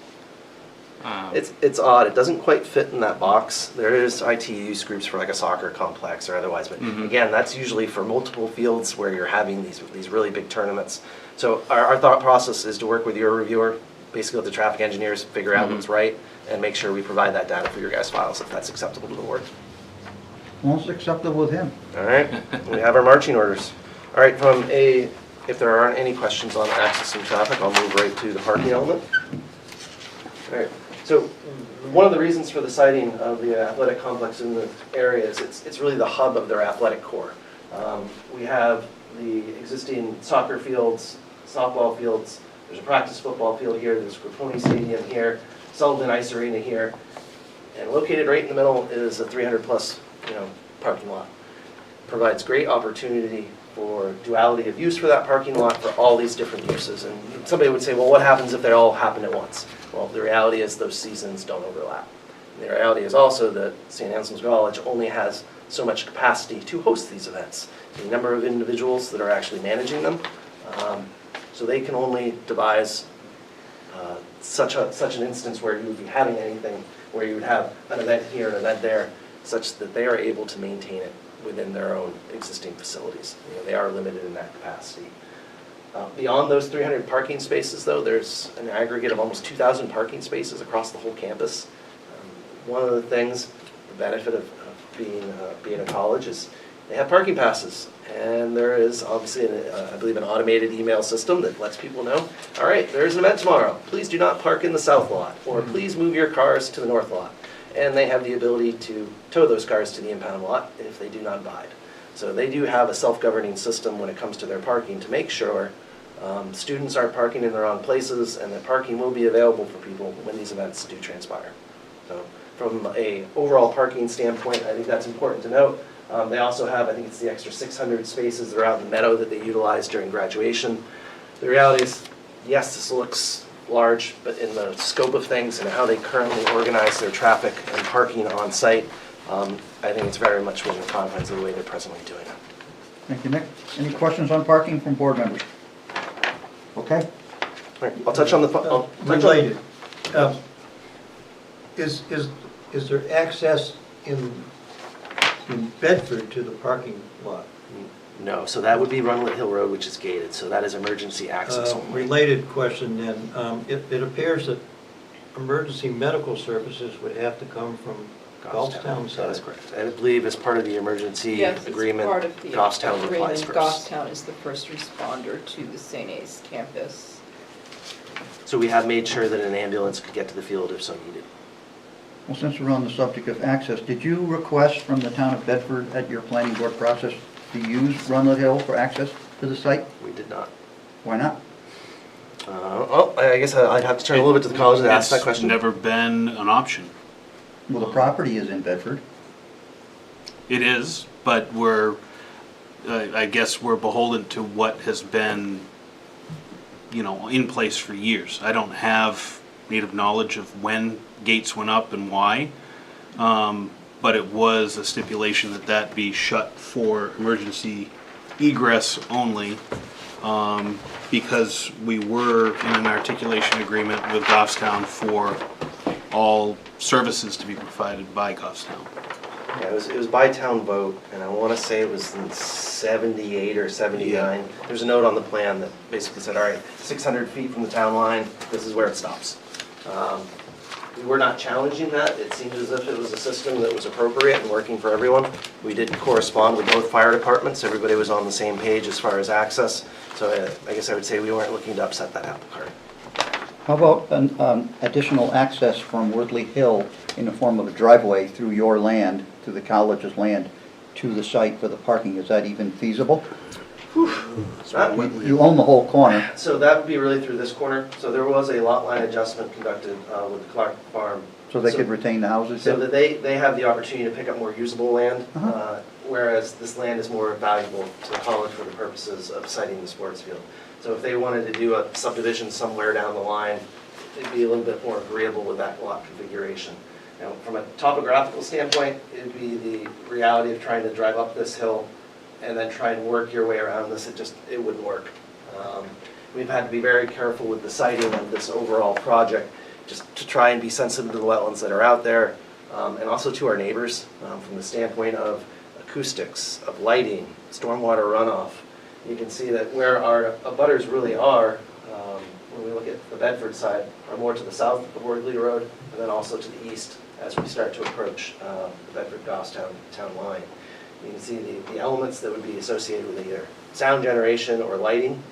J: It's odd, it doesn't quite fit in that box. There is IT use groups for like a soccer complex or otherwise, but again, that's usually for multiple fields where you're having these really big tournaments. So our thought process is to work with your reviewer, basically with the traffic engineers, figure out what's right, and make sure we provide that data for your guys' files if that's acceptable to the board.
A: Most acceptable with him.
J: All right, we have our marching orders. All right, if there aren't any questions on access and traffic, I'll move right to the parking element. All right, so one of the reasons for the siting of the athletic complex in the area is it's really the hub of their athletic core. We have the existing soccer fields, softball fields, there's a practice football field here, there's Grapponi Stadium here, Sullivan Ice Arena here, and located right in the middle is a 300-plus, parking lot. Provides great opportunity for duality of use for that parking lot for all these different uses. And somebody would say, well, what happens if they all happen at once? Well, the reality is those seasons don't overlap. And the reality is also that St. Anselm's College only has so much capacity to host these events. The number of individuals that are actually managing them. So they can only devise such an instance where you would be having anything, where you would have an event here, an event there, such that they are able to maintain it within their own existing facilities. They are limited in that capacity. Beyond those 300 parking spaces, though, there's an aggregate of almost 2,000 parking spaces across the whole campus. One of the things, the benefit of being a college is they have parking passes. And there is obviously, I believe, an automated email system that lets people know, all right, there's an event tomorrow. Please do not park in the south lot, or please move your cars to the north lot. And they have the ability to tow those cars to the impound lot if they do not abide. So they do have a self-governing system when it comes to their parking to make sure students aren't parking in the wrong places and that parking will be available for people when these events do transpire. So from a overall parking standpoint, I think that's important to note. They also have, I think it's the extra 600 spaces that are out in the meadow that they utilize during graduation. The reality is, yes, this looks large, but in the scope of things and how they currently organize their traffic and parking on site, I think it's very much within the confines of the way they're presently doing it.
A: Thank you, Nick. Any questions on parking from board members? Okay.
J: All right, I'll touch on the...
B: Related. Is there access in Bedford to the parking lot?
J: No, so that would be Runlet Hill Road, which is gated, so that is emergency access only.
B: Related question then, it appears that emergency medical services would have to come from Goffstown side.
J: That is correct. I believe as part of the emergency agreement,
G: Yes, it's part of the
J: Goffstown applies
G: agreement.
J: first.
G: Goffstown is the first responder to the St. A's campus.
J: So we have made sure that an ambulance could get to the field if so needed.
A: Well, since we're on the subject of access, did you request from the town of Bedford at your planning board process to use Runlet Hill for access to the site?
J: We did not.
A: Why not?
J: I guess I'd have to turn a little bit to the college to ask that question.
N: It's never been an option.
A: Well, the property is in Bedford.
N: It is, but I guess we're beholden to what has been, in place for years. I don't have native knowledge of when gates went up and why, but it was a stipulation that be shut for emergency egress only, because we were in an articulation agreement with Goffstown for all services to be provided by Goffstown.
J: Yeah, it was by town vote, and I want to say it was in 78 or 79. Yeah. There's a note on the plan that basically said, all right, 600 feet from the town line, this is where it stops. We were not challenging that. It seemed as if it was a system that was appropriate and working for everyone. We did correspond with both fire departments. Everybody was on the same page as far as access. So I guess I would say we weren't looking to upset that apple cart.
A: How about an additional access from Worthley Hill in the form of a driveway through your land, through the college's land, to the site for the parking? Is that even feasible? You own the whole corner.
J: So that would be really through this corner. So there was a lot line adjustment conducted with the Clark Farm.
A: So they could retain the houses?
J: So that they have the opportunity to pick up more usable land, whereas this land is more valuable to the college for the purposes of siting the sports field. So if they wanted to do a subdivision somewhere down the line, it'd be a little bit more agreeable with that lot configuration. Now, from a topographical standpoint, it'd be the reality of trying to drive up this hill and then try and work your way around this. It wouldn't work. We've had to be very careful with the siting of this overall project just to try and be sensitive to the wetlands that are out there, and also to our neighbors from the standpoint of acoustics, of lighting, stormwater runoff. You can see that where our abutters really are, when we look at the Bedford side, are more to the south of Worthley Road, and then also to the east as we start to approach the Bedford-Goffstown town line. You can see the elements that would be associated with either sound generation or lighting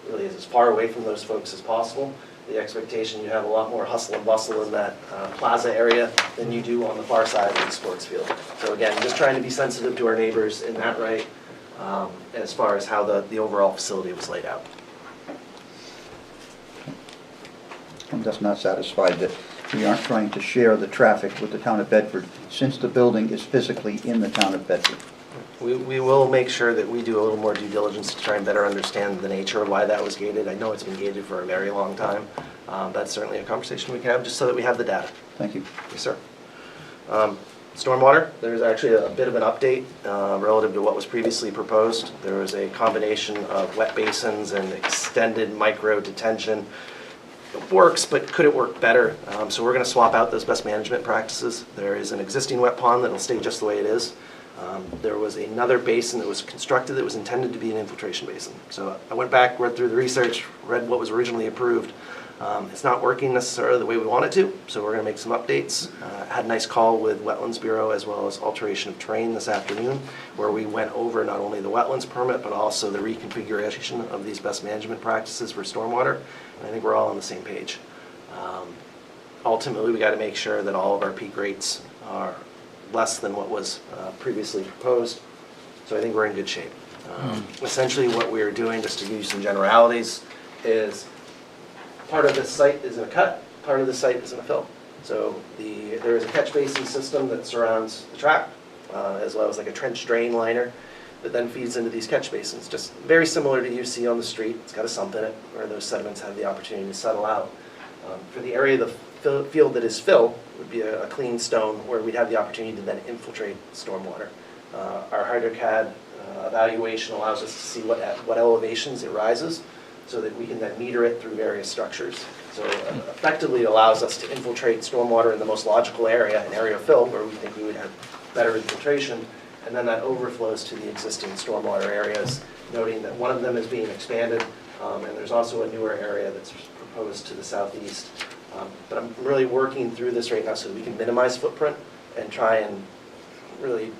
J: really is as far away from those folks as possible. The expectation, you have a lot more hustle and bustle in that plaza area than you do on the far side of the sports field. So again, just trying to be sensitive to our neighbors in that right, as far as how the overall facility was laid out.
A: I'm just not satisfied that we aren't trying to share the traffic with the town of Bedford, since the building is physically in the town of Bedford.
J: We will make sure that we do a little more due diligence to try and better understand the nature of why that was gated. I know it's been gated for a very long time. That's certainly a conversation we can have, just so that we have the data.
A: Thank you.
J: Yes, sir. Stormwater, there's actually a bit of an update relative to what was previously proposed. There was a combination of wet basins and extended micro detention. It works, but could it work better? So we're going to swap out those best management practices. There is an existing wet pond that will stay just the way it is. There was another basin that was constructed that was intended to be an infiltration basin. So I went back, read through the research, read what was originally approved. It's not working necessarily the way we want it to, so we're going to make some updates. Had a nice call with Wetlands Bureau as well as Alteration of Terrain this afternoon, where we went over not only the wetlands permit, but also the reconfiguration of these best management practices for stormwater. And I think we're all on the same page. Ultimately, we got to make sure that all of our peak rates are less than what was previously proposed. So I think we're in good shape. Essentially what we're doing, just to give you some generalities, is part of this site is in a cut, part of the site is in a fill. So there is a catch basin system that surrounds the track, as well as like a trench drain liner that then feeds into these catch basins. Just very similar to you see on the street. It's got a sump in it where those sediments have the opportunity to settle out. For the area of the field that is fill would be a clean stone where we'd have the opportunity to then infiltrate stormwater. Our HydroCAD evaluation allows us to see what elevations it rises so that we can then meter it through various structures. So effectively it allows us to infiltrate stormwater in the most logical area, an area of fill where we think we would have better infiltration, and then that overflows to the existing stormwater areas, noting that one of them is being expanded, and there's also a newer area that's proposed to the southeast. But I'm really working through this right now so that we can minimize footprint and try and really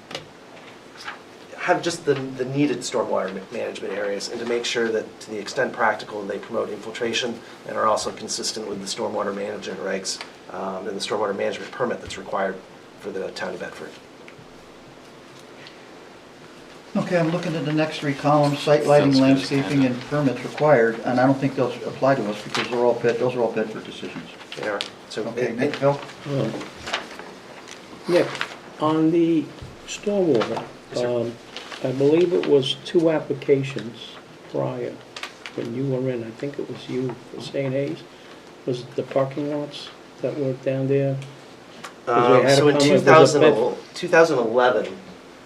J: have just the needed stormwater management areas, and to make sure that to the extent practical they promote infiltration and are also consistent with the stormwater management regs and the stormwater management permit that's required for the town of Bedford.
A: Okay, I'm looking at the next three columns, site lighting,
E: Sounds good.
A: landscaping, and permits required, and I don't think those apply to us because those are all Bedford decisions.
J: They are. So
A: Okay, Nick, Phil?
D: Nick, on the stormwater, I believe it was 2 applications prior when you were in. I think it was you for St. A's. Was it the parking lots that were down there?
J: So in 2011,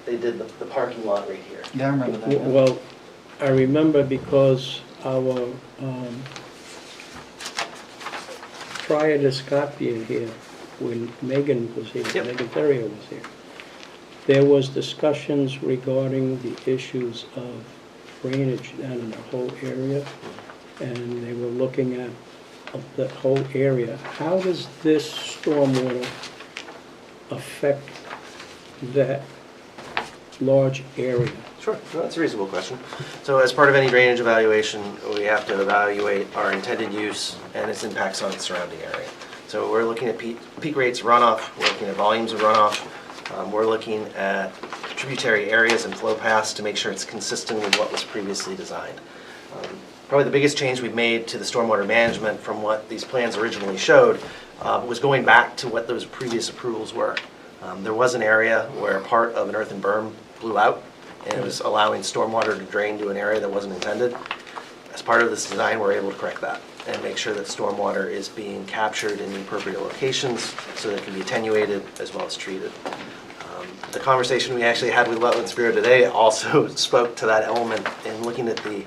J: they did the parking lot right here.
A: Yeah, I remember that. yeah.
D: Well, I remember because our, prior to Scott being here, when Megan was here,
J: Yep.
D: Megan Theriot was here, there was discussions regarding the issues of drainage down in the whole area, and they were looking at the whole area. How does this stormwater affect that large area?
J: Sure, no, that's a reasonable question. So as part of any drainage evaluation, we have to evaluate our intended use and its impacts on the surrounding area. So we're looking at peak rates of runoff, we're looking at volumes of runoff, we're looking at tributary areas and flow paths to make sure it's consistent with what was previously designed. Probably the biggest change we've made to the stormwater management from what these plans originally showed was going back to what those previous approvals were. There was an area where part of an earthen berm blew out, and it was allowing stormwater to drain to an area that wasn't intended. As part of this design, we're able to correct that and make sure that stormwater is being captured in the appropriate locations so that it can be attenuated as well as treated. The conversation we actually had with Wetlands Bureau today also spoke to that element in looking at the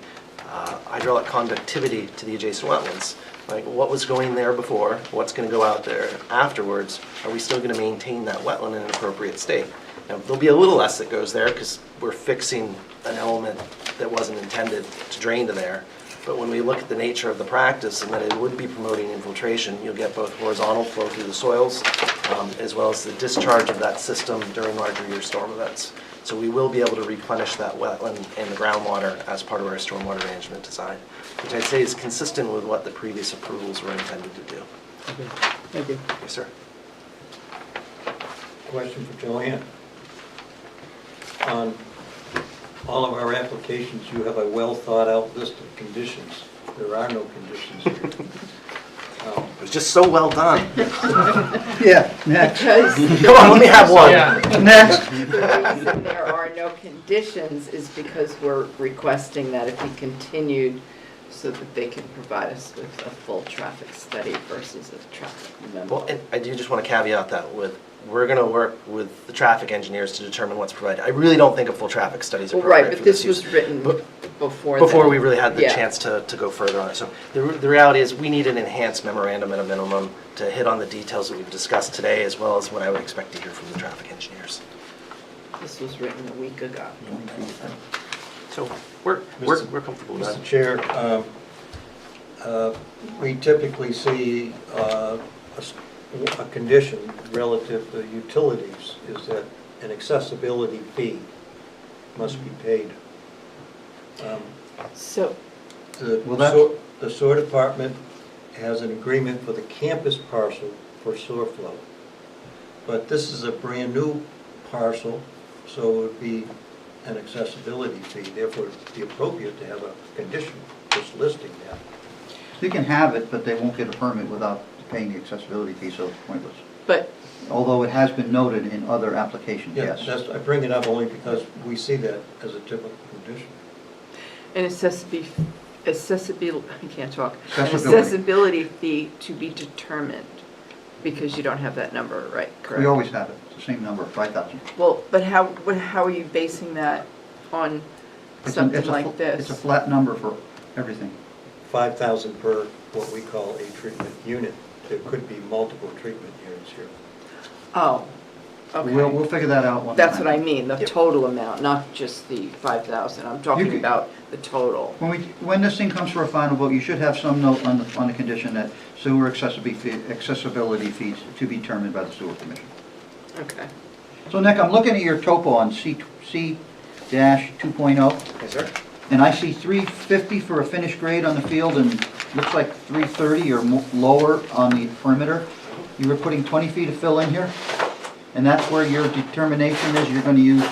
J: hydraulic conductivity to the adjacent wetlands. Like, what was going there before, what's gonna go out there afterwards? Are we still gonna maintain that wetland in an appropriate state? Now, there'll be a little less that goes there, because we're fixing an element that wasn't intended to drain to there. But when we look at the nature of the practice and that it would be promoting infiltration, you'll get both horizontal flow through the soils, as well as the discharge of that system during larger year storm events. So we will be able to replenish that wetland and the groundwater as part of our stormwater management design, which I'd say is consistent with what the previous approvals were intended to do.
D: Okay, thank you.
J: Yes, sir.
B: Question for Joanne. On all of our applications, you have a well-thought-out list of conditions. There are no conditions here.
J: It was just so well done.
A: Yeah, next.
G: Because
J: Come on, let me have one.
K: Yeah.
A: Next.
G: the reason there are no conditions is because we're requesting that it be continued so that they can provide us with a full traffic study versus a traffic memo.
J: Well, and I do just want to caveat that with, we're going to work with the traffic engineers to determine what's provided. I really don't think a full traffic study is
G: Well,
J: appropriate
G: right, but
J: for
G: this
J: use.
G: was written before
J: Before
G: then.
J: we really had the
G: Yeah.
J: chance to go further on it. So the reality is, we need an enhanced memorandum at a minimum to hit on the details that we've discussed today, as well as what I would expect to hear from the traffic engineers.
G: This was written a week ago.
J: So we're comfortable with that.
B: Mr. Chair, we typically see a condition relative to utilities is that an accessibility fee must be paid.
G: So,
B: The sewer department has an agreement for the campus parcel for sewer flow. But this is a brand-new parcel, so it would be an accessibility fee. Therefore, it'd be appropriate to have a condition just listing that.
A: You can have it, but they won't get a permit without paying the accessibility fee, so it's pointless.
G: but,
A: Although it has been noted in other applications, yes.
B: I bring it up only because we see that as a typical condition.
G: and accessibility, I can't talk. An
A: Accessibility.
G: accessibility fee to be determined, because you don't have that number, right, correct?
A: We always have it, it's the same number, 5,000.
G: Well, but how are you basing that on something like this?
A: It's a flat number for everything.
B: 5,000 per what we call a treatment unit. There could be multiple treatment units here.
G: Oh, okay.
A: We'll figure that out one time.
G: That's what I mean, the total amount, not just the 5,000. I'm talking
A: can-
G: about the total.
A: When this thing comes for a final vote, you should have some note on the condition that sewer accessibility fees to be determined by the sewer commission.
G: Okay.
A: So Nick, I'm looking at your topo on C-2.0,
J: Yes, sir.
A: and I see 350 for a finished grade on the field and looks like 330 or lower on the perimeter. You were putting 20 feet of fill in here? And that's where your determination is, you're gonna use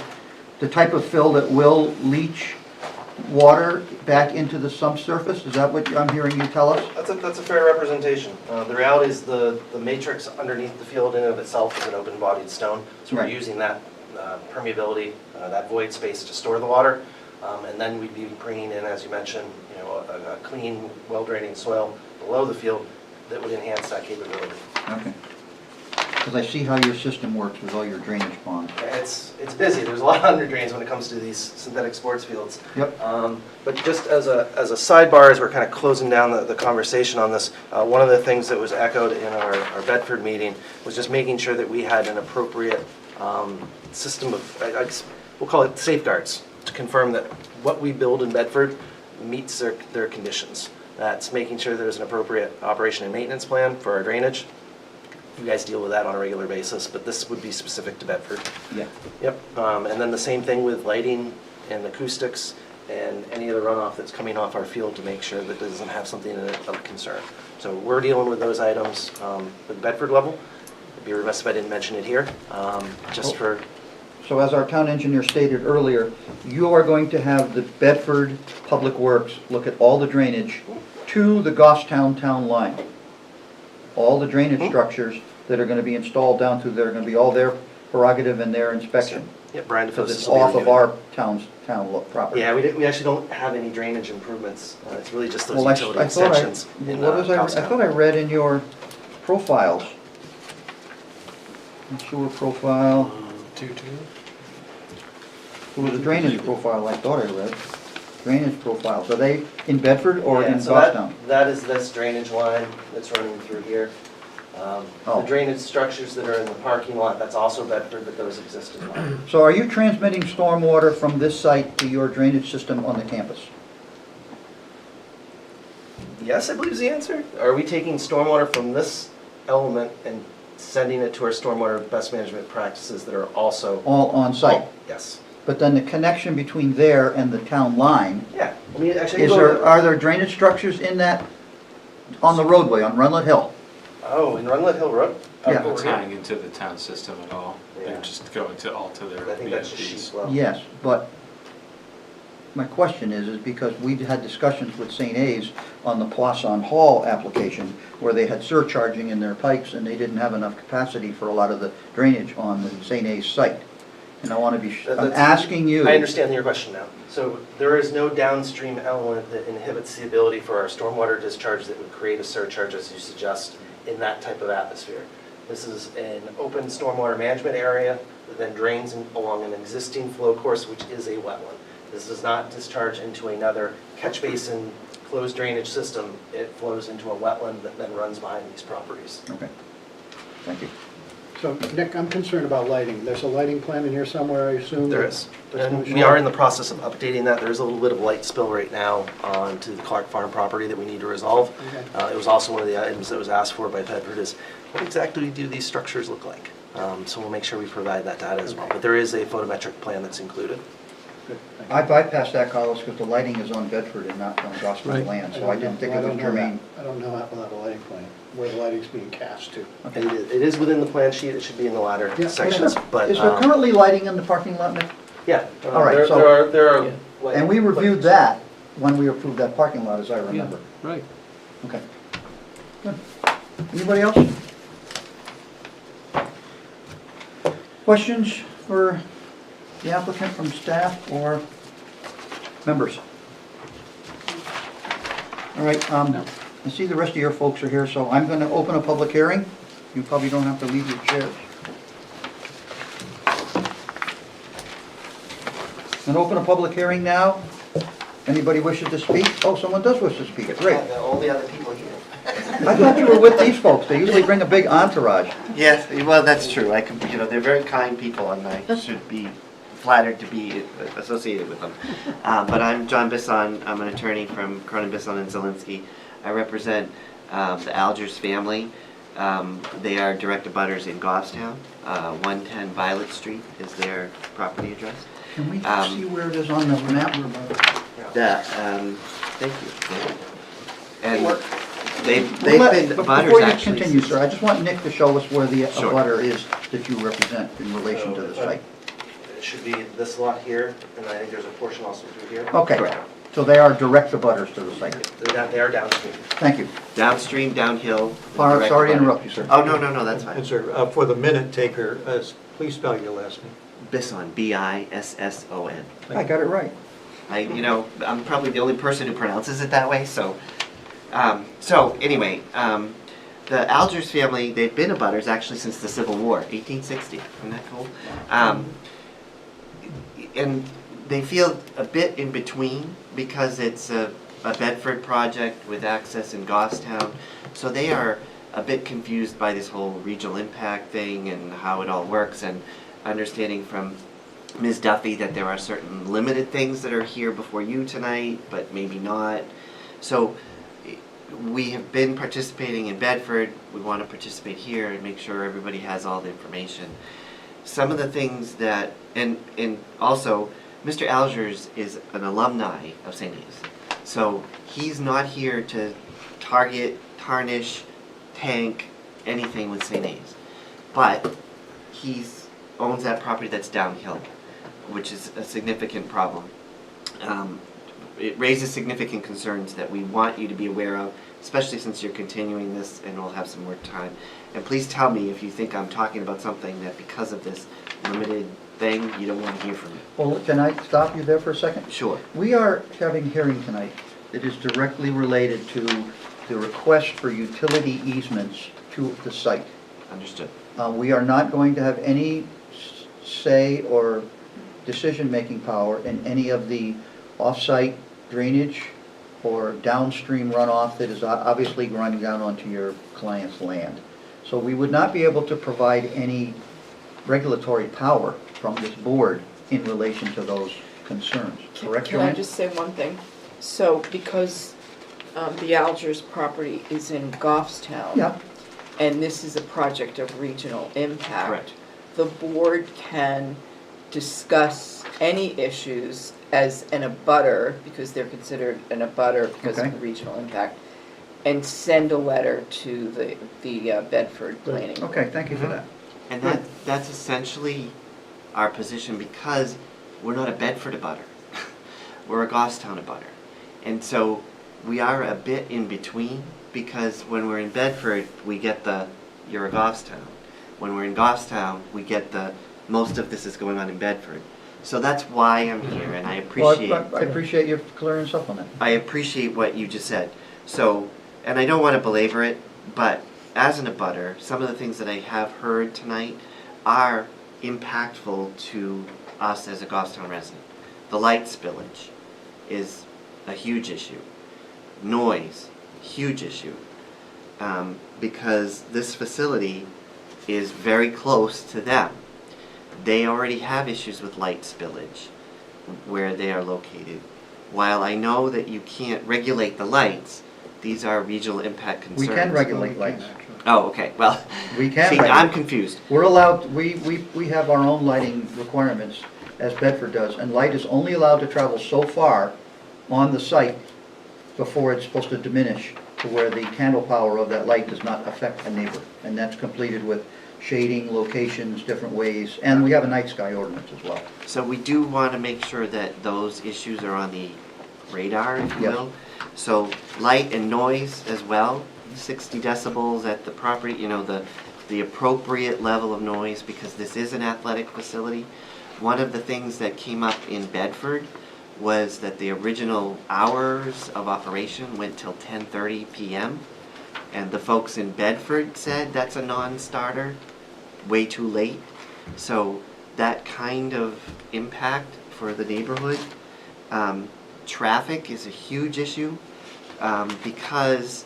A: the type of fill that will leach water back into the subsurface? Is that what I'm hearing you tell us?
J: That's a fair representation. The reality is the matrix underneath the field in and of itself is an open-bodied stone. So we're
A: Right.
J: using that permeability, that void space to store the water. And then we'd be bringing in, as you mentioned, a clean, well-draining soil below the field that would enhance that capability.
A: Okay. Because I see how your system works with all your drainage ponds.
J: It's busy. There's a lot of under drains when it comes to these synthetic sports fields.
A: Yep.
J: But just as a sidebar, as we're kind of closing down the conversation on this, one of the things that was echoed in our Bedford meeting was just making sure that we had an appropriate system of, we'll call it safeguards, to confirm that what we build in Bedford meets their conditions. That's making sure there's an appropriate operation and maintenance plan for our drainage. You guys deal with that on a regular basis, but this would be specific to Bedford.
A: Yeah.
J: Yep, and then the same thing with lighting and acoustics and any of the runoff that's coming off our field to make sure that it doesn't have something in it of concern. So we're dealing with those items at the Bedford level. I'd be remiss if I didn't mention it here, just for...
A: So as our town engineer stated earlier, you are going to have the Bedford Public Works look at all the drainage to the Goffstown town line. All the drainage structures that are going to be installed down through there are going to be all their prerogative and their inspection.
J: Yeah, Brian
A: Because
J: DeFosis
A: it's
J: will be
A: off of
J: reviewing.
A: our town property.
J: Yeah, we actually don't have any drainage improvements. It's really just those
A: Well,
J: utility
A: I thought
J: extensions in Goffstown.
A: I thought I read in your profiles. Sewer profile,
K: 2-2.
A: it was a drainage profile I thought I read. Drainage profiles, are they in Bedford or
J: Yeah,
A: in
J: so that-
A: Goffstown?
J: That is this drainage line that's running through here.
A: Oh.
J: The drainage structures that are in the parking lot, that's also Bedford, but those exist as well.
A: So are you transmitting stormwater from this site to your drainage system on the campus?
J: Yes, I believe is the answer. Are we taking stormwater from this element and sending it to our stormwater best management practices that are also?
A: All on site?
J: Yes.
A: But then the connection between there and the town line,
J: Yeah, I mean, actually.
A: is there, are there drainage structures in that, on the roadway, on Runlet Hill?
J: Oh, in Runlet Hill Road?
A: Yeah.
E: They're not tying into the town system at all.
J: Yeah.
E: They're just going to all to their
J: I think that's just
E: VFDs.
J: sheet flow.
A: Yes, but my question is because we had discussions with St. A's on the Poisson Hall application where they had surcharging in their pipes and they didn't have enough capacity for a lot of the drainage on the St. A's site. And I want to be, I'm asking you.
J: I understand your question now. So there is no downstream element that inhibits the ability for our stormwater discharge that would create a surcharge, as you suggest, in that type of atmosphere. This is an open stormwater management area that then drains along an existing flow course, which is a wetland. This does not discharge into another catch basin closed drainage system. It flows into a wetland that then runs behind these properties.
A: Okay, thank you.
I: So, Nick, I'm concerned about lighting. There's a lighting plan in here somewhere, I assume?
J: There is.
I: That's
J: And
I: gonna
J: we
I: show
J: are
I: up?
J: in the process of updating that. There is a little bit of light spill right now onto the Clark Farm property that we need to resolve.
I: Okay.
J: It was also one of the items that was asked for by Bedford is, what exactly do these structures look like? So we'll make sure we provide that data as well. But there is a photometric plan that's included.
I: Good, thank
A: I bypassed that, Carlos, because the lighing is on Bedford and not on Gospel
D: Right.
A: land,
I: you.
A: so I didn't think it
I: don't
A: was
I: know that.
A: germane.
I: I don't know how we'll have a lighting plan, where the lighting's being cast to.
A: Okay.
J: It is within the plan sheet. It should be in the latter
I: Yeah.
J: sections, but.
A: Is there currently lighting in the parking lot, Nick?
J: Yeah.
A: All right,
J: there-
A: so-
J: There are.
D: Yeah.
J: light-
A: And we reviewed that when we approved that parking lot, as I remember.
D: Right.
A: Okay. Good. Anybody else? Questions for the applicant from staff or members? All right, I see the rest of your folks are here, so I'm going to open a public hearing. You probably don't have to leave your chairs. And open a public hearing now. Anybody wishes to speak? Oh, someone does wish to speak, great.
J: All the other people here.
A: I thought you were with these folks, they usually bring a big entourage.
O: Yes, well, that's true. They're very kind people, and I should be flattered to be associated with them. But I'm John Bisson. I'm an attorney from Cronin, Bisson and Zielinski. I represent the Algers family. They are direct abutters in Goffstown. 110 Violet Street is their property address.
A: Can we see where it is on the map?
O: Thank you. And they've
A: Well,
O: been
A: but
O: abutters
A: before you
O: actually.
A: continue, sir, I just want Nick to show us where the
O: Sure.
A: abutter is that you represent in relation to the site.
J: It should be this lot here, and I think there's a portion also through here.
A: Okay, so they are direct abutters to the site.
J: They are downstream.
A: Thank you.
O: Downstream, downhill.
A: Sorry
O: direct
A: to
O: abutter.
A: interrupt you, sir.
O: Oh, no, that's fine.
B: And sir, for the minute taker, please spell your last name.
O: Bisson, B-I-S-S-O-N.
A: I got it right.
O: I'm probably the only person who pronounces it that way, so. Anyway, the Algers family, they've been abutters actually since the Civil War, 1860, isn't that cool? And they feel a bit in between because it's a Bedford project with access in Goffstown, so they are a bit confused by this whole regional impact thing and how it all works, and understanding from Ms. Duffy that there are certain limited things that are here before you tonight, but maybe not. So we have been participating in Bedford. We want to participate here and make sure everybody has all the information. Some of the things that, and also, Mr. Algers is an alumni of St. A's. So he's not here to target, tarnish, tank anything with St. A's. But he owns that property that's downhill, which is a significant problem. It raises significant concerns that we want you to be aware of, especially since you're continuing this and we'll have some more time. And please tell me if you think I'm talking about something that because of this limited thing, you don't want to hear from me.
A: Well, can I stop you there for a second?
O: Sure.
A: We are having a hearing tonight that is directly related to the request for utility easements to the site.
O: Understood.
A: We are not going to have any say or decision-making power in any of the off-site drainage or downstream runoff that is obviously running down onto your client's land. So we would not be able to provide any regulatory power from this board in relation to those concerns. Correct,
G: Can I
A: Joanne?
G: just say one thing? So because the Algers property is in Goffstown.
A: Yeah.
G: And this is a project of regional impact.
O: Correct.
G: The board can discuss any issues as an abutter, because they're considered an abutter because
A: Okay.
G: of the regional impact, and send a letter to the Bedford Planning.
A: Okay, thank you for that.
O: And that's essentially our position, because we're not a Bedford abutter. We're a Goffstown abutter. And so we are a bit in between, because when we're in Bedford, we get you're a Goffstown. When we're in Goffstown, we get most of this is going on in Bedford. So that's why I'm here, and I appreciate.
A: Well, I appreciate you clearing us up on that.
O: I appreciate what you just said. So, and I don't want to belabor it, but as an abutter, some of the things that I have heard tonight are impactful to us as a Goffstown resident. The light spillage is a huge issue. Noise, huge issue. Because this facility is very close to them. They already have issues with light spillage where they are located. While I know that you can't regulate the lights, these are regional impact concerns.
A: We can regulate lights.
O: Oh, okay, well,
A: We can
O: see,
A: regulate.
O: I'm confused.
A: We're allowed, we have our own lighting requirements, as Bedford does, and light is only allowed to travel so far on the site before it's supposed to diminish to where the candle power of that light does not affect a neighbor. And that's completed with shading, locations, different ways, and we have a night sky ordinance as well.
O: So we do want to make sure that those issues are on the radar, if you
A: Yes.
O: will. So light and noise as well, 60 decibels at the property, the appropriate level of noise, because this is an athletic facility. One of the things that came up in Bedford was that the original hours of operation went till 10:30 p.m. And the folks in Bedford said that's a non-starter, way too late. So that kind of impact for the neighborhood. Traffic is a huge issue, because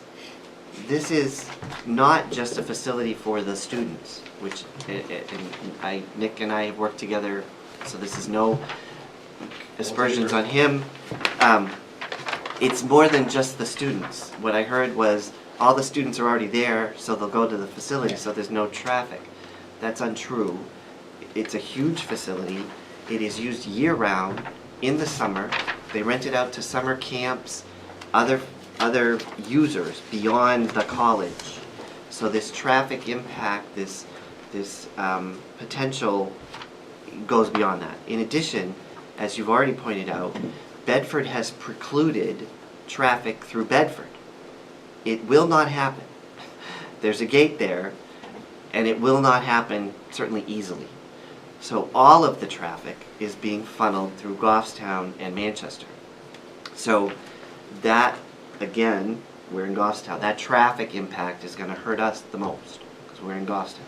O: this is not just a facility for the students, which Nick and I have worked together, so this is no aspersions on him. It's more than just the students. What I heard was all the students are already there, so they'll go to the facility, so there's no traffic. That's untrue. It's a huge facility. It is used year-round in the summer. They rent it out to summer camps, other users beyond the college. So this traffic impact, this potential goes beyond that. In addition, as you've already pointed out, Bedford has precluded traffic through Bedford. It will not happen. There's a gate there, and it will not happen certainly easily. So all of the traffic is being funneled through Goffstown and Manchester. So that, again, we're in Goffstown. That traffic impact is going to hurt us the most, because we're in Goffstown.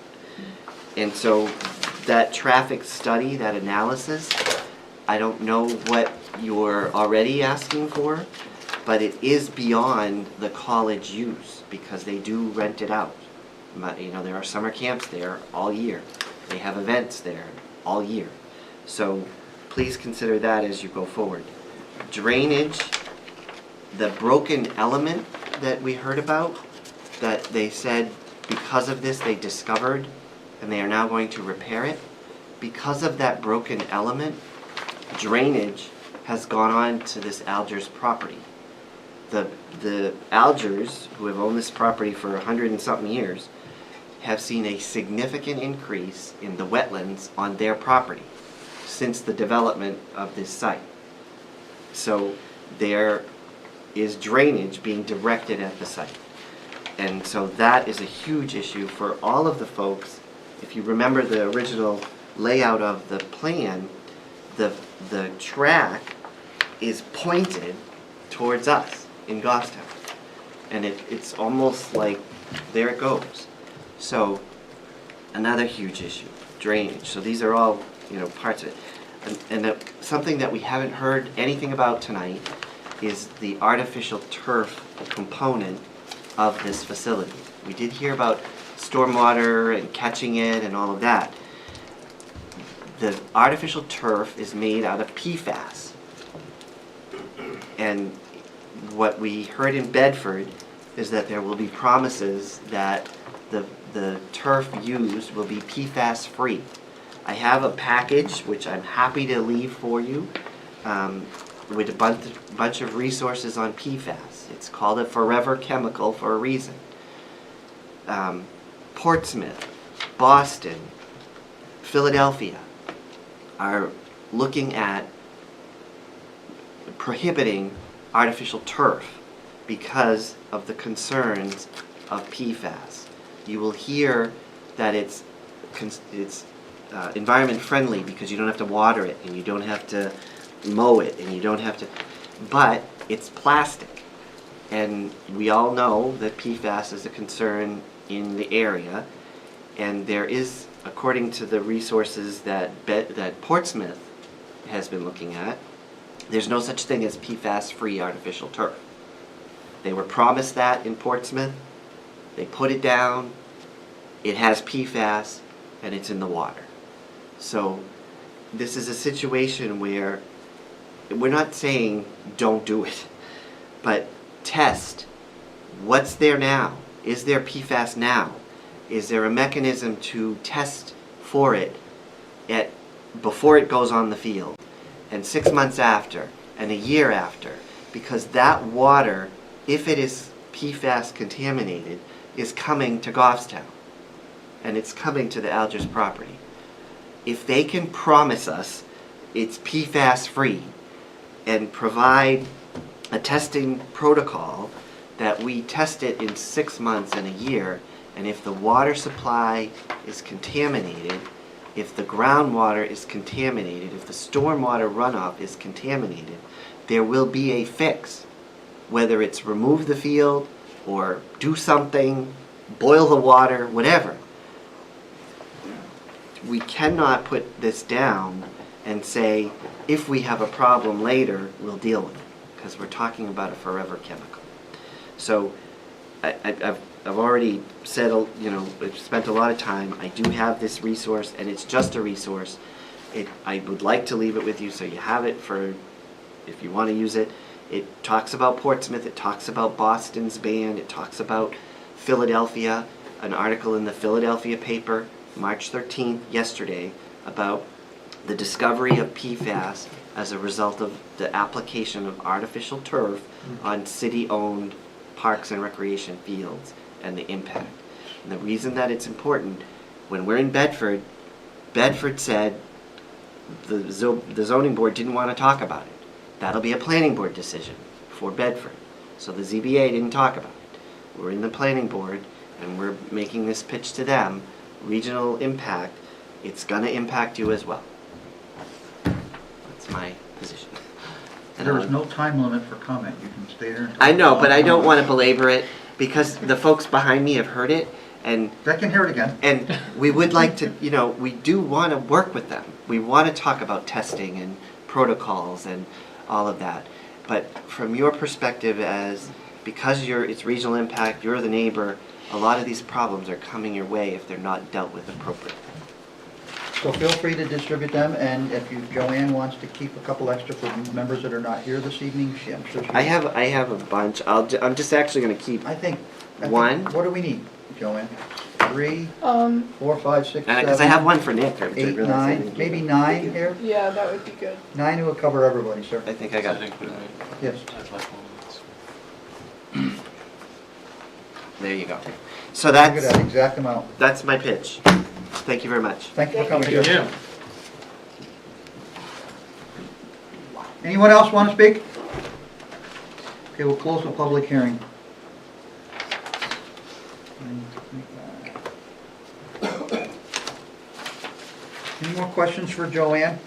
O: And so that traffic study, that analysis, I don't know what you're already asking for, but it is beyond the college use, because they do rent it out. There are summer camps there all year. They have events there all year. So please consider that as you go forward. Drainage, the broken element that we heard about, that they said because of this they discovered, and they are now going to repair it. Because of that broken element, drainage has gone on to this Algers property. The Algers, who have owned this property for 100 and something years, have seen a significant increase in the wetlands on their property since the development of this site. So there is drainage being directed at the site. And so that is a huge issue for all of the folks. If you remember the original layout of the plan, the track is pointed towards us in Goffstown. And it's almost like there it goes. So another huge issue, drainage. So these are all parts of it. And something that we haven't heard anything about tonight is the artificial turf component of this facility. We did hear about stormwater and catching it and all of that. The artificial turf is made out of PFAS. And what we heard in Bedford is that there will be promises that the turf used will be PFAS free. I have a package which I'm happy to leave for you with a bunch of resources on PFAS. It's called a forever chemical for a reason. Portsmouth, Boston, Philadelphia are looking at prohibiting artificial turf because of the concerns of PFAS. You will hear that it's environment friendly because you don't have to water it and you don't have to mow it and you don't have to, but it's plastic. And we all know that PFAS is a concern in the area, and there is, according to the resources that Portsmouth has been looking at, there's no such thing as PFAS-free artificial turf. They were promised that in Portsmouth. They put it down. It has PFAS, and it's in the water. So this is a situation where we're not saying don't do it, but test what's there now. Is there PFAS now? Is there a mechanism to test for it before it goes on the field, and 6 months after, and a year after? Because that water, if it is PFAS contaminated, is coming to Goffstown, and it's coming to the Algers property. If they can promise us it's PFAS free and provide a testing protocol that we test it in 6 months and a year, and if the water supply is contaminated, if the groundwater is contaminated, if the stormwater runoff is contaminated, there will be a fix. Whether it's remove the field or do something, boil the water, whatever. We cannot put this down and say, if we have a problem later, we'll deal with it, because we're talking about a forever chemical. So I've already said, I've spent a lot of time. I do have this resource, and it's just a resource. I would like to leave it with you so you have it for if you want to use it. It talks about Portsmouth, it talks about Boston's ban, it talks about Philadelphia, an article in the Philadelphia paper, March 13th, yesterday, about the discovery of PFAS as a result of the application of artificial turf on city-owned parks and recreation fields and the impact. And the reason that it's important, when we're in Bedford, Bedford said the zoning board didn't want to talk about it. That'll be a planning board decision for Bedford. So the ZBA didn't talk about it. We're in the planning board and we're making this pitch to them. Regional impact, it's going to impact you as well. That's my position. And
A: There is no time limit for comment. You can stay there.
O: I know, but I don't want to belabor it because the folks behind me have heard it, and
A: They can hear it again.
O: and we would like to, we do want to work with them. We want to talk about testing and protocols and all of that. But from your perspective, because it's regional impact, you're the neighbor, a lot of these problems are coming your way if they're not dealt with appropriately.
A: So feel free to distribute them, and if Joanne wants to keep a couple extra for members that are not here this evening, I'm sure she.
O: I have a bunch. I'm just actually going to keep
A: I think
O: one.
A: What do we need, Joanne? 3, 4, 5, 6, 7.
O: Because I have one for Nick.
A: 8, 9, maybe 9 here.
P: Yeah, that would be good.
A: 9 will cover everybody, sir.
O: I think I got it.
A: Yes.
O: There you go. So
A: Look at that exact amount.
O: that's my pitch. Thank you very much.
A: Thank you for coming.
K: Thank
A: sir.
K: you.
A: Anyone else want to speak? Okay, we'll close the public hearing. Any more questions for Joanne?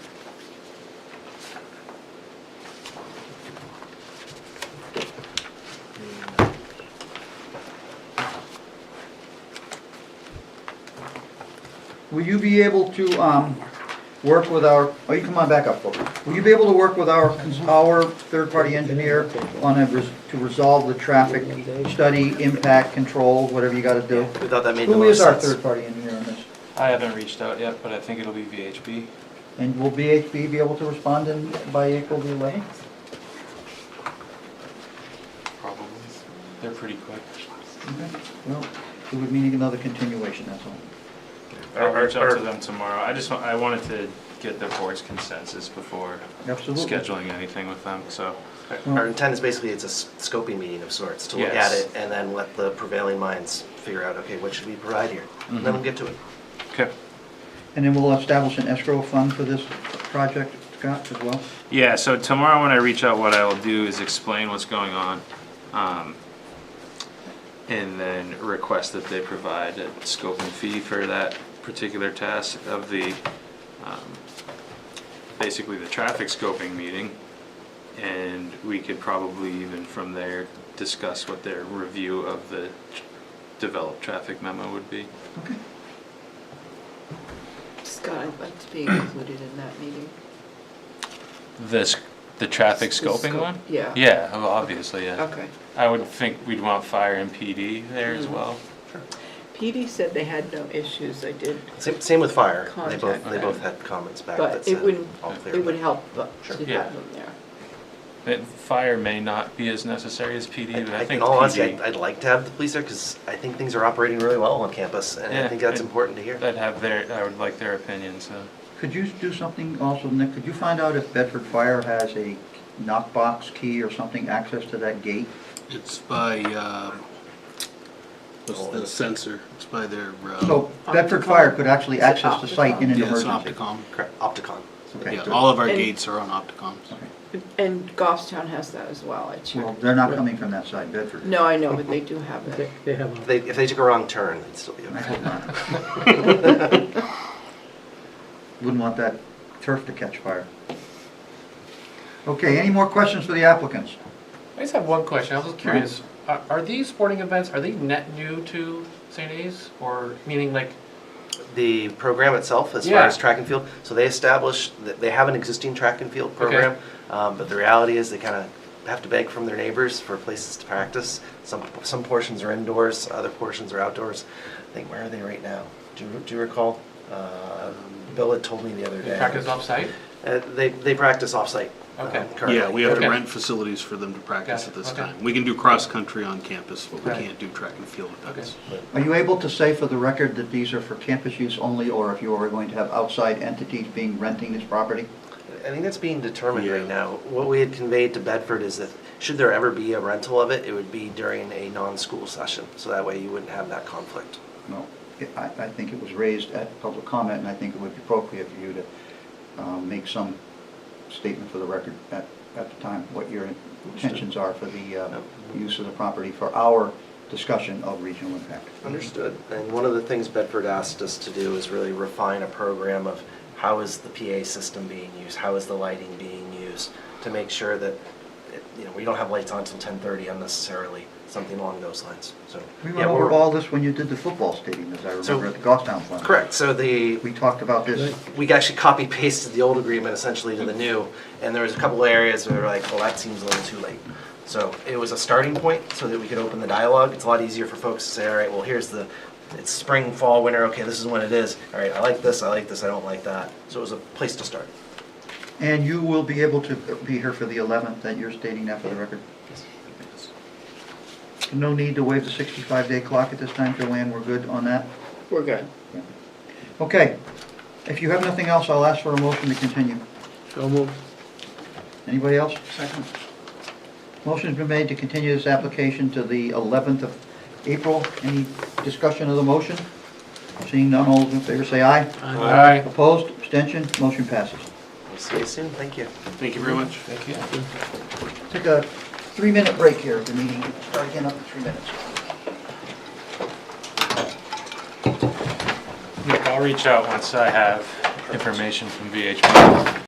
A: Will you be able to work with our, oh, you come on back up, folks. Will you be able to work with our third-party engineer on to resolve the traffic study, impact, control, whatever you gotta do?
J: We thought that made the
A: Who
J: most
A: is our
J: sense.
A: third-party engineer on this?
E: I haven't reached out yet, but I think it'll be VHB.
A: And will BHB be able to respond by April the 11th?
E: Probably. They're pretty quick.
A: Okay. Well, it would mean another continuation, that's all.
E: I'll reach out to them tomorrow. I wanted to get the board's consensus before
A: Absolutely.
E: scheduling anything with them, so.
J: Our intent is basically it's a scoping meeting of sorts, to look at
E: Yes.
J: it and then let the prevailing minds figure out, okay, what should we provide here? And then we'll get to it.
E: Okay.
A: And then we'll establish an escrow fund for this project, Scott, as well?
E: Yeah, so tomorrow when I reach out, what I will do is explain what's going on. And then request that they provide a scope and fee for that particular task of the, basically the traffic scoping meeting. And we could probably even from there discuss what their review of the developed traffic memo would be.
A: Okay.
G: Scott, I'd like to be included in that meeting.
E: The traffic
G: The
E: scoping
G: scope,
E: one?
G: yeah.
E: Yeah, well, obviously, yeah.
G: Okay.
E: I would think we'd want fire and PD there as well.
G: PD said they had no issues, I did,
J: Same with fire. They
G: Contact
J: both
G: them.
J: had comments back that
G: but
J: said
G: it wouldn't,
J: all clear.
G: it would help to
E: Yeah.
G: have them there.
E: Fire may not be as necessary as PD, but I
J: In
E: think
J: all honesty,
E: PD,
J: I'd like to have the police there because I think things are operating really well on campus, and I
E: Yeah,
J: think that's
E: and-
J: important to hear.
E: I would like their opinion, so.
A: Could you do something also, Nick? Could you find out if Bedford Fire has a knockbox key or something, access to that gate?
N: It's by, what's the sensor? It's by their,
A: So Bedford Fire could actually access the site in an
N: yeah, it's
A: emergency?
N: Opticom.
J: Correct, Opticon.
A: Okay,
N: Yeah,
A: good.
N: all of our
G: And-
N: gates are on Opticoms.
G: And Goffstown has that as well, I
A: Well,
G: checked.
A: they're not coming from that side, Bedford.
G: No, I know, but they do have it.
D: They have
J: If they took a wrong turn, they'd still be
A: I
J: okay.
A: hope not. Wouldn't want that turf to catch fire. Okay, any more questions for the applicants?
K: I just have one question. I was curious. Are these sporting events, are they net new to St. A's? Or meaning like,
J: The program itself, as far
K: Yeah.
J: as track and field, so they establish, that they have an existing track and field program, but the reality is they kind of have to beg from their neighbors for places to practice. Some portions are indoors, other portions are outdoors. I think, where are they right now? Do you recall? Bill had told me the other day.
K: practice off-site?
J: They practice off-site.
K: Okay.
J: Currently.
N: Yeah, we have to
K: Okay.
N: rent facilities for them to practice
K: Gotcha,
N: at this
K: okay.
N: time. We can do cross-country on campus, but we
K: Right.
N: can't do track and field events.
A: Are you able to say for the record that these are for campus use only, or if you are going to have outside entities renting this property?
J: I think that's being determined
N: Yeah.
J: right now. What we had conveyed to Bedford is that should there ever be a rental of it, it would be during a non-school session. So that way you wouldn't have that conflict.
A: No. I think it was raised at public comment, and I think it would be appropriate for you to make some statement for the record at the time, what your intentions are for the use of the property for our discussion of regional impact.
J: Understood. And one of the things Bedford asked us to do is really refine a program of how is the PA system being used, how is the lighting being used, to make sure that, we don't have lights on until 10:30 unnecessarily, something along those lines. So
A: We
J: yeah,
A: went over
J: we're-
A: all this when you did the football stadium, as I
J: So-
A: remember, at the Goffstown plant.
J: Correct. So
A: We talked about this.
J: we actually copy pasted the old agreement essentially to the new, and there was a couple of areas where we were like, well, that seems a little too late. So it was a starting point so that we could open the dialogue. It's a lot easier for folks to say, all right, well, it's spring, fall, winter, okay, this is when it is. All right, I like this, I don't like that. So it was a place to start.
A: And you will be able to be here for the 11th, that you're stating that for the record? No need to waive the 65-day clock at this time, Joanne, we're good on that?
G: We're good.
A: Okay, if you have nothing else, I'll ask for a motion to continue.
D: So moved.
A: Anybody else? Second. Motion's been made to continue this application to the 11th of April. Any discussion of the motion? Seeing none, all those in favor say aye.
K: Aye.
A: Opposed, abstention, motion passes.
J: We'll see you soon. Thank you.
N: Thank you very much.
K: Thank you.
A: Take a 3-minute break here at the meeting. Start again up in 3 minutes.
E: Nick, I'll reach out once I have information from VHB.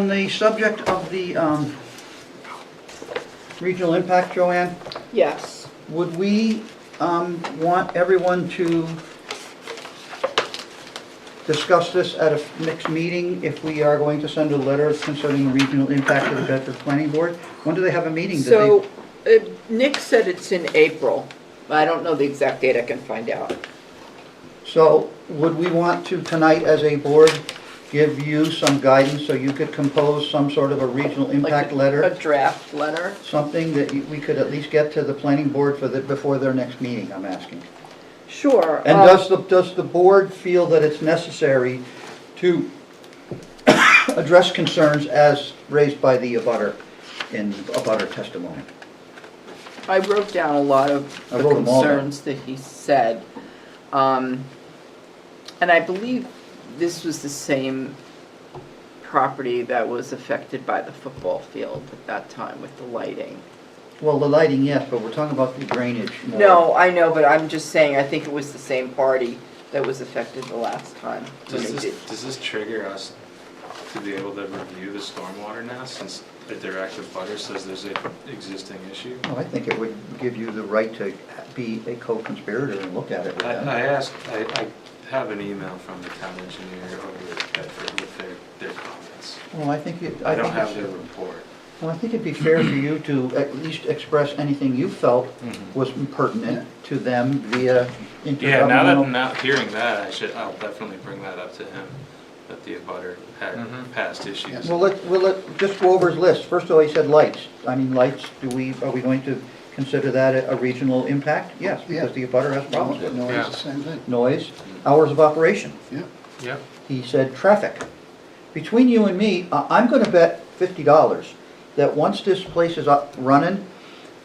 A: on the subject of the regional impact, Joanne,
G: Yes.
A: would we want everyone to discuss this at a next meeting if we are going to send a letter concerning regional impact to the Bedford Planning Board? When do they have a meeting? Do
G: So, Nick said it's in April. I don't know the exact date, I can find out.
A: So would we want to tonight as a board give you some guidance so you could compose some sort of a regional impact
G: Like
A: letter?
G: a draft letter?
A: Something that we could at least get to the planning board for before their next meeting, I'm asking.
G: Sure.
A: And does the board feel that it's necessary to address concerns as raised by the abutter in abutter testimony?
G: I wrote down a lot of
A: I
G: the
A: wrote them all down.
G: concerns that he said. And I believe this was the same property that was affected by the football field at that time with the lighting.
A: Well, the lighting, yes, but we're talking about the drainage more.
G: No, I know, but I'm just saying, I think it was the same party that was affected the last time. when they did.
E: Does this trigger us to be able to review the stormwater now, since the direct abutter says there's an existing issue?
A: Well, I think it would give you the right to be a co-conspirator and look at it with them.
E: I have an email from the town engineer over at Bedford with their comments.
A: Well, I think it.
E: I don't
A: think
E: have
A: it's-
E: their report.
A: Well, I think it'd be fair for you to at least express anything you felt was pertinent to them via
E: Yeah,
A: intergovernmental.
E: now hearing that, I'll definitely bring that up to him, that the abutter had past issues.
A: Well, just go over his list. First of all, he said lights. I mean, lights, are we going to consider that a regional impact? Yes, because the abutter has problems with it.
I: Noise, the same thing.
A: Noise, hours of operation.
I: Yeah.
K: Yep.
A: He said traffic. Between you and me, I'm gonna bet $50 that once this place is up running,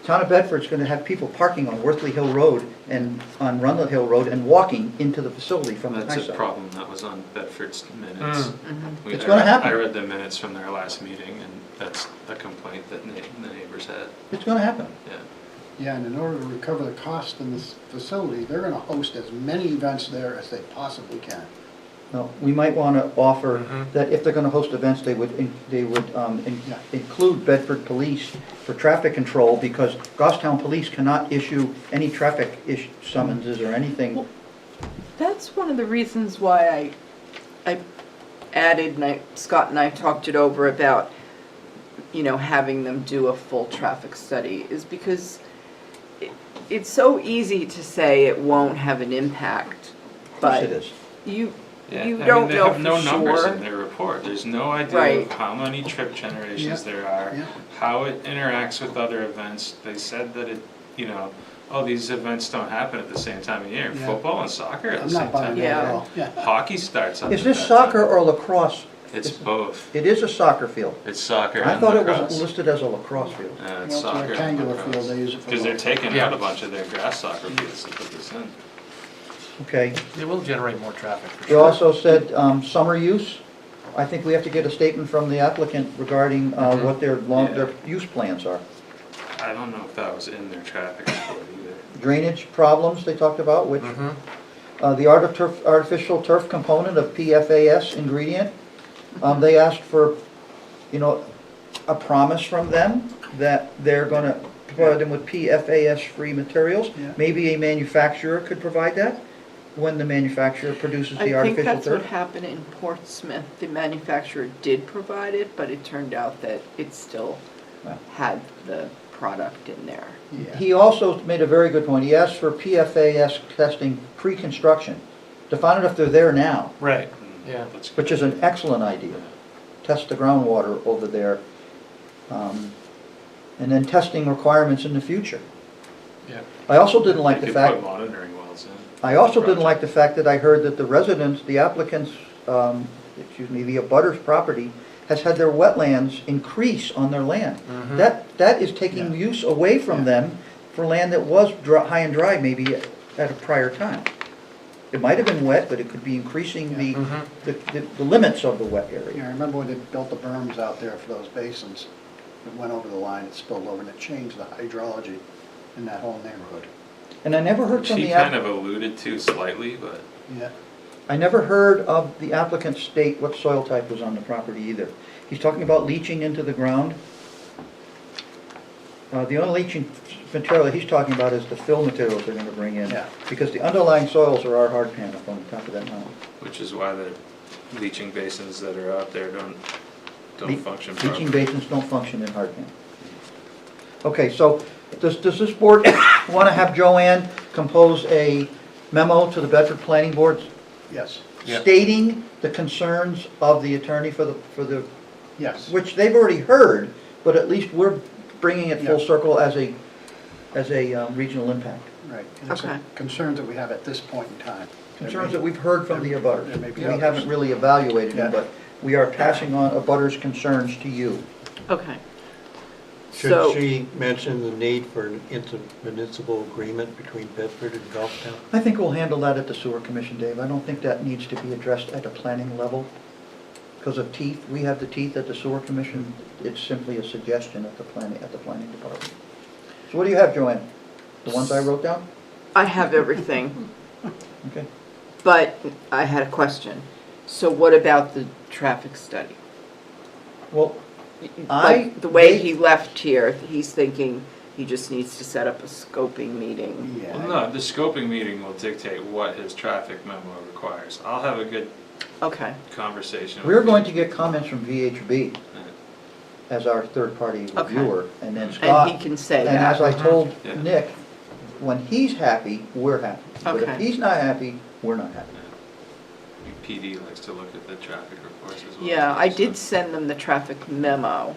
A: Town of Bedford's gonna have people parking on Worthley Hill Road and on Runlet Hill Road and walking into the facility from the high
E: That's a
A: side.
E: problem that was on Bedford's minutes.
A: It's gonna happen.
E: I read the minutes from their last meeting, and that's a complaint that the neighbors had,
A: It's gonna happen.
E: yeah.
I: Yeah, and in order to recover the cost in this facility, they're gonna host as many events there as they possibly can.
A: Now, we might want to offer
K: Mm-hmm.
A: that if they're going to host events, they would include Bedford Police for traffic control, because Goffstown Police cannot issue any traffic summonses or anything.
G: That's one of the reasons why I added, and Scott and I talked it over about, having them do a full traffic study, is because it's so easy to say it won't have an impact,
A: Of course
G: but
A: it is.
G: you
E: Yeah,
G: don't
E: they
G: know
E: have no
G: for
E: numbers
G: sure.
E: in their report. There's no idea
G: Right.
E: of how many trip generations
I: Yeah.
E: there are,
I: Yeah.
E: how it interacts with other events. They said that these events don't happen at the same time of year.
I: Yeah.
E: Football and soccer at
I: I'm
E: the same
I: not buying
E: time.
I: that
G: Yeah.
I: at all. Yeah.
E: Hockey starts up
A: Is
E: at
A: this
E: that
A: soccer
E: time.
A: or lacrosse?
E: It's both.
A: It is a soccer field.
E: It's soccer
A: I
E: and
A: thought it
E: lacrosse.
A: was listed as a lacrosse field.
E: It's
I: Well, it's a
E: soccer and
I: rectangular field,
E: lacrosse.
I: they use it for
E: Because they're
I: both.
E: taking
K: Yeah.
E: out a bunch of their grass soccer fields to put this in.
A: Okay.
K: It will generate more traffic for
A: They
K: sure.
A: also said summer use. I think we have to get a statement from the applicant regarding what their use plans are.
E: I don't know if that was in their traffic report either.
A: Drainage problems they talked about, which the artificial turf component of PFAS ingredient. They asked for, a promise from them that they're gonna provide them with PFAS-free materials.
I: Yeah.
A: Maybe a manufacturer could provide that when the manufacturer produces
G: I
A: the
G: think
A: artificial
G: that's what
A: turf.
G: happened in Portsmouth. The manufacturer did provide it, but it turned out that it still
A: Wow.
G: had the product in there.
I: Yeah.
A: He also made a very good point. He asked for PFAS testing pre-construction to find out if they're there now,
K: Right, yeah.
E: That's good.
A: which is an excellent idea. Test the groundwater over there. And then testing requirements in the future.
K: Yeah.
A: I also didn't like
E: They
A: the
E: could
A: fact,
E: put monitoring wells in.
A: I also didn't like the fact that I heard that the residents, the applicants, the abutters property has had their wetlands increase on their land. That is taking
I: Yeah.
A: use away from them for land that was high and dry maybe at a prior time. It might have been wet, but it could be increasing the limits of the wet area.
I: Yeah, I remember when they built the berms out there for those basins. It went over the line, it spilled over, and it changed the hydrology in that whole neighborhood.
A: And I never heard from
E: She
A: the
E: kind
A: app,
E: of alluded to slightly, but
I: Yeah.
A: I never heard of the applicant state what soil type was on the property either. He's talking about leaching into the ground. The only leaching material he's talking about is the fill materials they're gonna bring in.
I: Yeah.
A: Because the underlying soils are our hard pan up on the top of that mountain.
E: Which is why the leaching basins that are out there don't
A: Le-
E: function
A: Leaching
E: properly.
A: basins don't function in hard pan. Okay, so does this board want to have Joanne compose a memo to the Bedford Planning Board
I: Yes,
E: Yeah.
A: stating the concerns of the attorney for the,
I: yes.
A: which they've already heard, but at least we're bringing it full
I: Yeah.
A: circle as a regional impact.
I: Right. And it's
G: Okay.
I: concerns that we have at this point in time.
A: Concerns that we've heard from the abutters.
I: There may be
A: We
I: others.
A: haven't really evaluated them,
I: Yeah.
A: but we are passing on abutters' concerns to you.
G: Okay.
B: Should
G: So,
B: she mention the need for an intermunicipal agreement between Bedford and Goffstown?
A: I think we'll handle that at the sewer commission, Dave. I don't think that needs to be addressed at a planning level. Because of teeth, we have the teeth at the sewer commission. It's simply a suggestion at the planning department. So what do you have, Joanne? The ones I wrote down?
G: I have everything,
A: Okay.
G: but I had a question. So what about the traffic study?
A: Well,
G: Like, the way he left here, he's thinking he just needs to set up a scoping meeting.
I: Yeah.
E: Well, no, the scoping meeting will dictate what his traffic memo requires. I'll have a good
G: Okay,
E: conversation.
A: we're
E: with
A: going to get comments from VHB as our third-party
G: Okay.
A: reviewer, and then Scott.
G: and he can say
A: And as
G: that.
A: I told
E: Yeah.
A: Nick, when he's happy, we're happy. But if
G: Okay.
A: he's not happy, we're not happy.
E: PD likes to look at the traffic reports as well.
G: Yeah, I
E: so-
G: did send them the traffic memo,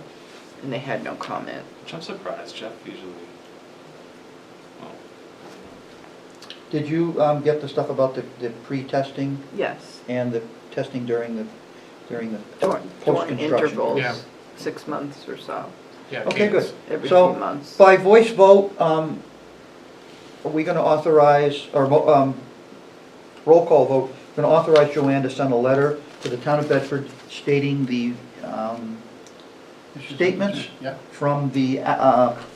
G: and they had no comment.
E: Which I'm surprised, Jeff usually, well,
A: Did you get the stuff about the pre-testing
G: Yes,
A: and the testing during the
G: during
A: post-construction?
G: intervals,
K: Yeah.
G: 6 months or so,
K: Yeah,
A: Okay, good.
K: cadence.
G: every
A: So,
G: few months.
A: by voice vote, are we gonna authorize, or roll call vote, gonna authorize Joanne to send a letter to the town of Bedford stating the statements
I: Yeah.
A: from the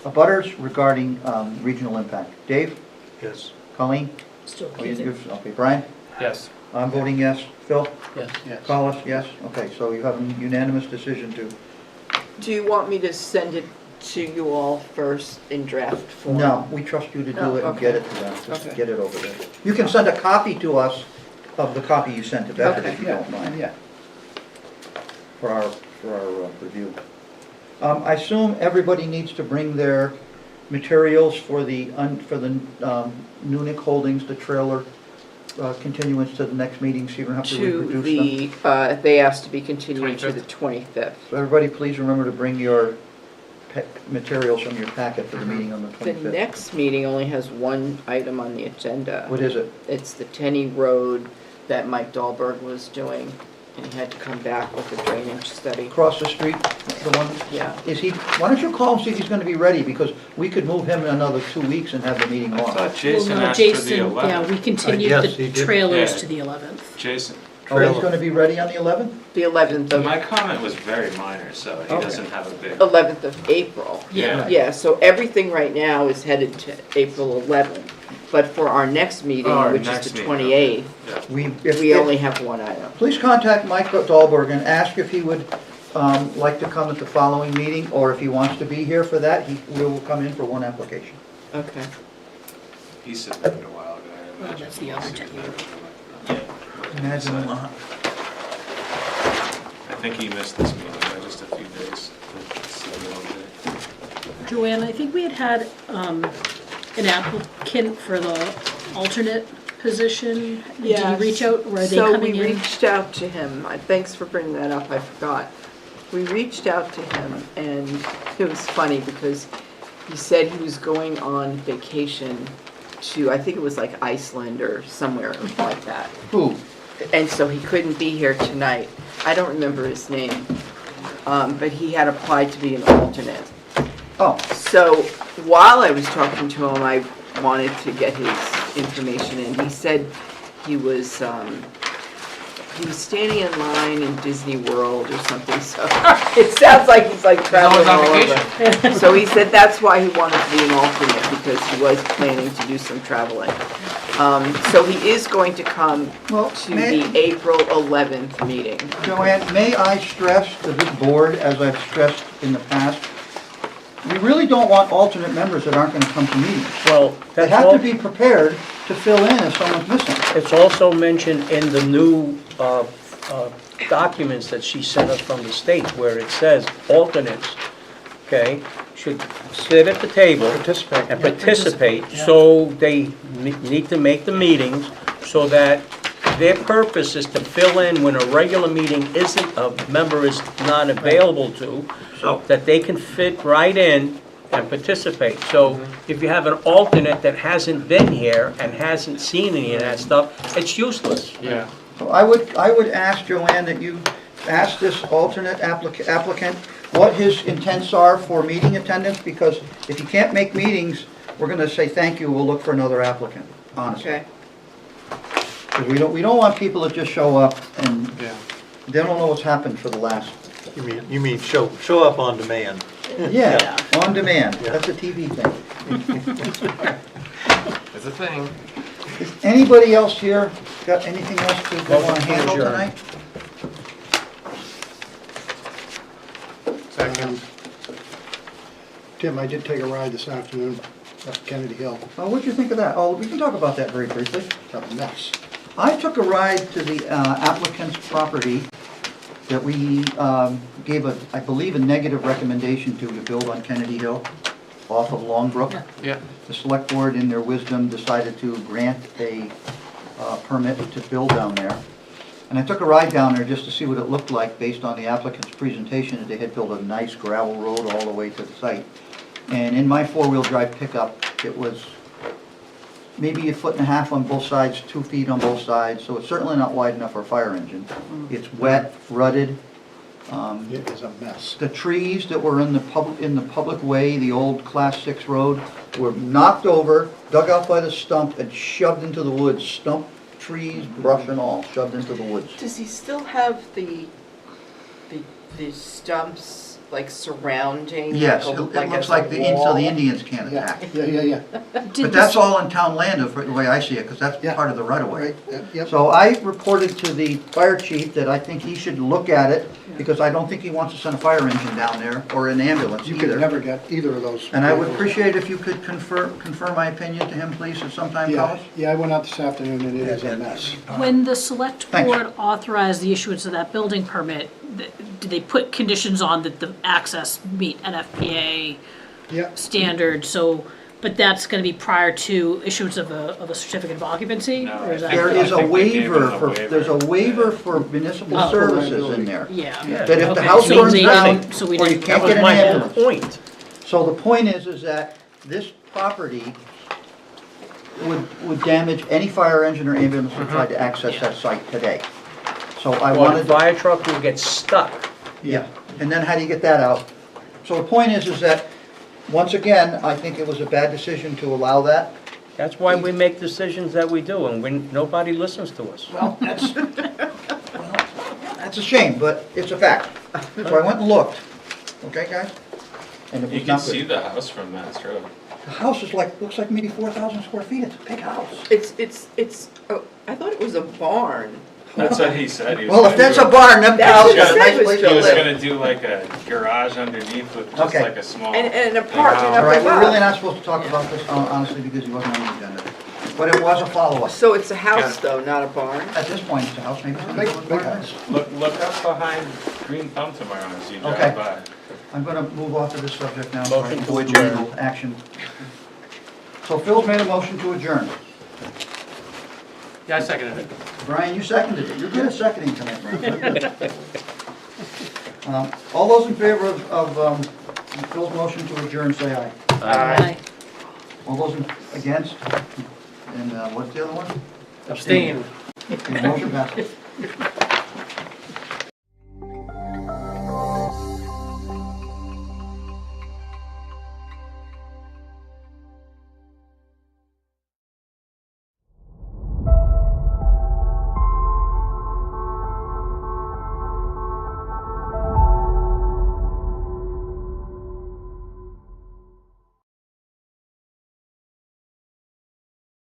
A: abutters regarding regional impact? Dave?
B: Yes.
A: Colleen?
C: Still
A: Oh, you-
C: keep it.
A: you're- Okay, Brian?
K: Yes.
A: I'm voting yes. Phil?
D: Yes.
I: Yes.
A: Collis, yes? Okay, so you have a unanimous decision to,
G: Do you want me to send it to you all first in draft form?
A: no, we trust you to do
G: Oh,
A: it and
G: okay.
A: get it to them. Just
G: Okay.
A: get it over there. You can send a copy to us of the copy you sent to Bedford if you
I: Yeah,
A: don't mind,
I: yeah.
A: for our review. I assume everybody needs to bring their materials for the Nunick Holdings, the trailer continuance to the next meeting, so you don't have to
G: To
A: reproduce them.
G: they asked to be continued to
K: 25th.
G: the 25th.
A: So everybody, please remember to bring your materials from your packet for the meeting on the
G: The
A: 25th.
G: next meeting only has one item on the agenda.
A: What is it?
G: It's the Tenney Road that Mike Dahlberg was doing, and he had to come back with a drainage study.
A: Across the street, the one?
G: Yeah.
A: Is he, why don't you call him, see if he's gonna be ready, because we could move him in another 2 weeks and have the meeting
E: I
A: on.
E: thought Jason
C: Well, no,
E: asked for the
C: Jason,
E: 11th.
C: yeah, we continued
B: yes,
C: the
B: he did.
C: trailers
E: Yeah.
C: to the 11th.
E: Jason,
A: Oh, he's gonna be ready on the 11th?
G: The 11th of,
E: my comment was very minor, so he
A: Okay.
E: doesn't have a big.
G: 11th of April.
E: Yeah.
G: Yeah, so everything right now is headed to April 11th. But for our next meeting,
E: Oh, our
G: which is
E: next
G: the
E: meeting,
G: 28th,
E: Yeah.
G: we only have one item.
A: Please contact Mike Dahlberg and ask if he would like to come at the following meeting, or if he wants to be here for that, he will come in for one application.
G: Okay.
E: He submitted a while ago. I
C: Well,
E: imagine
C: that's the
E: he'll
C: other
E: see
C: technique.
E: better than I-
A: Imagine a lot.
E: I think he missed this meeting by just a few days. It's a long day.
C: Joanne, I think we had an applicant for the alternate position. Did you
G: Yes.
C: reach out, or are they
G: So
C: coming
G: we
C: in?
G: reached out to him. Thanks for bringing that up, I forgot. We reached out to him, and it was funny because he said he was going on vacation to, I think it was like Iceland or somewhere like that.
A: Who?
G: And so he couldn't be here tonight. I don't remember his name, but he had applied to be an alternate.
A: Oh,
G: So while I was talking to him, I wanted to get his information, and he said he was standing in line in Disney World or something, so it sounds like he's like traveling all over. So he said that's why he wanted to be an alternate, because he was planning to do some traveling. So he is going to come
A: Well,
G: to the April 11th meeting.
A: Joanne, may I stress to this board, as I've stressed in the past, we really don't want alternate members that aren't gonna come to meetings.
D: Well,
A: They
D: that's
A: have
D: all,
A: to be prepared to fill in if someone's missing.
D: it's also mentioned in the new documents that she sent us from the state, where it says alternates, okay, should sit at the table and participate, so they need to make the meetings, so that their purpose is to fill in when a regular meeting a member is not available to,
A: So,
D: that they can fit right in and participate. So if you have an alternate that hasn't been here and hasn't seen any of that stuff, it's useless.
K: Yeah.
A: so I would ask Joanne that you ask this alternate applicant what his intents are for meeting attendance, because if he can't make meetings, we're gonna say thank you, we'll look for another applicant, honestly.
G: Okay.
A: 'Cause we don't want people that just show up and
B: Yeah.
A: they don't know what's happened for the last,
B: You mean show up on demand?
A: yeah, on demand, that's a TV thing.
K: It's a thing.
A: Is anybody else here got anything else to go on
D: Motion to
A: handle
D: adjourn.
A: tonight?
I: Second. Tim, I did take a ride this afternoon up Kennedy Hill.
A: Oh, what'd you think of that? Oh, we can talk about that very briefly.
I: It's a mess.
A: I took a ride to the applicant's property that we gave I believe, a negative recommendation to build on Kennedy Hill off of Longbrook.
K: Yeah.
A: The select board, in their wisdom, decided to grant a permit to build down there. And I took a ride down there just to see what it looked like based on the applicant's presentation, that they had built a nice gravel road all the way to the site. And in my four-wheel drive pickup, it was maybe 1.5 feet on both sides, 2 feet on both sides, so it's certainly not wide enough for a fire engine. It's wet, rutted.
I: It is a mess.
A: The trees that were in the public way, the old Class 6 road, were knocked over, dug out by the stump, and shoved into the woods. Stump, trees, brush and all, shoved into the woods.
G: Does he still have the stumps like surrounding?
A: Yes, it
G: like
A: looks
G: as
A: like
G: a
A: so
G: wall?
A: the Indians can't
I: Yeah,
A: attack.
I: yeah.
A: But that's all in town land, the way I see it, because that's
I: Yeah.
A: part of the right-of-way.
I: Right, yep.
A: So I reported to the fire chief that I think he should look at it, because I don't think he wants to send a fire engine down there, or an ambulance
I: You could
A: either.
I: never get either of those.
A: And I would
I: vehicles.
A: appreciate if you could confirm my opinion to him, please, at some time,
I: Yeah,
A: Collis.
I: yeah, I went out this afternoon and it is a mess.
C: When the select
A: Thanks.
C: board authorized the issuance of that building permit, did they put conditions on that the access meet NFPA
I: Yeah,
C: standard, so, but that's gonna be prior to issuance of a certificate of occupancy?
E: No,
C: Or is
E: I
C: that-
A: There
E: I
A: is a
E: think they gave
A: waiver
E: him the
A: for,
E: waiver.
A: there's a waiver for municipal
C: Oh.
A: services in there.
C: Yeah.
D: Yeah.
A: That if the
C: Okay,
A: house
C: so
A: burns
C: they
A: down,
C: didn't- so we
A: or you
C: didn't-
A: can't
D: That was
A: get an
D: my whole
A: ambulance.
D: point.
A: So the point is that this property would damage any fire engine or ambulance that tried to access that site today. So I
D: Or the
A: wanted to,
D: fire truck will get stuck.
A: yeah, and then how do you get that out? So the point is that, once again, I think it was a bad decision to allow that.
D: That's why we make decisions that we do, and when nobody listens to us.
A: Well, that's a shame, but it's a fact. So I went and looked, okay, guys? And it
E: You
A: was
E: can
A: not
E: see
A: good.
E: the house from Mass Road.
A: The house is looks like maybe 4,000 square feet, it's a big house.
G: It's, oh, I thought it was a barn.
E: That's what he said. He was
A: Well, if
E: gonna
A: that's
E: do
A: a barn, them
G: That's
A: cows
G: what
A: got a
G: he
A: nice
G: said was
A: place
G: to
A: to
E: He was
A: live.
E: gonna do like a garage underneath with just
A: Okay.
E: like a small.
G: And an apartment
E: Wow.
A: All right, we're
G: above.
A: really not supposed to talk about this, honestly, because he wasn't on the agenda. But it was a follow-up.
G: So it's a house though, not a barn?
A: At this point, it's a house, maybe it's a
I: Big- big house.
E: Look up behind Green Thumb tomorrow as you drive
A: Okay.
E: by.
A: I'm gonna move off of this subject now, so I
D: Motion
A: can
D: to
A: avoid
D: adjourn.
A: legal action. So Phil's made a motion to adjourn.
K: Yeah, I seconded it.
A: Brian, you seconded it. You're good at seconding tonight, Brian. All those in favor of Phil's motion to adjourn, say aye.
C: Aye.
A: All those against? And what's the other one?
K: Abstain.
A: Okay, motion passes.